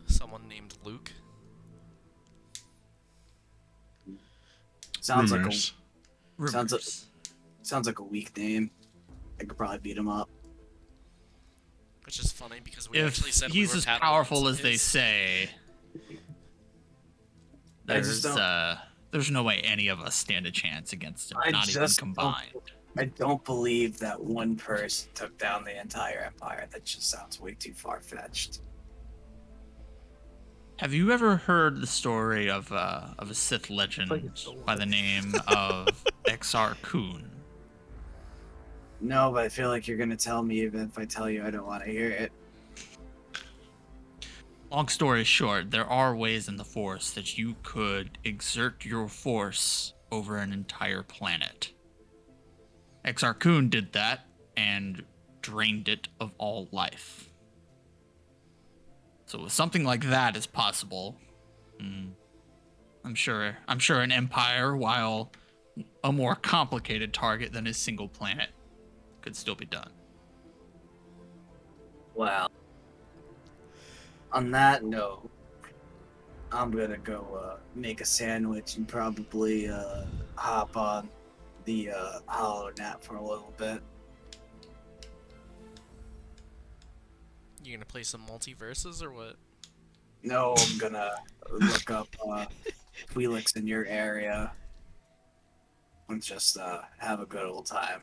Someone named Luke? Sounds Rumors. Rumors. sounds like a weak name. I could probably beat him up. Which is funny because we If actually said he's we were as Padawans powerful of as they his. say, I just there's no way any of us stand a chance against him, I not even just combined. I don't believe that one person took down the entire empire. That just sounds way too far-fetched. Have you ever heard the story of a Sith legend by the name of XXII? No, but I feel like you're gonna tell me even if I tell you I don't want to hear it. Long story short, there are ways in the Force that you could exert your force over an entire planet. XXII did that and drained it of all life. So if something like that is possible, I'm sure an empire, while a more complicated target than a single planet could still be done. Well, on that note, I'm gonna go make a sandwich and probably hop on the hollow nap for a little bit. You gonna play some multiverses or what? No, I'm gonna look up Felix in your area and just have a good old time.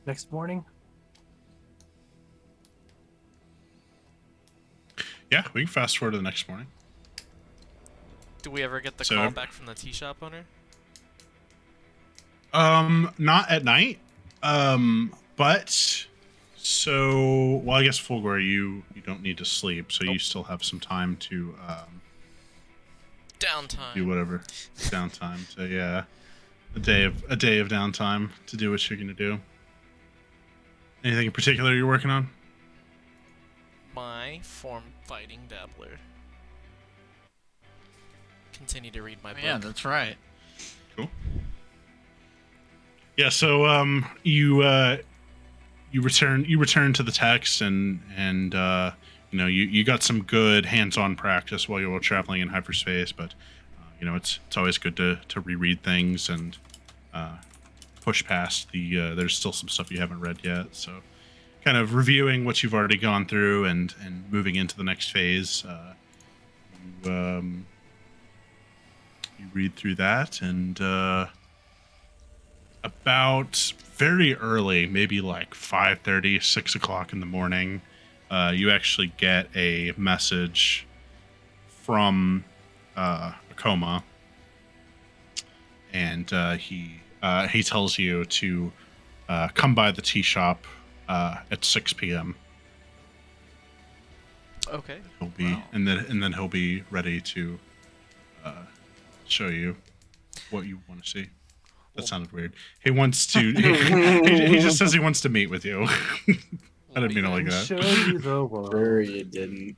Next morning. Yeah, we can fast forward to the next morning. Do we ever get the So- call back from the tea shop owner? Not at night. But so well, I guess Fulgor, you don't need to sleep, so you still have some time to do Downtime. whatever downtime. So yeah, a day of downtime to do what you're gonna do. Anything in particular you're working on? My form fighting dabbler. Continue to read my book. Yeah, that's right. Cool. Yeah, so you return to the text and you got some good hands-on practice while you were traveling in hyperspace, but it's always good to reread things and push past the there's still some stuff you haven't read yet, so kind of reviewing what you've already gone through and moving into the next phase. You read through that, and about very early, maybe like 5:30, 6 o'clock in the morning, you actually get a message from Akoma, and he tells you to come by the tea shop at 6 p.m. Okay. He'll be Wow. and then he'll be ready to show you what you want to see. That sounded weird. He wants to. He just says he wants to meet with you. I didn't mean it like that. Show you the world. Sure you didn't.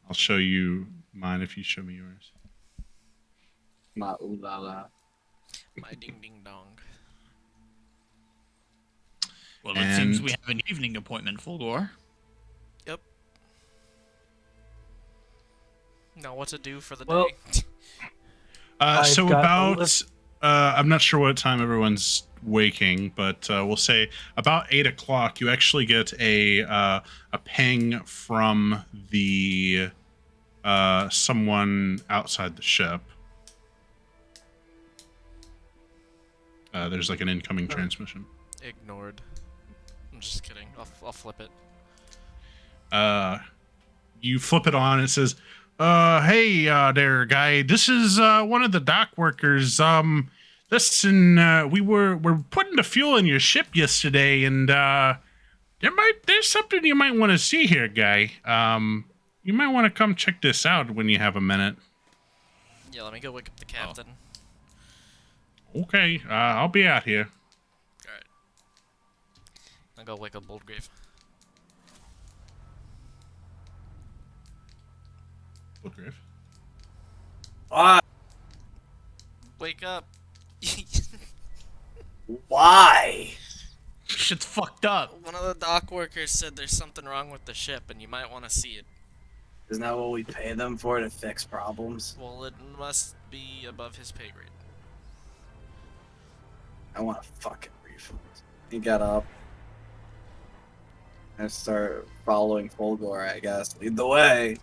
I'll show you mine if you show me yours. My ooh la la. My ding ding dong. Well, it seems And- we have an evening appointment, Fulgor. Yep. Now what to do for the Well, day? So I've got a about list- I'm not sure what time everyone's waking, but we'll say about 8 o'clock. You actually get a ping from the someone outside the ship. There's like an incoming transmission. Ignored. I'm just kidding. I'll flip it. You flip it on. It says, "Hey there, guy. This is one of the dock workers. Listen, we're putting the fuel in your ship yesterday, and there's something you might want to see here, guy. You might want to come check this out when you have a minute." Yeah, let me go wake up the captain. Okay, I'll be out here. Alright. I'll go wake up Boldgrave. Woodgrave. Ah, Wake up! why? Shit's fucked up. One of the dock workers said there's something wrong with the ship and you might want to see it. Isn't that what we pay them for, to fix problems? Well, it must be above his pay grade. I want a fucking refund. He got up and start following Fulgor, I guess. Lead the way.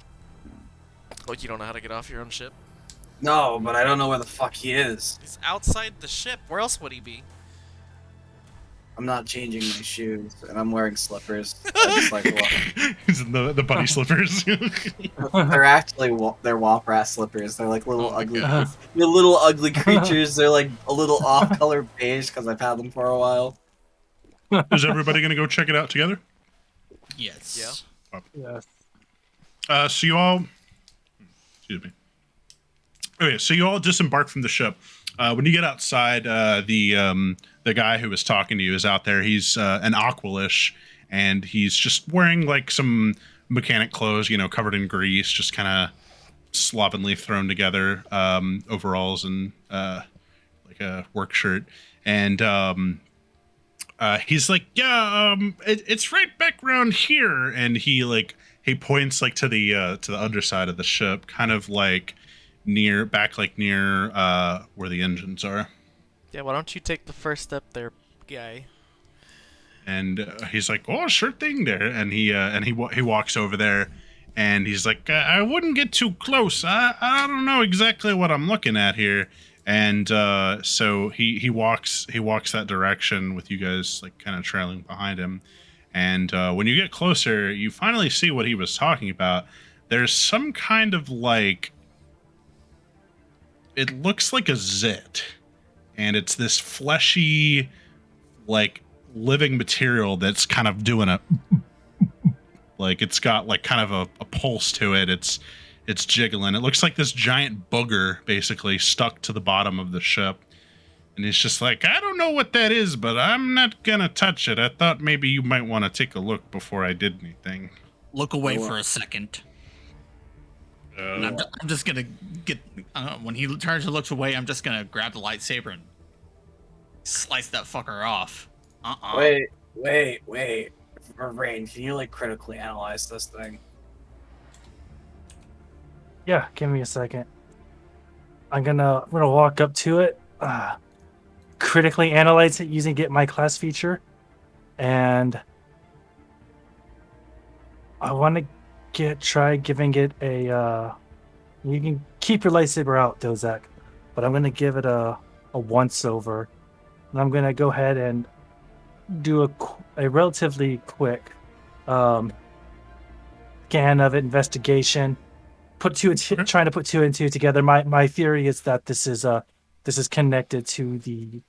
Oh, you don't know how to get off your own ship? No, but I don't know where the fuck he is. He's outside the ship. Where else would he be? I'm not changing my shoes, and I'm wearing slippers. I just like walk. He's in the bunny slippers. They're actually they're womp rat slippers. They're like little Oh my ugly, God. they're little ugly creatures. They're like a little off-color beige because I've had them for a while. Is everybody gonna go check it out together? Yes. Yes. So you all, excuse me. Okay, so you all disembark from the ship. When you get outside, the guy who was talking to you is out there. He's an Aqualish, and he's just wearing like some mechanic clothes, covered in grease, just kind of slovenly thrown together, overalls and like a work shirt. And he's like, yeah, it's right back around here, and he points like to the underside of the ship, kind of like near where the engines are. Yeah, why don't you take the first step there, guy? And he's like, "Oh, sure thing, there." And he walks over there, and he's like, "I wouldn't get too close. I don't know exactly what I'm looking at here." And so he walks that direction with you guys like kind of trailing behind him. And when you get closer, you finally see what he was talking about. There's some kind of like, it looks like a zit, and it's this fleshy, like, living material that's kind of doing a like, it's got like kind of a pulse to it. It's jiggling. It looks like this giant booger basically stuck to the bottom of the ship, and it's just like, I don't know what that is, but I'm not gonna touch it. I thought maybe you might want to take a look before I did anything. Look away for a second. And I'm just gonna get when he turns and looks away, I'm just gonna grab the lightsaber and slice that fucker off. Wait. Rain, can you like critically analyze this thing? Yeah, give me a second. I'm gonna walk up to it, critically analyze it using Get My Class feature, and I want to try giving it a. You can keep your lightsaber out, Dozak, but I'm gonna give it a once over, and I'm gonna go ahead and do a relatively quick scan of it, investigation. Trying to put two and two together. My theory is that this is connected to the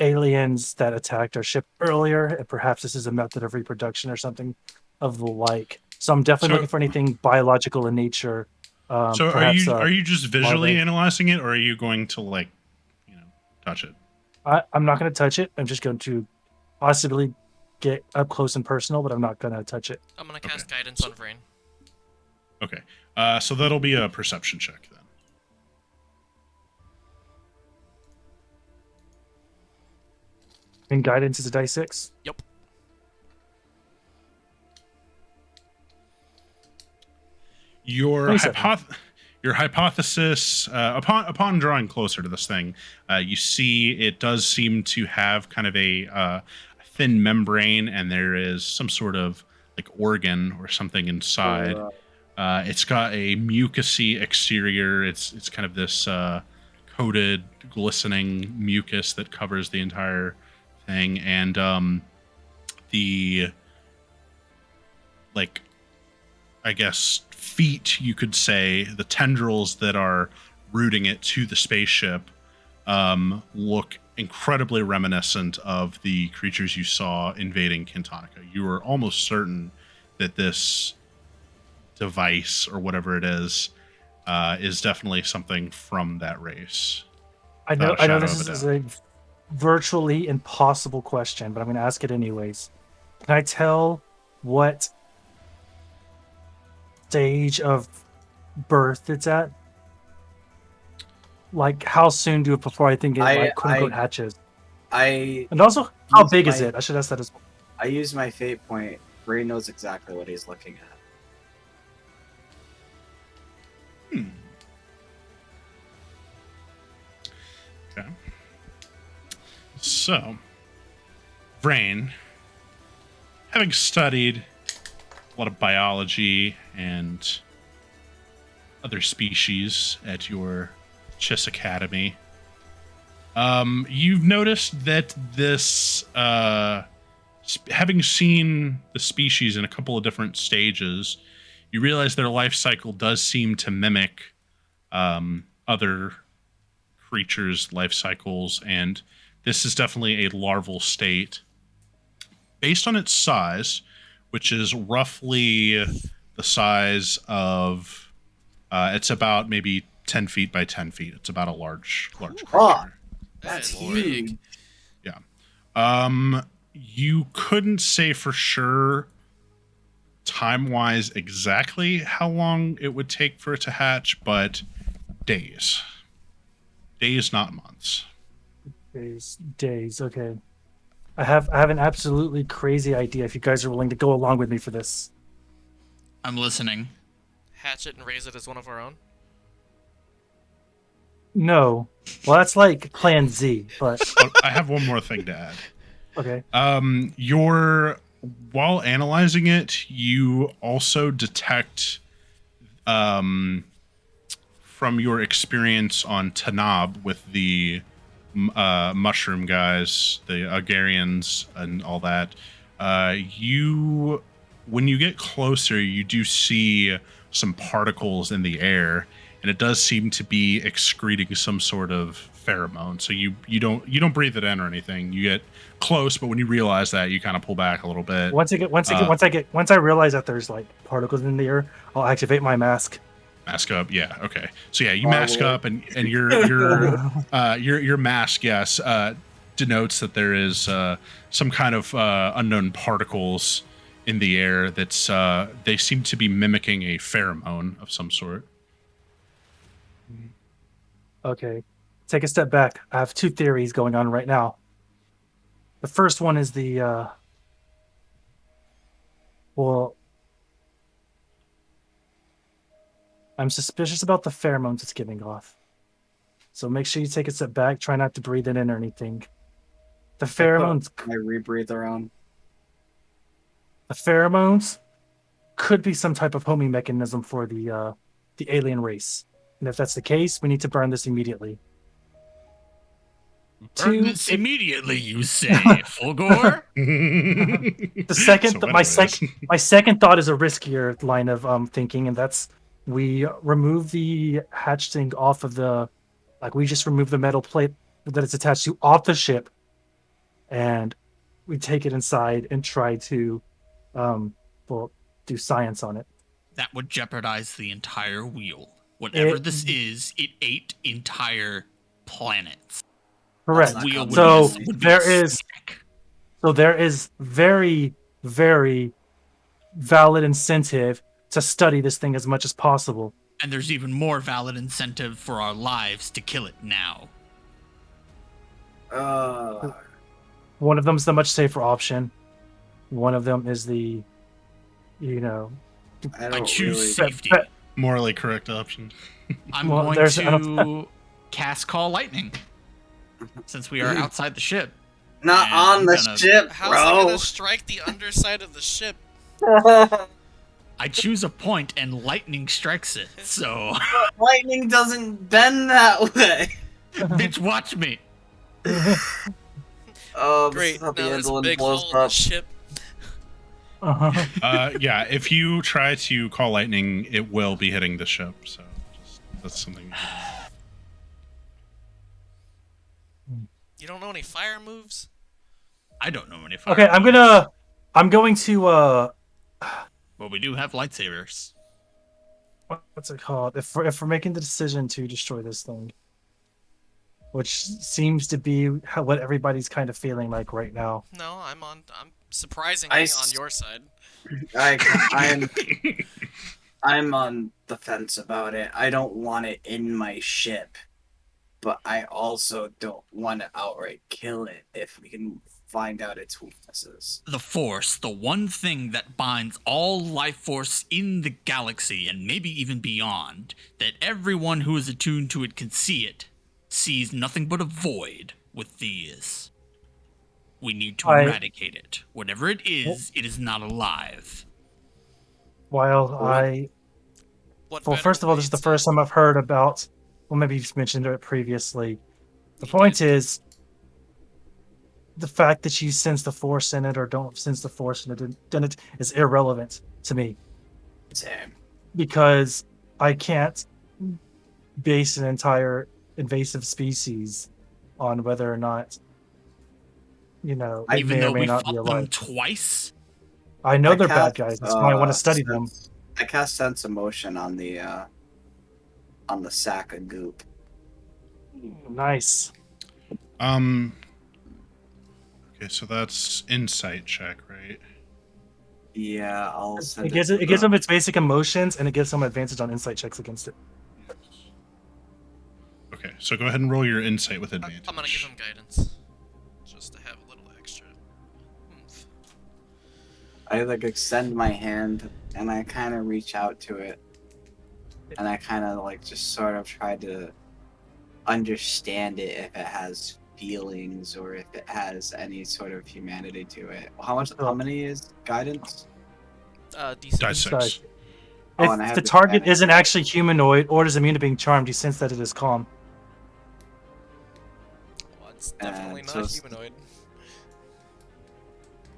aliens that attacked our ship earlier, and perhaps this is a method of reproduction or something of the like. So I'm definitely looking for anything biological in nature. So perhaps, are you just visually larvae. analyzing it, or are you going to like, touch it? I'm not going to touch it. I'm just going to possibly get up close and personal, but I'm not going to touch it. I'm gonna cast guidance on Vrain. Okay. So that'll be a perception check then. And guidance is a die 6. Yep. Your 27. hypothesis, upon drawing closer to this thing, you see it does seem to have kind of a thin membrane, and there is some sort of like organ or something inside. It's got a mucousy exterior. It's kind of this coated, glistening mucus that covers the entire thing, and the, like, I guess, feet, you could say, the tendrils that are rooting it to the spaceship, look incredibly reminiscent of the creatures you saw invading Kintonica. You were almost certain that this device, or whatever it is definitely something from that race. I know this Shadow of a is a virtually impossible question, but I'm going to ask it anyways. Can I tell what stage of birth it's at? Like, how soon do it before I think it like quote unquote hatches? And also, how big is it? I should ask that as well. I use my fate point. Ray knows exactly what he's looking at. Okay. So, Vrain, having studied a lot of biology and other species at your Chiss Academy, you've noticed that this, having seen the species in a couple of different stages, you realize their life cycle does seem to mimic other creatures' life cycles, and this is definitely a larval state. Based on its size, which is roughly the size of, it's about maybe 10 feet by 10 feet. It's about a large creature. Oh, That's that's big. huge. You couldn't say for sure time-wise exactly how long it would take for it to hatch, but days. Days, not months. Days. Okay. I have an absolutely crazy idea. If you guys are willing to go along with me for this, I'm listening. Hatch it and raise it as one of our own. no. Well, that's like Plan Z, but But I have one more thing to add. okay. While analyzing it, you also detect, from your experience on Tanab with the mushroom guys, the Agarians, and all that. When you get closer, you do see some particles in the air, and it does seem to be excreting some sort of pheromone. So you don't breathe it in or anything. You get close, but when you realize that, you kind of pull back a little bit. Once I realize that there's like particles in the air, I'll activate my mask. Mask up, yeah, okay. So yeah, you Oh, mask Lord. up, and your mask, yes, denotes that there is some kind of unknown particles in the air. That's they seem to be mimicking a pheromone of some sort. Okay. Take a step back. I have two theories going on right now. The first one is I'm suspicious about the pheromones it's giving off. So make sure you take a step back. Try not to breathe it in or anything. The pheromones, My rebreather on. the pheromones could be some type of homing mechanism for the alien race. And if that's the case, we need to burn this immediately. Burn this immediately, you say, Fulgore? The second, So my anyways. my second thought is a riskier line of thinking, and that's we remove the hatch thing off of we just remove the metal plate that it's attached to off the ship, and we take it inside and try to, do science on it. That would jeopardize the entire wheel. Whatever It- this is, it ate entire planets. Correct. not Wheel would So be- would be there a is snack. so there is very, very valid incentive to study this thing as much as possible. And there's even more valid incentive for our lives to kill it now. One of them is the much safer option. One of them is the, I I don't choose really. safety. Morally correct option. I'm Well, going there's- to cast Call Lightning. Since we are outside the ship. Not And on I'm the gonna- ship, How's it bro. gonna strike the underside of the ship? I choose a point and lightning strikes it. So, Lightning doesn't bend that way. bitch, watch me. Oh, Great. Now the there's a Anduin big hole blows in the up. ship. Yeah, if you try to call lightning, it will be hitting the ship. So that's something. You don't know any fire moves? I don't know any fire. Okay, I'm going to But we do have lightsabers. what's it called? If we're making the decision to destroy this thing, which seems to be what everybody's kind of feeling like right now. No, I'm surprisingly on your side. I'm on the fence about it. I don't want it in my ship, but I also don't want to outright kill it if we can find out its weaknesses. The Force, the one thing that binds all life force in the galaxy and maybe even beyond, that everyone who is attuned to it can see it, sees nothing but a void with these. We need to eradicate it. Whatever it is not alive. While What well, better first of all, way this is the to- first time I've heard about. Well, maybe you've mentioned it previously. The point is, the fact that you sense the Force in it or don't sense the Force in it is irrelevant to me Same. because I can't base an entire invasive species on whether or not it Even may though or may we not fought be them alive. twice, I know they're cast, bad guys. That's why I want to study them. I cast sense emotion on the on the sack of goop. Nice. Okay, so that's insight check, right? Yeah, I'll send It gives them its basic emotions, and it gives them advantage on insight checks against it. Okay, so go ahead and roll your insight with advantage. I'm gonna give him guidance, just to have a little extra oomph. I like extend my hand and I kind of reach out to it, and I kind of like just sort of try to understand it if it has feelings or if it has any sort of humanity to it. How many is guidance? DC. Die six. Oh, and I If have the the target advantage. isn't actually humanoid or is immune to being charmed, you sense that it is calm. Well, it's definitely so not it's- humanoid.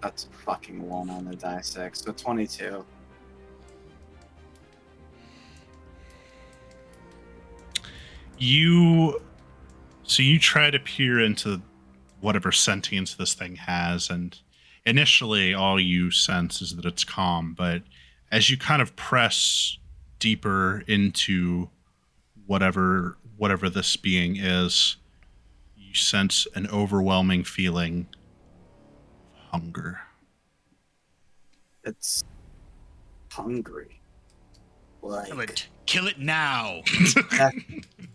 That's a fucking 1 on the die 6, so 22. You try to peer into whatever sentience this thing has, and initially all you sense is that it's calm, but as you kind of press deeper into whatever this being is, you sense an overwhelming feeling of hunger. It's hungry. Like Kill it now.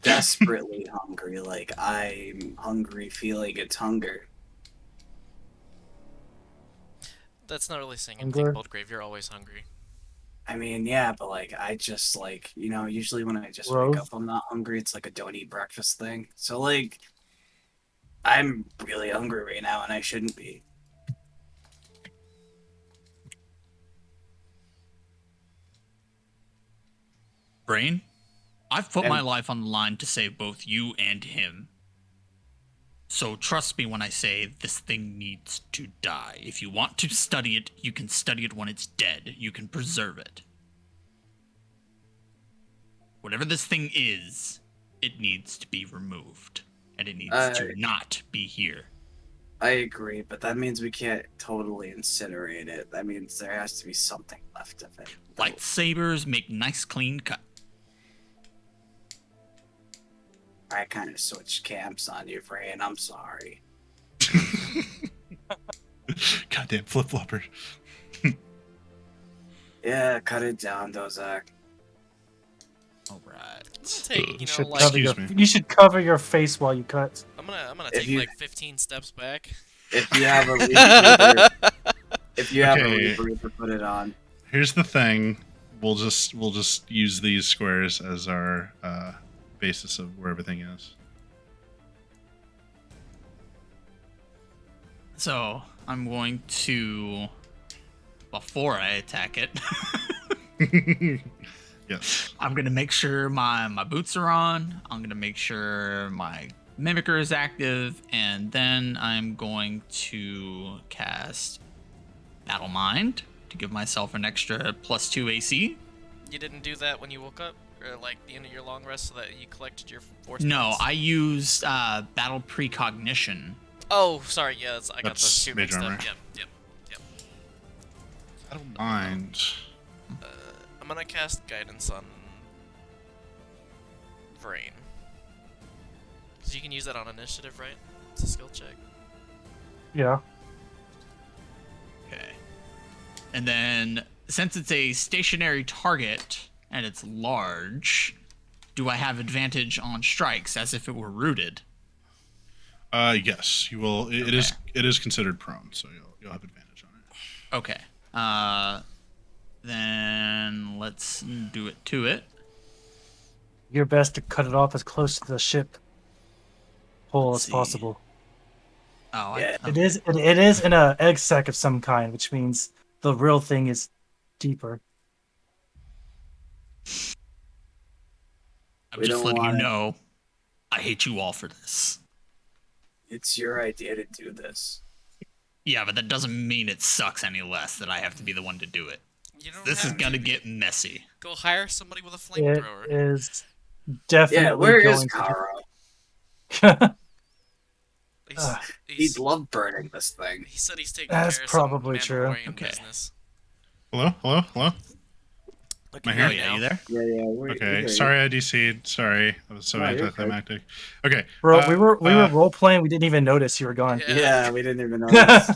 desperately hungry. Like I'm hungry feeling its hunger. That's not really saying Hunger. anything, Boldgrave. You're always hungry. I mean, yeah, but like I just like, usually when I just wake up I'm not hungry. It's like a don't eat breakfast thing. So like I'm really hungry right now and I shouldn't be. Brain, I've put And- my life on the line to save both you and him. So trust me when I say this thing needs to die. If you want to study it, you can study it when it's dead. You can preserve it. Whatever this thing is, it needs to be removed. And it needs to not be here. I agree, but that means we can't totally incinerate it. That means there has to be something left of it. Lightsabers make nice clean cut. I kind of switched camps on you, Fran. I'm sorry. Goddamn flip-flopper. Yeah, cut it down, Dozak. Alright. Take, You you should, know, like cover Excuse me. you should cover your face while you cut. I'm gonna If take you- like 15 steps back. If you have a rebreather, Okay. put it on. Here's the thing. We'll just use these squares as our basis of where everything is. So, I'm going to... Before I attack it... Yes. I'm gonna make sure my boots are on. I'm gonna make sure my mimicker is active, and then I'm going to cast Battle Mind to give myself an extra +2 AC. You didn't do that when you woke up, or like the end of your long rest, so that you collected your force No, points? I used Battle Precognition. Oh, sorry. Yeah, I got That's those two mixed mage up. armor. Yep. I don't mind. I'm gonna cast guidance on Vrain. Cause you can use that on initiative, right? It's a skill check. Yeah. Okay. And then, since it's a stationary target and it's large, do I have advantage on strikes as if it were rooted? Yes, you will. It is considered prone, so you'll have advantage on it. Okay. Then let's do it to it. Your best to cut it off as close to the ship hole Let's as see. possible. Oh, Yeah. It is in a egg sac of some kind, which means the real thing is deeper. I'm We just don't letting you want it. know. I hate you all for this. It's your idea to do this. Yeah, but that doesn't mean it sucks any less that I have to be the one to do it. You don't This is have gonna to. get messy. Go hire somebody with a It flamethrower. is definitely Yeah, where is going Kara? to. He's, He'd love burning this thing. he said he's taking That's care of probably some true. Mandalorian Okay. business. Hello. Okay, I can here? Oh go yeah, now. you there? Yeah, we Okay. hear Sorry, I DC'd. Sorry, I was so No, you're good. anticlimactic. Okay. Bro, we were role playing. We didn't even notice you were gone. you. Yeah, we didn't even notice.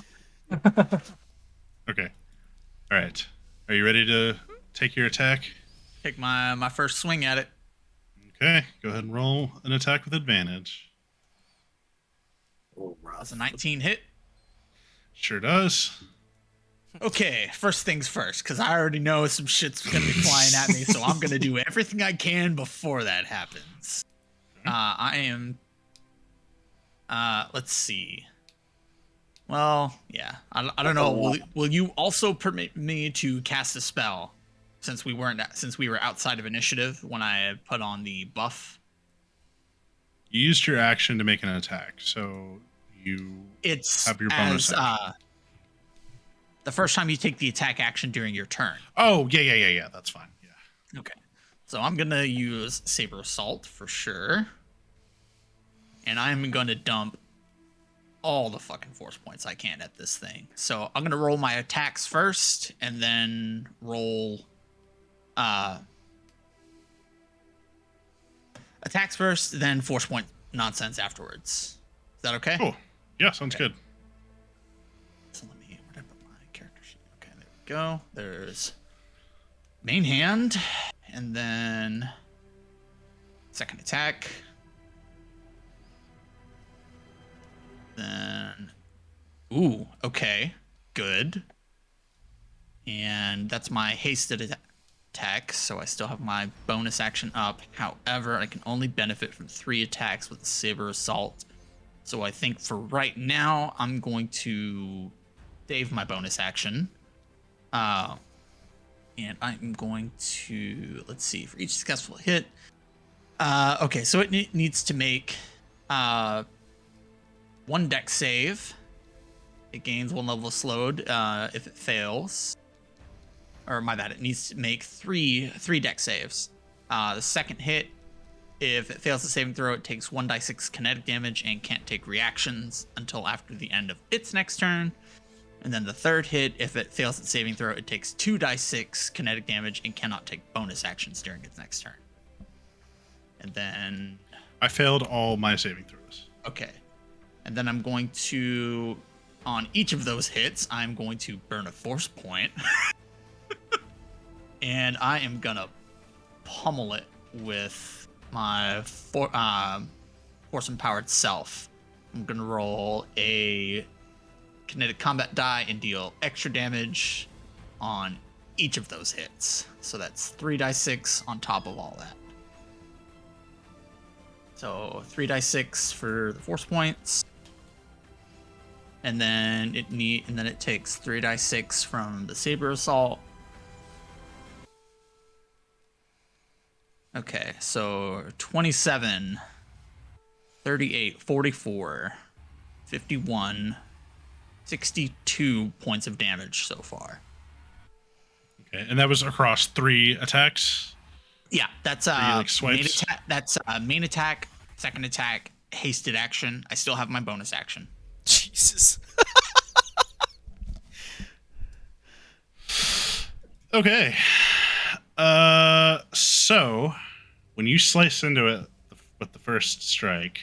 Okay. All right. Are you ready to take your attack? Take my first swing at it. Okay. Go ahead and roll an attack with advantage. Oh, rough. That's a 19 hit. Sure does. Okay, first things first, because I already know some shit's gonna be flying at me, so I'm gonna do everything I can before that happens. I am. Let's see. Well, yeah, I don't know. Will you also permit me to cast a spell, since we were outside of initiative when I put on the buff? You used your action to make an attack, so you It's have your bonus as action. the first time you take the attack action during your turn. Oh, yeah. That's fine. Yeah. Okay. So I'm going to use Saber Assault for sure. And I'm going to dump all the fucking force points I can at this thing. So I'm going to roll my attacks first and then roll attacks first, then force point nonsense afterwards. Is that okay? Cool. Yeah, sounds good. So let me, where did I put my character sheet? Okay, there we go. There's main hand, and then second attack. Then, ooh, okay, good. And that's my hasted attack, so I still have my bonus action up. However, I can only benefit from 3 attacks with the Saber Assault. So I think for right now, I'm going to save my bonus action. And I'm going to, let's see, for each successful hit. Okay, so it needs to make 1 dex save. It gains 1 level of slowed if it fails. Or my bad, it needs to make 3 dex saves. The second hit, if it fails the saving throw, it takes 1d6 kinetic damage and can't take reactions until after the end of its next turn. And then the third hit, if it fails its saving throw, it takes 2d6 kinetic damage and cannot take bonus actions during its next turn. And then... I failed all my saving throws. Okay. And then I'm going to... On each of those hits, I'm going to burn a force point. And I am going to pummel it with my force empowered self. I'm gonna roll a kinetic combat die and deal extra damage on each of those hits. So that's 3d6 on top of all that. So 3d6 for the force points, and then it takes 3d6 from the Saber Assault. Okay, so 27, 38, 44, 51, 62 points of damage so far. Okay, and that was across 3 attacks? Yeah, that's like, swipes? main attack. That's main attack, second attack, hasted action. I still have my bonus action. Jesus. Okay. So when you slice into it with the first strike,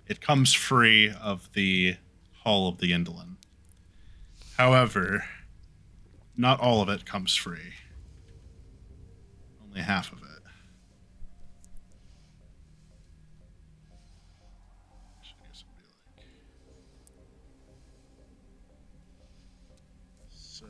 it comes free of the hull of the Indolin. However, not all of it comes free. Only half of it. So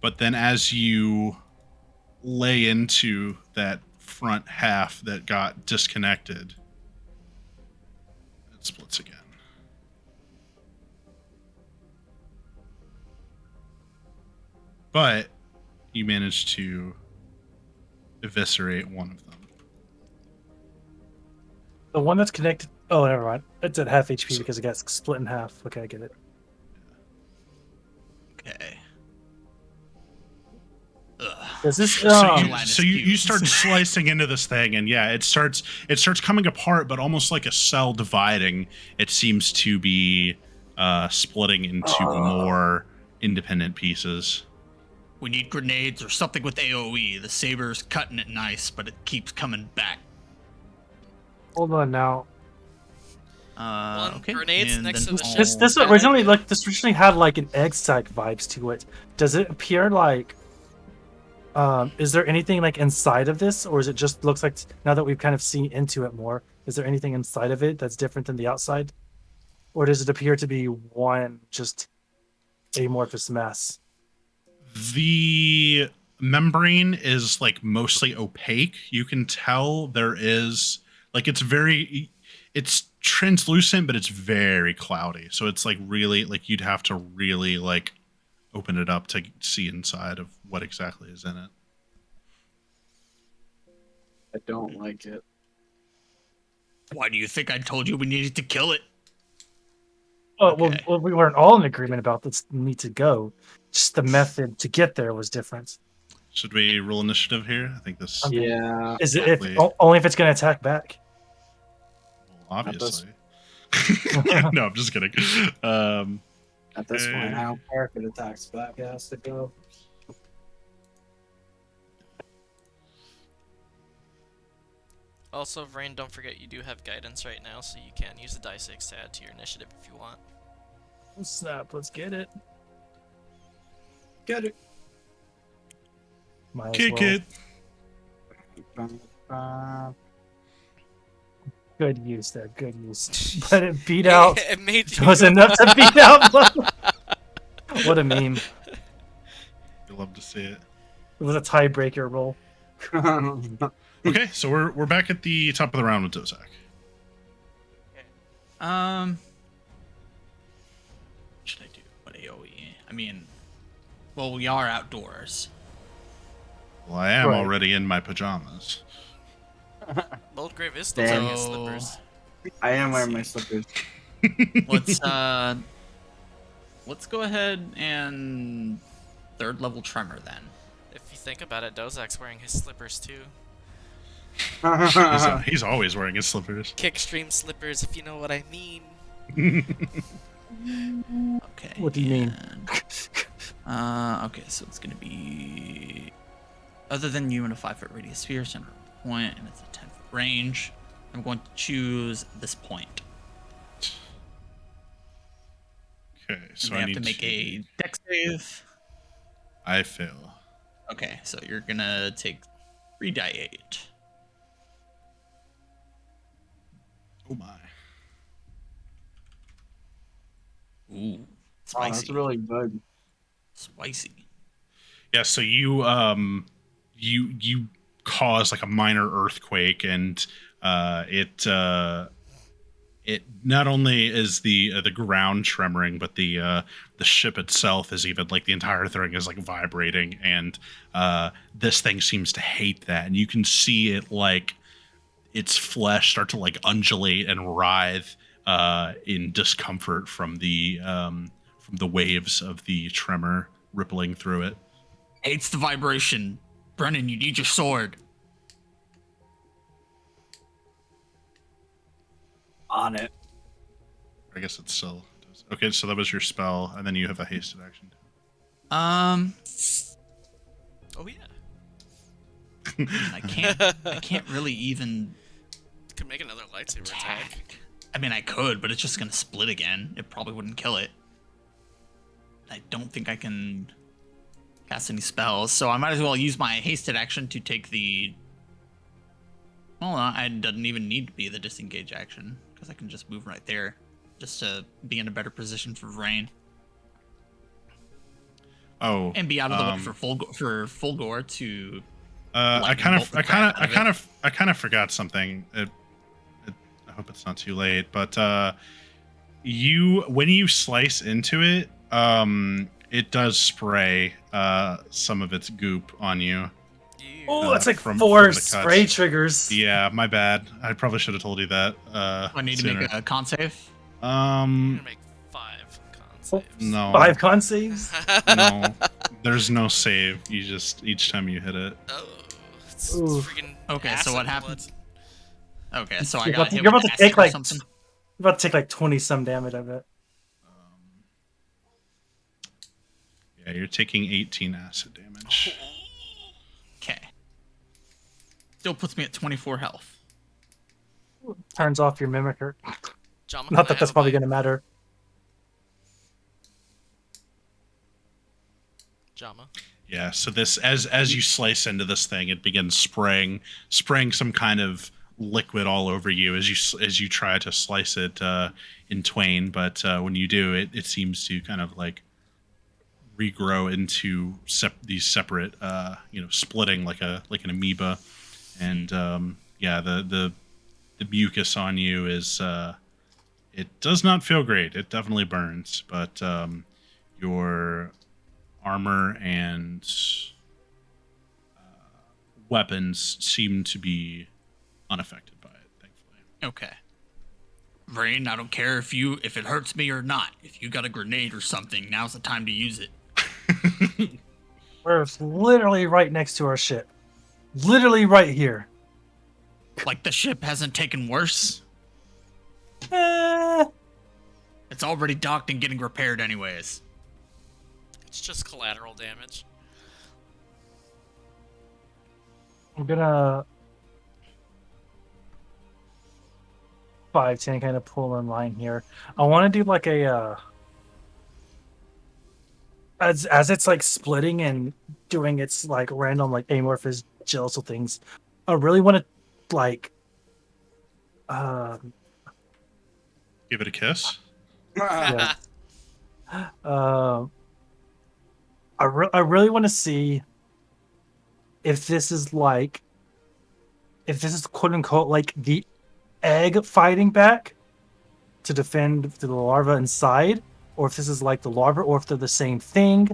but then as you lay into that front half that got disconnected, it splits again. But you managed to eviscerate one of them. The one that's connected. Oh, never mind. It's at half HP because it got split in half. Okay, I get it. Okay. Ugh. Does this? So you start slicing into this thing, and yeah, it starts coming apart, but almost like a cell dividing. It seems to be splitting into more independent pieces. We need grenades or something with AoE. The saber's cutting it nice, but it keeps coming back. Hold on now. Okay. Grenades and next then to the all- ship. This Bad originally idea. this originally had like an egg sack vibes to it. Does it appear like? Is there anything like inside of this, or is it just looks like now that we've kind of seen into it more? Is there anything inside of it that's different than the outside, or does it appear to be one just amorphous mess? The membrane is like mostly opaque. You can tell there is like it's translucent, but it's very cloudy. So it's like really like you'd have to really like open it up to see inside of what exactly is in it. I don't like it. Why do you think I told you we needed to kill it? Oh, Okay. well, we weren't all in agreement about this need to go. Just the method to get there was different. Should we roll initiative here? I think this Yeah. Is it if Probably. only if it's going to attack back? well, obviously. No, I'm just kidding. At this point, I don't care if it attacks back. It has to go. Also, Vrain, don't forget you do have guidance right now, so you can use the die 6 to add to your initiative if you want. Snap! Let's get it. Get it. Might as Kick well. it. Good use there. Good use. But it beat out. It made It you was enough to beat out. What a meme! You'll love to see it. It was a tiebreaker roll. Okay, so we're back at the top of the round with Dozak. What should I do? What AoE? I mean, well, we are outdoors. Well, I am Right. already in my pajamas. Boldgrave is still Damn. wearing his slippers. I am wearing my slippers. Let's go ahead and third level tremor then. If you think about it, Dozak's wearing his slippers too. He's always wearing his slippers. Kickstream slippers, if you know what I mean. Okay. What do you mean? Okay, so it's gonna be other than you in a 5-foot radius sphere, center of the point, and it's a 10-foot range. I'm going to choose this point. Okay, so And they I have need to make a dex save. I fail. Okay, so you're gonna take 3 die 8. Oh my. Ooh, Oh, spicy. that's really good. Spicy. Yeah, so you you cause like a minor earthquake, and it not only is the ground tremoring, but the ship itself is even like the entire thing is like vibrating, and this thing seems to hate that, and you can see it like its flesh start to like undulate and writhe in discomfort from the waves of the tremor rippling through it. Hates the vibration. Brennan, you need your sword. On it. I guess it still does. Okay, so that was your spell, and then you have a hasted action. Um, Oh yeah. I can't really even Could make another lightsaber attack. attack. I mean, I could, but it's just gonna split again. It probably wouldn't kill it. I don't think I can cast any spells, so I might as well use my hasted action to take the. Well, it doesn't even need to be the disengage action because I can just move right there, just to be in a better position for Vrain Oh, and be out of the way for Fulgor to. I lightning bolt the crap out of it. I kind of forgot something. I hope it's not too late, but when you slice into it, it does spray some of its goop on you. Ew. Oh, that's like from 4 the cuts. spray triggers. Yeah, my bad. I probably should have told you that. I need to sooner. make a con save. I'm gonna make 5 con saves. No, 5 con saves. no, There's no save. You just each time you hit it. Oh, it's Oof. freaking. Okay, so acid what blood. happens? Okay, so I You're got about to- hit you're with about to acid take, or like, something. You're about to take like 20 some damage of it. Yeah, you're taking 18 acid damage. Okay. Still puts me at 24 health. Turns off your mimicker. Jama, Not can I that that's have a probably bite? gonna matter. Jama. Yeah, so this as you slice into this thing, it begins spraying some kind of liquid all over you as you try to slice it in twain. But when you do, it seems to kind of like regrow into these separate, splitting like an amoeba. And yeah, the mucus on you is it does not feel great. It definitely burns, but your armor and weapons seem to be unaffected by it, thankfully. Okay. Rain, I don't care if it hurts me or not. If you got a grenade or something, now's the time to use it. We're literally right next to our ship. Literally right here. Like the ship hasn't taken worse. Eh, It's already docked and getting repaired anyways. It's just collateral damage. I'm gonna 5-10 kind of pull in line here. I want to do like a as it's like splitting and doing its like random like amorphous gelsal things. I really want to like Give it a kiss. yeah. I really want to see if this is quote unquote like the egg fighting back to defend the larva inside, or if this is like the larva, or if they're the same thing.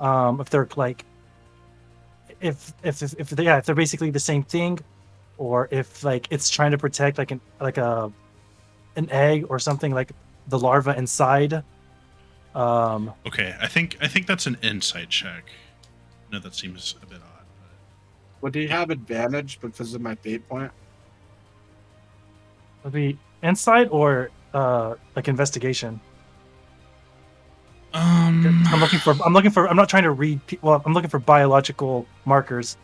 If they're like if they're basically the same thing, or if like it's trying to protect like an egg or something like the larva inside. Okay, I think that's an insight check. No, that seems a bit odd. Would he have advantage because of my fate point? Would be insight or like investigation. I'm not trying to read. Well, I'm looking for biological markers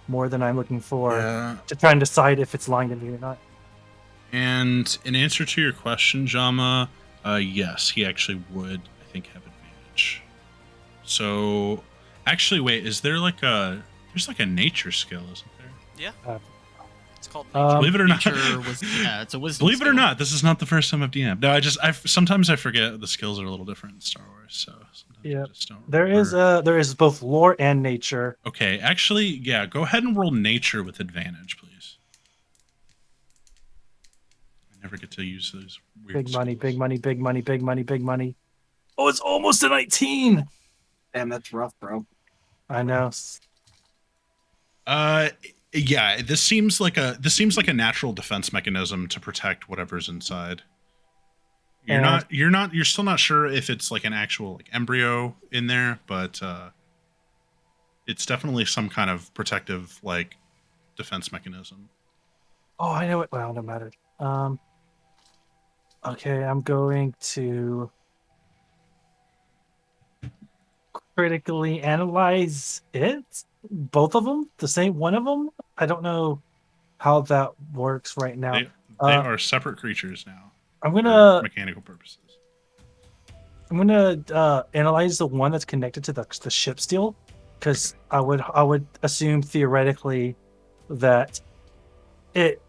more than I'm looking for Yeah. to try and decide if it's lying to me or not. And in answer to your question, Jama, yes, he actually would, I think, have advantage. So, actually, wait, is there there's like a nature skill, isn't there? Yeah. It's called Believe it or not, It's a wisdom. believe it or skill. not, this is not the first time I've DM'd. No, sometimes I forget the skills are a little different in Star Wars, so sometimes Yeah. I just don't There is both lore and nature. Okay, actually, yeah, go ahead and roll nature with advantage, please. I never get to use those weird Big money, skills. big money, big money, big money, big money. Oh, it's almost a 19. Damn, that's rough, bro. I know. Yeah, this seems like a natural defense mechanism to protect whatever's inside. You're still not sure if it's like an actual like embryo in there, but it's definitely some kind of protective like defense mechanism. Oh, I know it. Well, no matter. Okay, I'm going to critically analyze it. Both of them, the same one of them. I don't know how that works right now. They are separate creatures now I'm for gonna mechanical purposes. analyze the one that's connected to the ship steel, because I would assume theoretically that it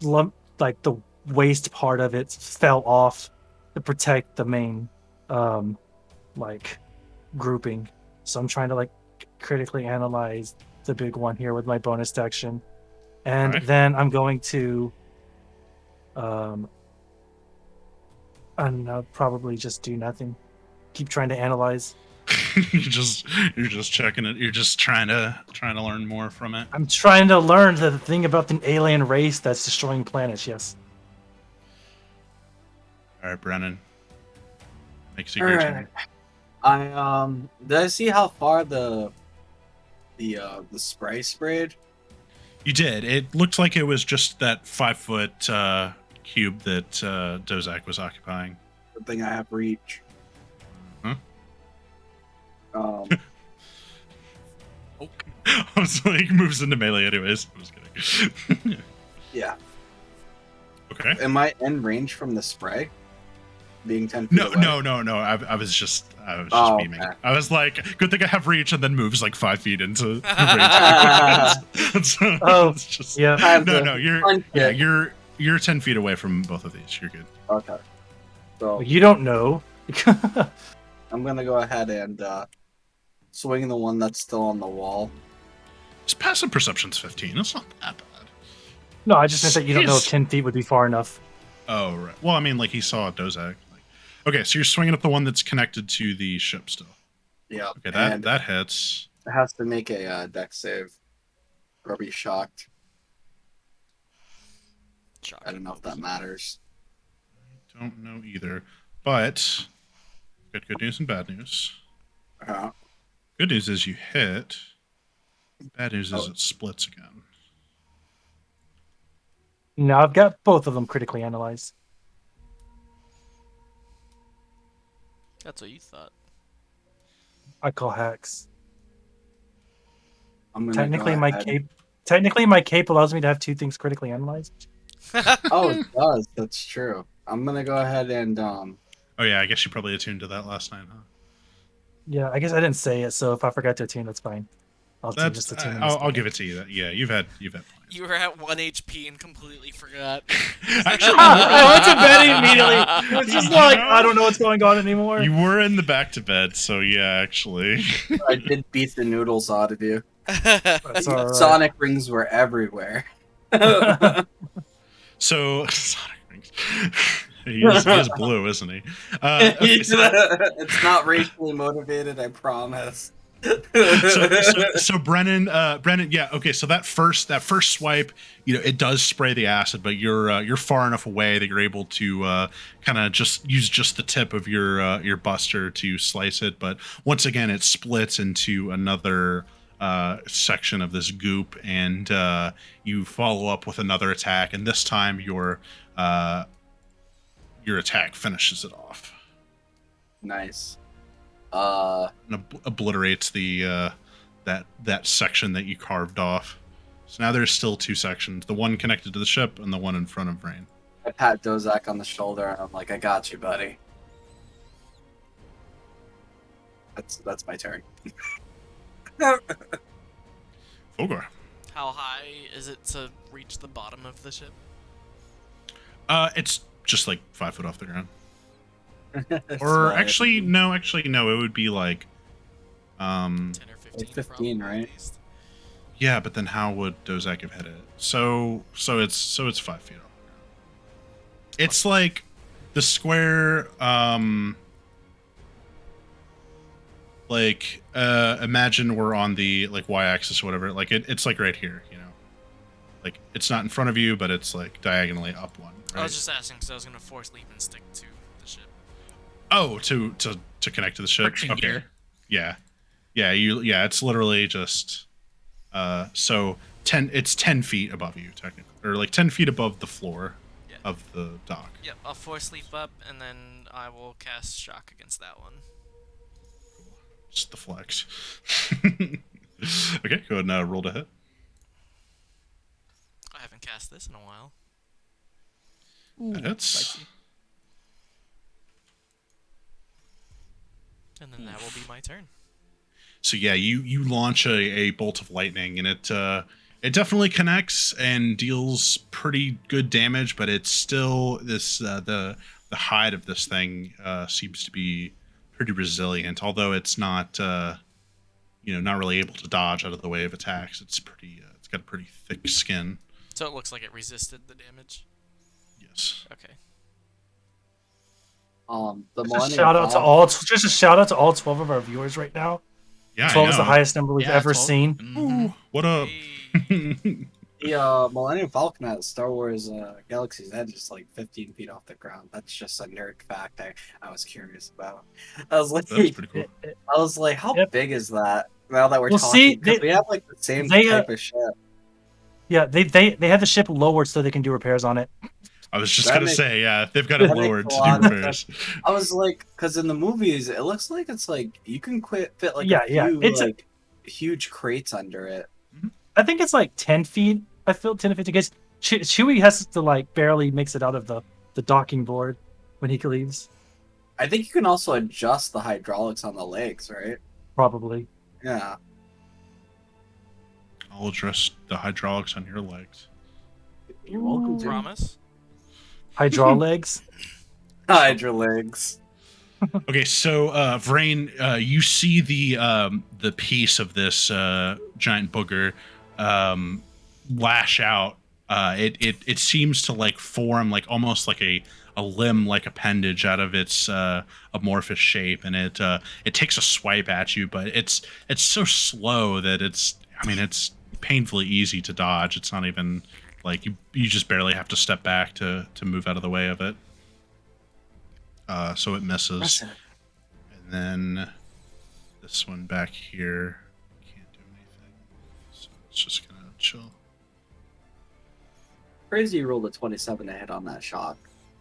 like the waste part of it fell off to protect the main like grouping. So I'm trying to like critically analyze the big one here with my bonus action, and Alright. then I'm going to I don't know, probably just do nothing. Keep trying to analyze. you're just checking it. You're just trying to learn more from it. I'm trying to learn the thing about the alien race that's destroying planets. Yes. All right, Brennan. Makes it All your right. turn. Did I see how far the the spray sprayed? You did. It looked like it was just that 5-foot cube that Dozak was occupying. Good thing I have reach. Huh? Um, I was like, he moves into melee anyways. I'm just kidding. yeah. Okay. Am I in range from the spray? Being 10 feet away? No. I was just Oh, beaming. okay. I was like, good thing I have reach, and then moves like 5 feet into the range. So Oh, it's just, yeah. Time to No, punch it. you're 10 feet away from both of these. You're good. Okay. So You don't know. I'm gonna go ahead and swing the one that's still on the wall. His passive perception's 15. It's not that bad. No, I just meant that you don't know if Jeez. 10 feet would be far enough. Oh, right. Well, I mean, like he saw Dozak. Like, okay, so you're swinging at the one that's connected to the ship still. Yeah. Okay, and that hits. it has to make a dex save or be shocked. I don't know if that matters. Don't know either, but got good news and bad news. Good news is you hit. Bad news is it splits again. Now I've got both of them critically analyzed. That's what you thought. I call hacks. I'm gonna Technically, go my ahead. cape. Technically, my cape allows me to have 2 things critically analyzed. Oh, it does. That's true. I'm gonna go ahead and Oh yeah, I guess you probably attuned to that last night, huh? Yeah, I guess I didn't say it, so if I forgot to attune, that's fine. I'll just attune. in this I'll game. give it to you. Yeah, you've had plenty. You were at 1 HP and completely forgot. Actually, I went to bed immediately. It's just like I don't know what's going on anymore. you were in the back to bed, so yeah, actually. I did beat the noodles out of you. That's all right. Sonic rings were everywhere. So Sonic rings. He is blue, isn't he? Okay, It's not racially motivated, I promise. so Brennan, yeah, okay. So that first swipe, it does spray the acid, but you're far enough away that you're able to kind of just use just the tip of your buster to slice it. But once again, it splits into another section of this goop, and you follow up with another attack, and this time your attack finishes it off. Nice. And obliterates the that section that you carved off. So now there's still 2 sections: the one connected to the ship and the one in front of Rain. I pat Dozak on the shoulder and I'm like, I got you, buddy. That's my turn. Fulgor. How high is it to reach the bottom of the ship? It's just like 5 foot off the ground. Or actually no, it would be like 10 or 15, 15, probably, right? at least. yeah, but then how would Dozak have hit it? So it's 5 feet off the ground. It's like the square like imagine we're on the like y-axis or whatever. Like it's like right here, like it's not in front of you, but it's like diagonally up one, I right? was just asking because I was going to force leap and stick to the ship. Oh, to connect to the ship. Friction Okay. gear. Yeah. It's literally just so 10 feet above you technically, or like 10 feet above the floor Yeah. of the dock. Yep, I'll force leap up and then I will cast shock against that one. Just the flex. Okay, go ahead and roll to hit. I haven't cast this in a while. That hits. spicy. And then that will be my turn. So yeah, you launch a bolt of lightning, and it definitely connects and deals pretty good damage, but it's still this the hide of this thing seems to be pretty resilient, although it's not not really able to dodge out of the way of attacks. It's got a pretty thick skin. So it looks like it resisted the damage. Yes. Okay. The Just a Millennium shout out to Falcon- all. Just a shout out to all 12 of our viewers right now. Yeah, 12 I is the know. highest number we've Yeah, ever 12. seen. Mhm. What up? Hey. The Millennium Falcon at Star Wars Galaxy's Edge is like 15 feet off the ground. That's just a nerd fact I was curious about. I was like, That's pretty cool. I was like, how Yep. big is that? Now that we're Well, talking, see, 'cause we have like the same they, type of ship. Yeah, they have the ship lowered so they can do repairs on it. I was just That gonna makes- say, yeah, they've got it that makes lowered a to lot do of repairs. I was like, because in the movies, it looks like it's like you can fit like Yeah, a yeah, few it's like huge crates under it. I think it's like 10 feet. I feel 10 to 15 because Chewie has to like barely makes it out of the docking board when he leaves. I think you can also adjust the hydraulics on the legs, right? Probably. Yeah. I'll address the hydraulics on your legs. You're welcome to. Promise. Hydra legs. Hydra legs. Okay, so Vrain, you see the piece of this giant booger lash out. It seems to like form like almost like a limb like appendage out of its amorphous shape, and it takes a swipe at you, but it's so slow that it's painfully easy to dodge. It's not even like you just barely have to step back to move out of the way of it. So it misses. And then this one back here can't do anything. So it's just gonna chill. Crazy you rolled a 27 to hit on that shock.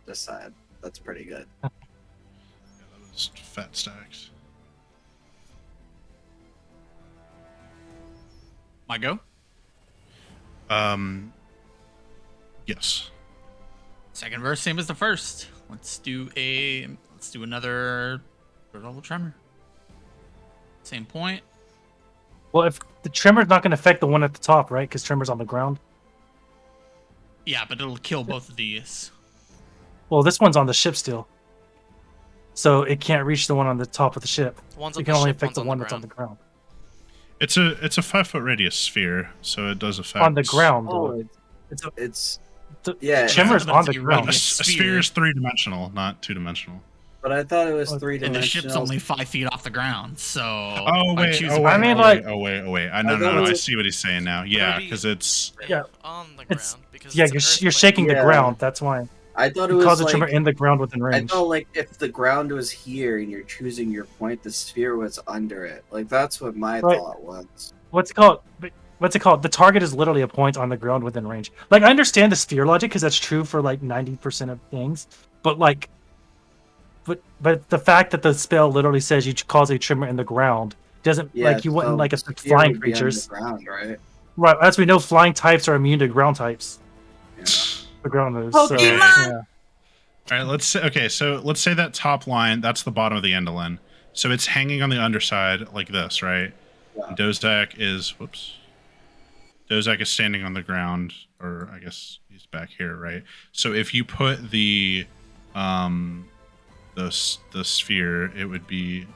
This side. That's pretty good. Yeah, that was fat stacks. My go? Yes. Second verse, same as the first. Let's do another third level tremor. Same point. Well, if the tremor's not going to affect the one at the top, right? Because tremor's on the ground. Yeah, but it'll kill both of these. Well, this one's on the ship still, so it can't reach the one on the top of the ship. One's It on can the only ship, affect the one's one on the that's on the ground. ground. It's a 5 foot radius sphere, so it does affect On the ground, Oh, though. It's yeah. tremor's Yeah, on the it's ground. A radius. sphere is 3-dimensional, not 2-dimensional. But I thought it was Oh, three And the ship's dimensional. only 5 feet off the ground, so. Oh by wait, choosing- I mean, like- wait. I No, thought it I was- see what he's saying now. Yeah, Maybe- because it's Yeah, On the it's- ground because Yeah, it's an you're earth shaking Yeah. the ground. That's why. I thought it You was cause a like tremor in the ground within I range. thought like if the ground was here and you're choosing your point, the sphere was under it. Like that's what my Right. thought was. What's it called? What's it called? The target is literally a point on the ground within range. Like, I understand the sphere logic because that's true for like 90% of things, but like, but the fact that the spell literally says you cause a tremor in the ground doesn't like you wouldn't so like the affect sphere flying would be creatures, underground, right? right? As we know, flying types are immune to ground types. Yeah. The ground moves. So, Pokemon! yeah. all right. Let's say that top line, that's the bottom of the endolin. So it's hanging on the underside like this, right? Yeah. And Dozak is Dozak is standing on the ground, or I guess he's back here, right? So if you put the sphere, it would be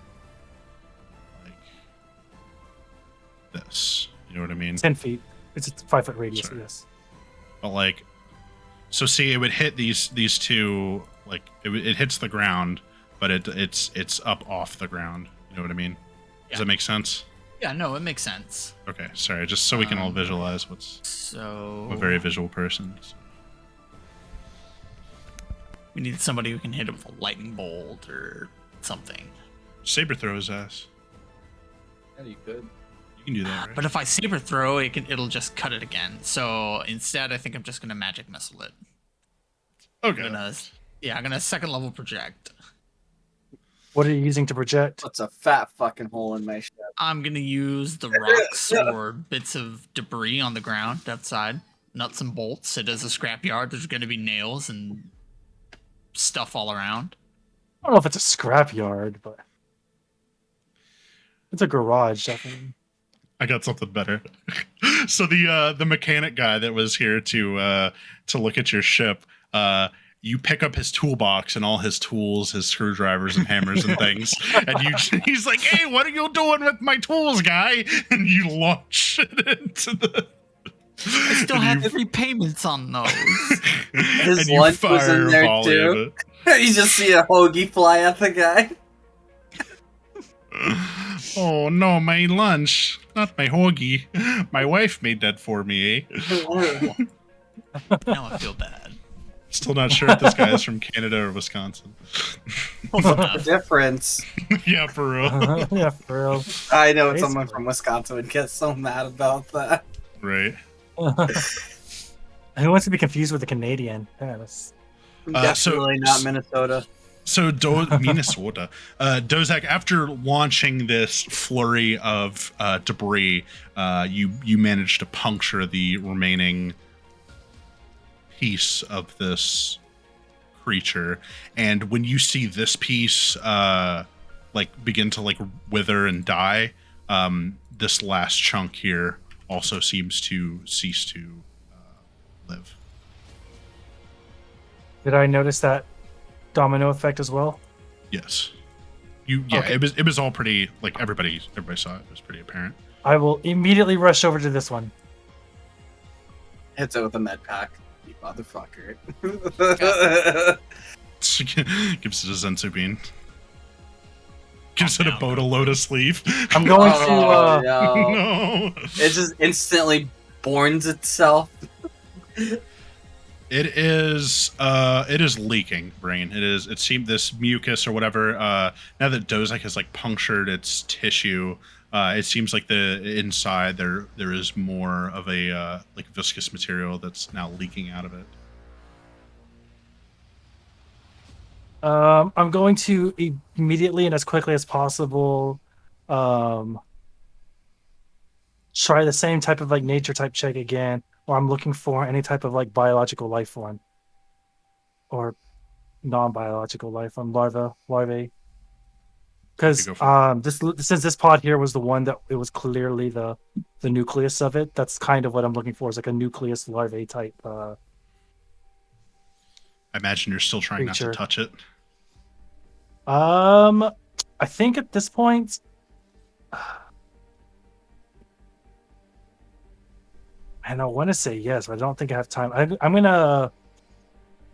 like this. You know what I mean? 10 feet. It's a 5-foot radius. Sorry. Yes. But like, so see, it would hit these two, like it hits the ground, but it's up off the ground. You know what I mean? Does Yeah. that make sense? Yeah, no, it makes sense. Okay, sorry, just so we can all visualize what's. So. I'm a very visual person. So. We need somebody who can hit it with a lightning bolt or something. Saber throw his ass. Yeah, you could. You can do that, right? But if I saber throw, it'll just cut it again. So instead, I think I'm just gonna magic missile it. Okay. I'm gonna second level project. What are you using to project? What's a fat fucking hole in my ship? I'm gonna use the rocks or bits of debris on the ground outside, nuts and bolts. It is a scrapyard. There's gonna be nails and stuff all around. I don't know if it's a scrapyard, but it's a garage, definitely. I got something better. So the mechanic guy that was here to look at your ship, you pick up his toolbox and all his tools, his screwdrivers and hammers and things, and he's like, "Hey, what are you doing with my tools, guy?" And you launch it into the. I still and have you- 3 payments on those. His and you lunch was fire in a there volley of too. it. You just see a hoagie fly at the guy. Oh no, my lunch, not my hoagie. My wife made that for me, eh? Now I feel bad. Still not sure if this guy is from Canada or Wisconsin. The difference. Yeah, for real. Yeah, for real. I know it's someone Basically. from Wisconsin would get so mad about that. Right. Who wants to be confused with a Canadian? Yeah, that's... Definitely not Minnesota. So Minnesota, Dozak, after launching this flurry of debris, you managed to puncture the remaining piece of this creature, and when you see this piece begin to wither and die, this last chunk here also seems to cease to live. Did I notice that domino effect as well? Yes. Okay. It was all pretty, everybody saw it. It was pretty apparent. I will immediately rush over to this one. Hits it with a med pack. You motherfucker. Gives it a Zensu bean. Gives it a Boda Lotus leaf. I'm going Oh, to. no. No. It just instantly borns itself. It is leaking, Brain. It seemed this mucus or whatever, now that Dozak has punctured its tissue, it seems like the inside there is more of a viscous material that's now leaking out of it. I'm going to immediately and as quickly as possible try the same type of nature type check again, or I'm looking for any type of biological life form or non-biological life form, larvae. Because since this pod here was the one that it was clearly the nucleus of it, that's kind of what I'm looking for, is a nucleus larvae type I imagine you're still trying creature. not to touch it. I think at this point, and I want to say yes, but I don't think I have time. I'm gonna.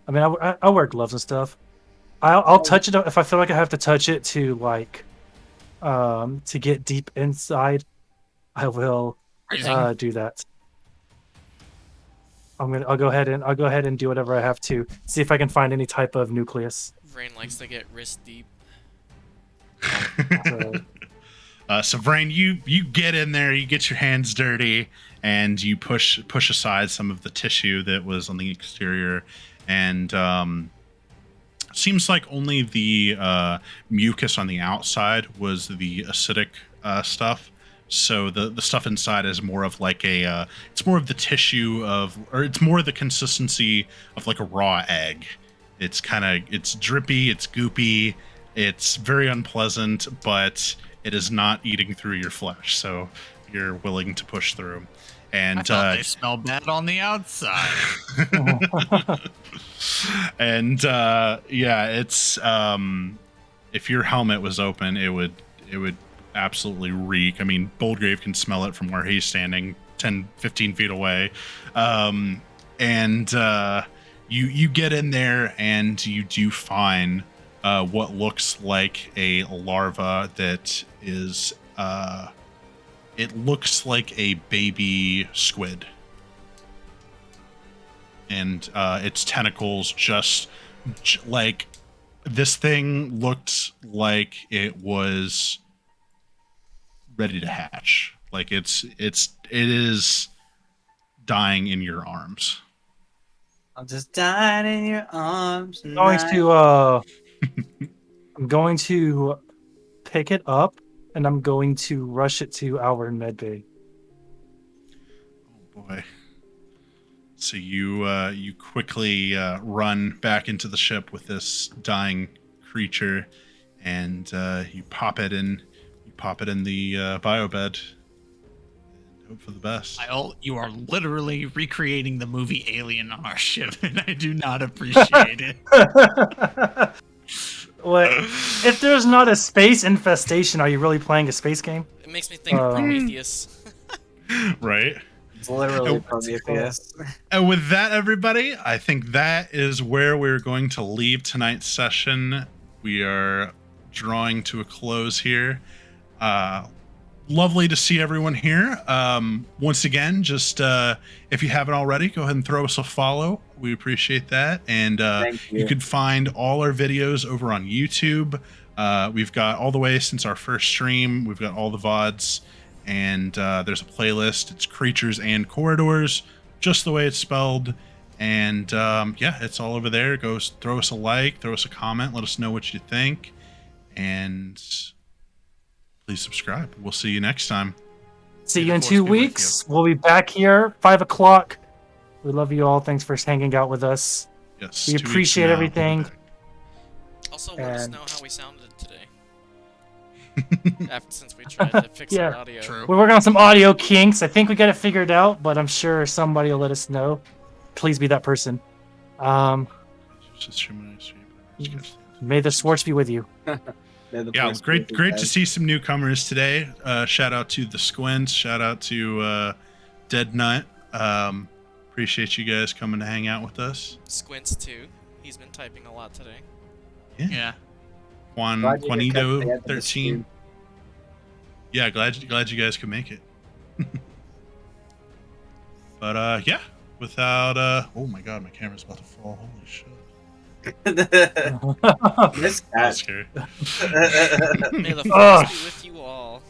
I mean, I'll wear gloves and stuff. I'll touch it if I feel like I have to touch it to to get deep inside. I will do that. I'll go ahead and do whatever I have to see if I can find any type of nucleus. Vrain likes to get wrist deep. So Vrain, you get in there, you get your hands dirty, and you push aside some of the tissue that was on the exterior, and seems like only the mucus on the outside was the acidic stuff. So the stuff inside is more of it's more of the tissue or it's more the consistency of a raw egg. It's it's drippy, it's goopy, it's very unpleasant, but it is not eating through your flesh, so you're willing to push through. And I thought they smell bad on the outside. and it's if your helmet was open, it would absolutely reek. I mean, Boldgrave can smell it from where he's standing 10, 15 feet away. You get in there and you do find what looks like a larva that is it looks like a baby squid, and its tentacles just like this thing looked like it was ready to hatch. It is dying in your arms. I'm just dying in your arms. I'm going to pick it up and I'm going to rush it to our medbay. Oh boy. So you quickly run back into the ship with this dying creature, and you pop it in the bio bed and hope for the best. You are literally recreating the movie Alien on our ship, and I do not appreciate it. What? If there's not a space infestation, are you really playing a space game? It makes me think of Prometheus. Right? It's literally Prometheus. And with that, everybody, I think that is where we're going to leave tonight's session. We are drawing to a close here. lovely to see everyone here. Once again, just if you haven't already, go ahead and throw us a follow. We appreciate that. And Thank you. you can find all our videos over on YouTube. We've got all the way since our first stream. We've got all the VODs. And there's a playlist. It's Creatures and Corridors, just the way it's spelled. And yeah, it's all over there. Go throw us a like, throw us a comment, let us know what you think. And please subscribe. We'll see you next time. See May you the in force 2 be with weeks. We'll be back here 5 o'clock. We love you all. Thanks for hanging out with us. Yes. We 2 weeks appreciate from now, we'll be everything. back. Also, let us And- know how we sounded today. Since we tried to fix our Yeah. audio. True. We're working on some audio kinks. I think we got it figured out, but I'm sure somebody will let us know. Please be that person. May the Swartz be with you. Yeah, great to see some newcomers today. Shout out to the Squints. Shout out to Dead Nut. Appreciate you guys coming to hang out with us. Squints too. He's been typing a lot today. Yeah. Juanito 13. Yeah, glad you guys could make it. But yeah, without oh my god, my camera's about to fall. Holy shit. This That's cat. scary. May the force be with you all.